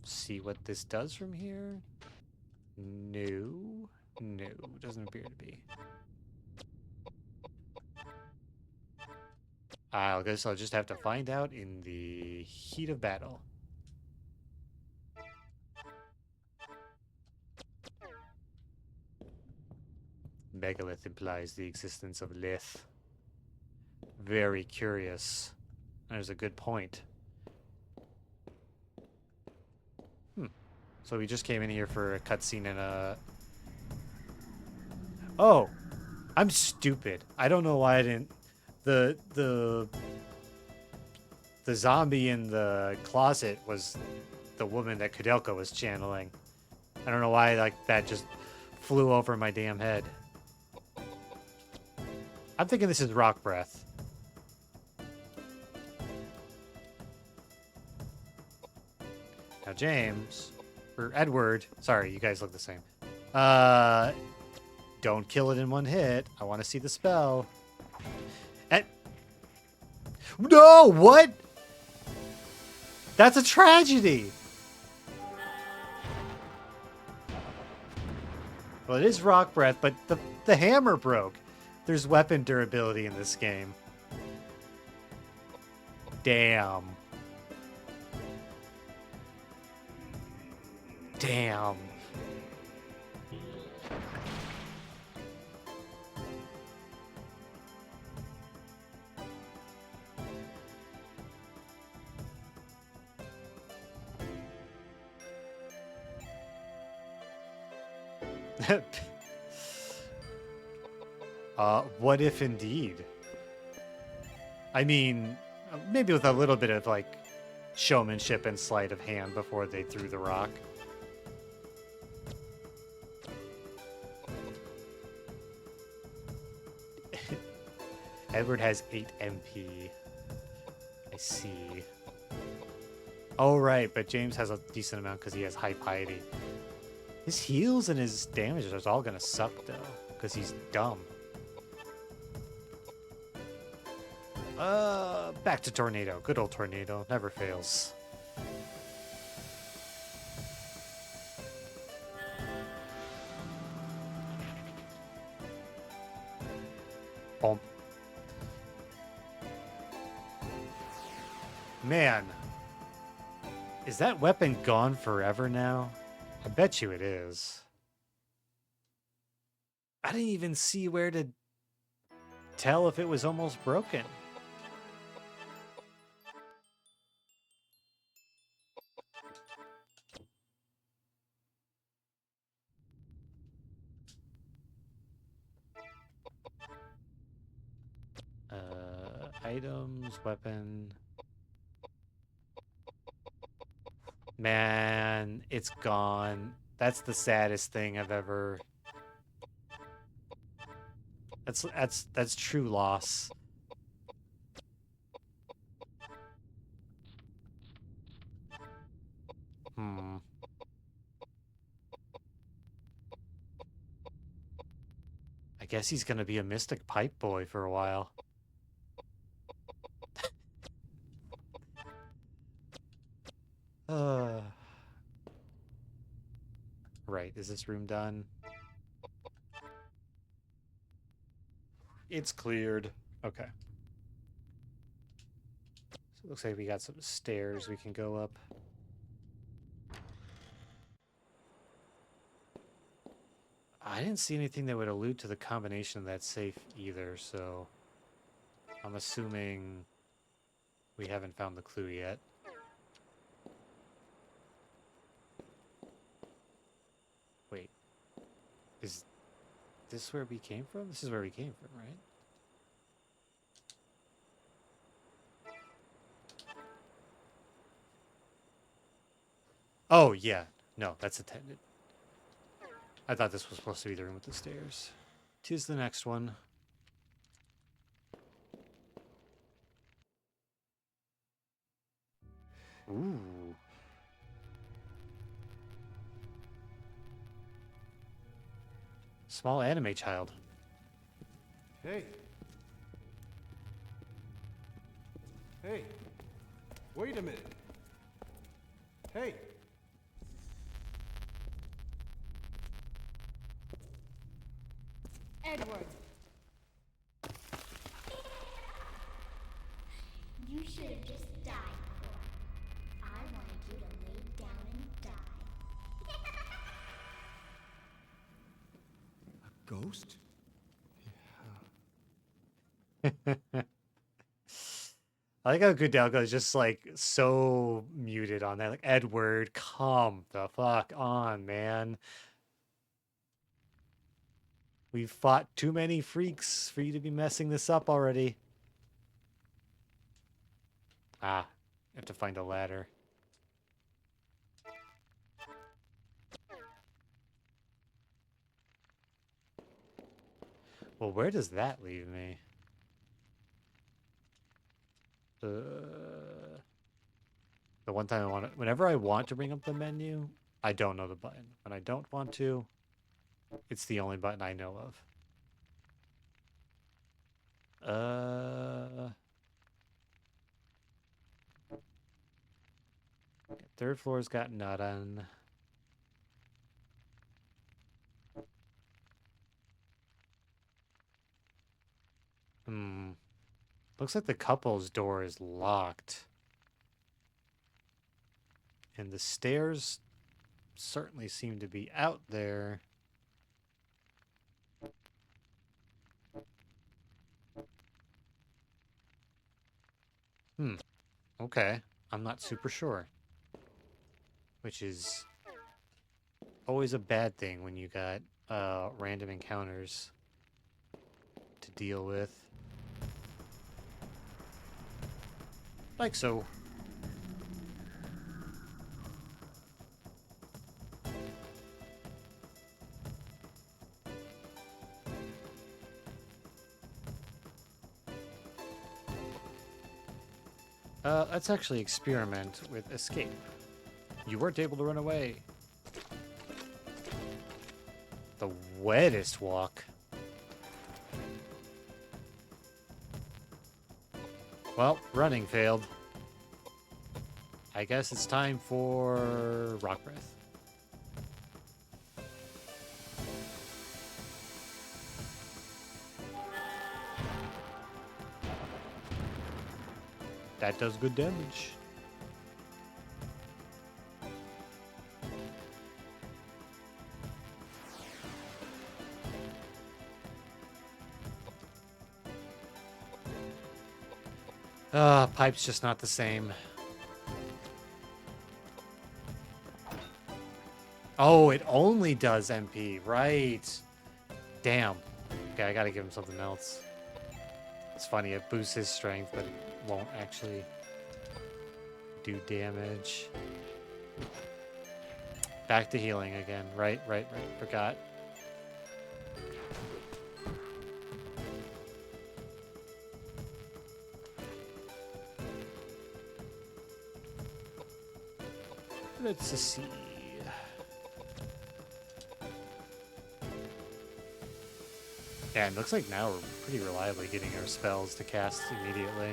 see what this does from here? No. No, doesn't appear to be. I guess I'll just have to find out in the heat of battle. Megalith implies the existence of Lith. Very curious. There's a good point. So we just came in here for a cutscene and a... Oh! I'm stupid. I don't know why I didn't... The zombie in the closet was the woman that Koudelka was channeling. I don't know why that just flew over my damn head. I'm thinking this is rock breath. Now James, or Edward, sorry, you guys look the same. Don't kill it in one hit. I want to see the spell. No, what? That's a tragedy. Well, it is rock breath, but the hammer broke. There's weapon durability in this game. Damn. Damn. What if indeed? I mean, maybe with a little bit of showmanship and sleight of hand before they threw the rock. Edward has 8 MP. I see. Oh, right, but James has a decent amount because he has high piety. His heals and his damages are all gonna suck, though, because he's dumb. Back to Tornado. Good old Tornado. Never fails. Boom. Man. Is that weapon gone forever now? I bet you it is. I didn't even see where to tell if it was almost broken. Items, weapon. Man, it's gone. That's the saddest thing I've ever... That's true loss. I guess he's gonna be a mystic pipe boy for a while. Right, is this room done? It's cleared. Okay. So it looks like we got some stairs we can go up. I didn't see anything that would allude to the combination of that safe either, so I'm assuming we haven't found the clue yet. Wait. Is this where we came from? This is where we came from, right? Oh, yeah. No, that's attended. I thought this was supposed to be the room with the stairs. 'Tis the next one. Ooh. Small anime child. Hey. Hey. Wait a minute. Hey. Edward. You should have just died, Cor. I wanted you to lay down and die. A ghost? I like how Koudelka is just like so muted on that. Like, Edward, come the fuck on, man. We've fought too many freaks for you to be messing this up already. Ah, have to find a ladder. Well, where does that leave me? The one time I want to, whenever I want to bring up the menu, I don't know the button. When I don't want to, it's the only button I know of. Third floor's got nothing. Looks like the couple's door is locked. And the stairs certainly seem to be out there. Okay. I'm not super sure. Which is always a bad thing when you got random encounters to deal with. Like so. Let's actually experiment with escape. You weren't able to run away. The wettest walk. Well, running failed. I guess it's time for Rock Breath. That does good damage. Pipe's just not the same. Oh, it only does MP, right. Damn. Okay, I gotta give him something else. It's funny, it boosts his strength, but it won't actually do damage. Back to healing again. Right. Forgot. Let's see. Yeah, and looks like now we're pretty reliably getting our spells to cast immediately.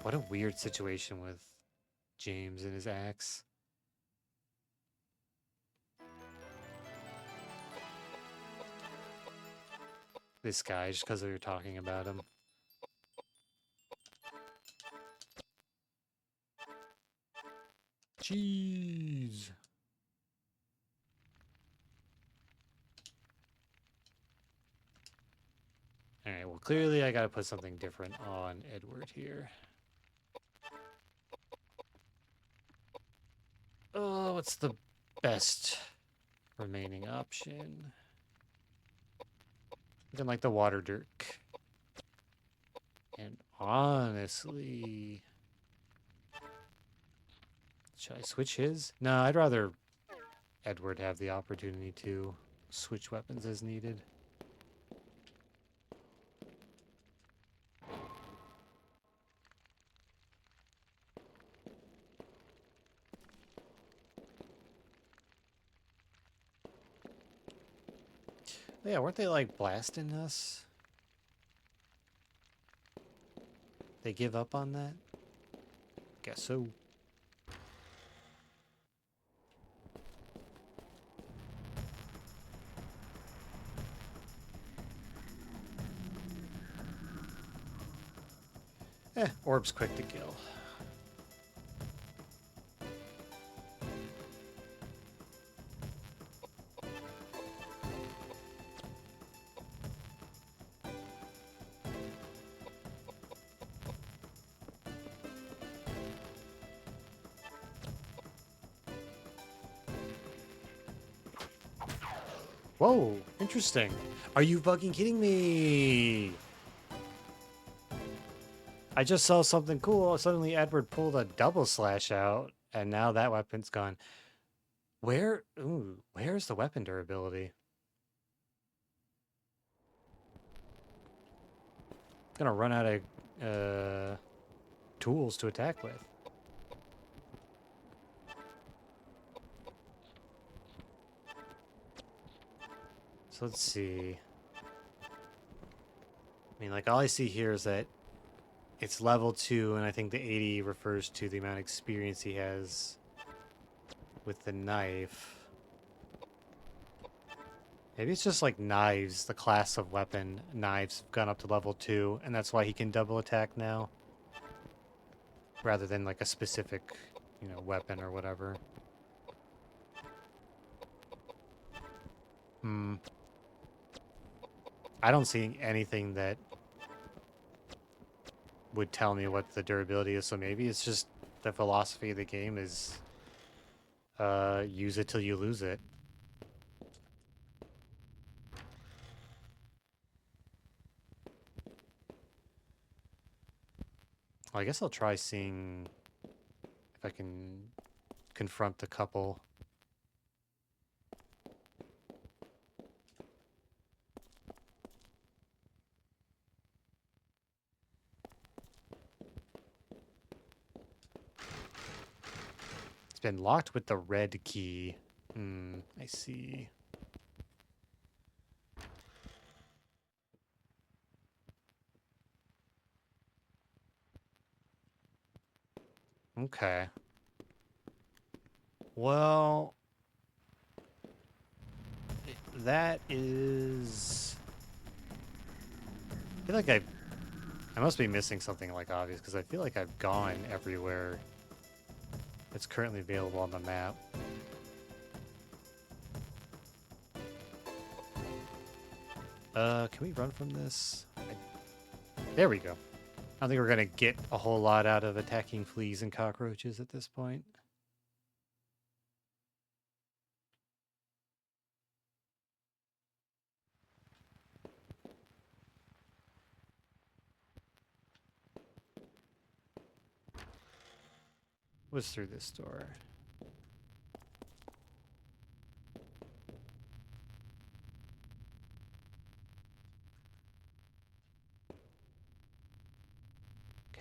What a weird situation with James and his axe. This guy, just because we were talking about him. Jeez. Alright, well, clearly I gotta put something different on Edward here. Oh, what's the best remaining option? Something like the water dirk. And honestly... Should I switch his? No, I'd rather Edward have the opportunity to switch weapons as needed. Yeah, weren't they like blasting us? They give up on that? Guess so. Orb's quick to kill. Whoa, interesting. Are you fucking kidding me? I just saw something cool. Suddenly Edward pulled a double slash out, and now that weapon's gone. Where's the weapon durability? Gonna run out of tools to attack with. So let's see. I mean, like, all I see here is that it's level 2, and I think the 80 refers to the amount of experience he has with the knife. Maybe it's just like knives, the class of weapon. Knives have gone up to level 2, and that's why he can double attack now. Rather than like a specific, weapon or whatever. I don't see anything that would tell me what the durability is, so maybe it's just the philosophy of the game is use it till you lose it. Well, I guess I'll try seeing if I can confront the couple. It's been locked with the red key. I see. Okay. Well, that is... I feel like I must be missing something like obvious, because I feel like I've gone everywhere that's currently available on the map. Can we run from this? There we go. I don't think we're going to get a whole lot out of attacking fleas and cockroaches at this point. What's through this door?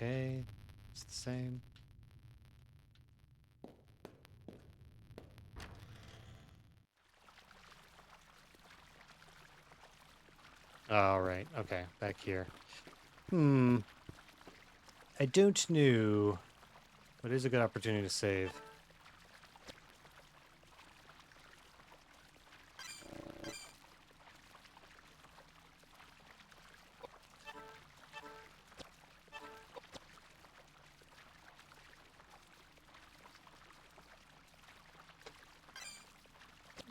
Okay, it's the same. All right, okay, back here. I don't know, but it is a good opportunity to save.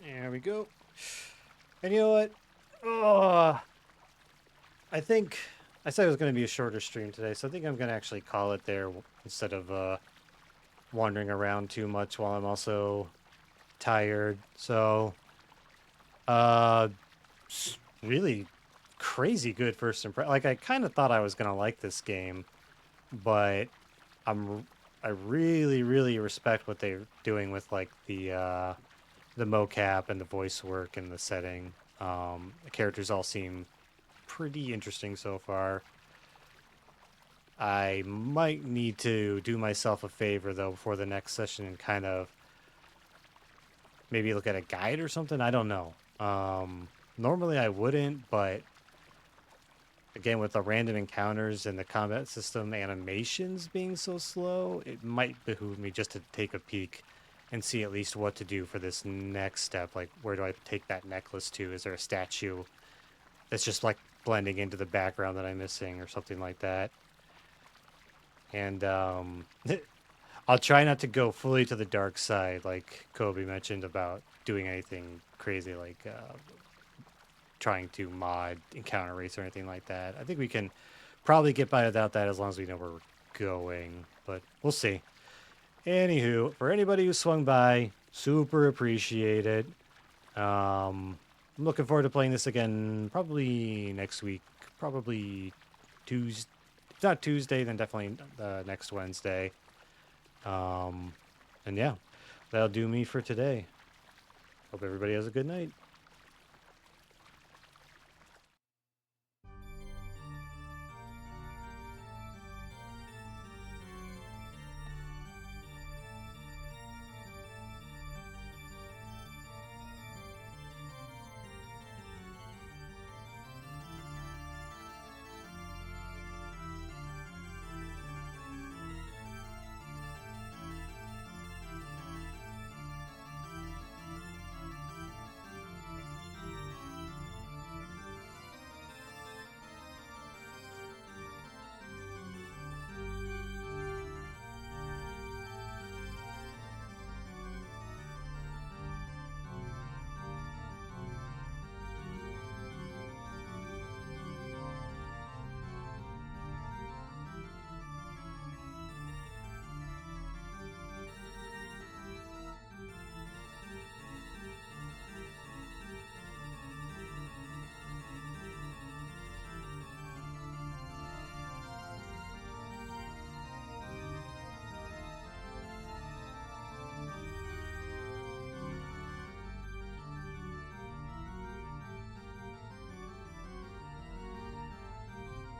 There we go. And you know what? Oh, I think I said it was going to be a shorter stream today, so I think I'm going to actually call it there instead of wandering around too much while I'm also tired. So, uh, really crazy good first impression. Like I kind of thought I was going to like this game, but I really really respect what they're doing with like the mocap and the voice work and the setting. The characters all seem pretty interesting so far. I might need to do myself a favor though before the next session and kind of maybe look at a guide or something. I don't know. Normally I wouldn't, but again with the random encounters and the combat system animations being so slow, it might behoove me just to take a peek and see at least what to do for this next step. Like, where do I take that necklace to? Is there a statue that's just like blending into the background that I'm missing or something like that? And I'll try not to go fully to the dark side, like Kobe mentioned about doing anything crazy, like trying to mod encounter race or anything like that. I think we can probably get by without that as long as we know where we're going, but we'll see. Anywho, for anybody who swung by, super appreciate it. I'm looking forward to playing this again probably next week, probably Tuesday. If not Tuesday, then definitely next Wednesday. And yeah, that'll do me for today. Hope everybody has a good night.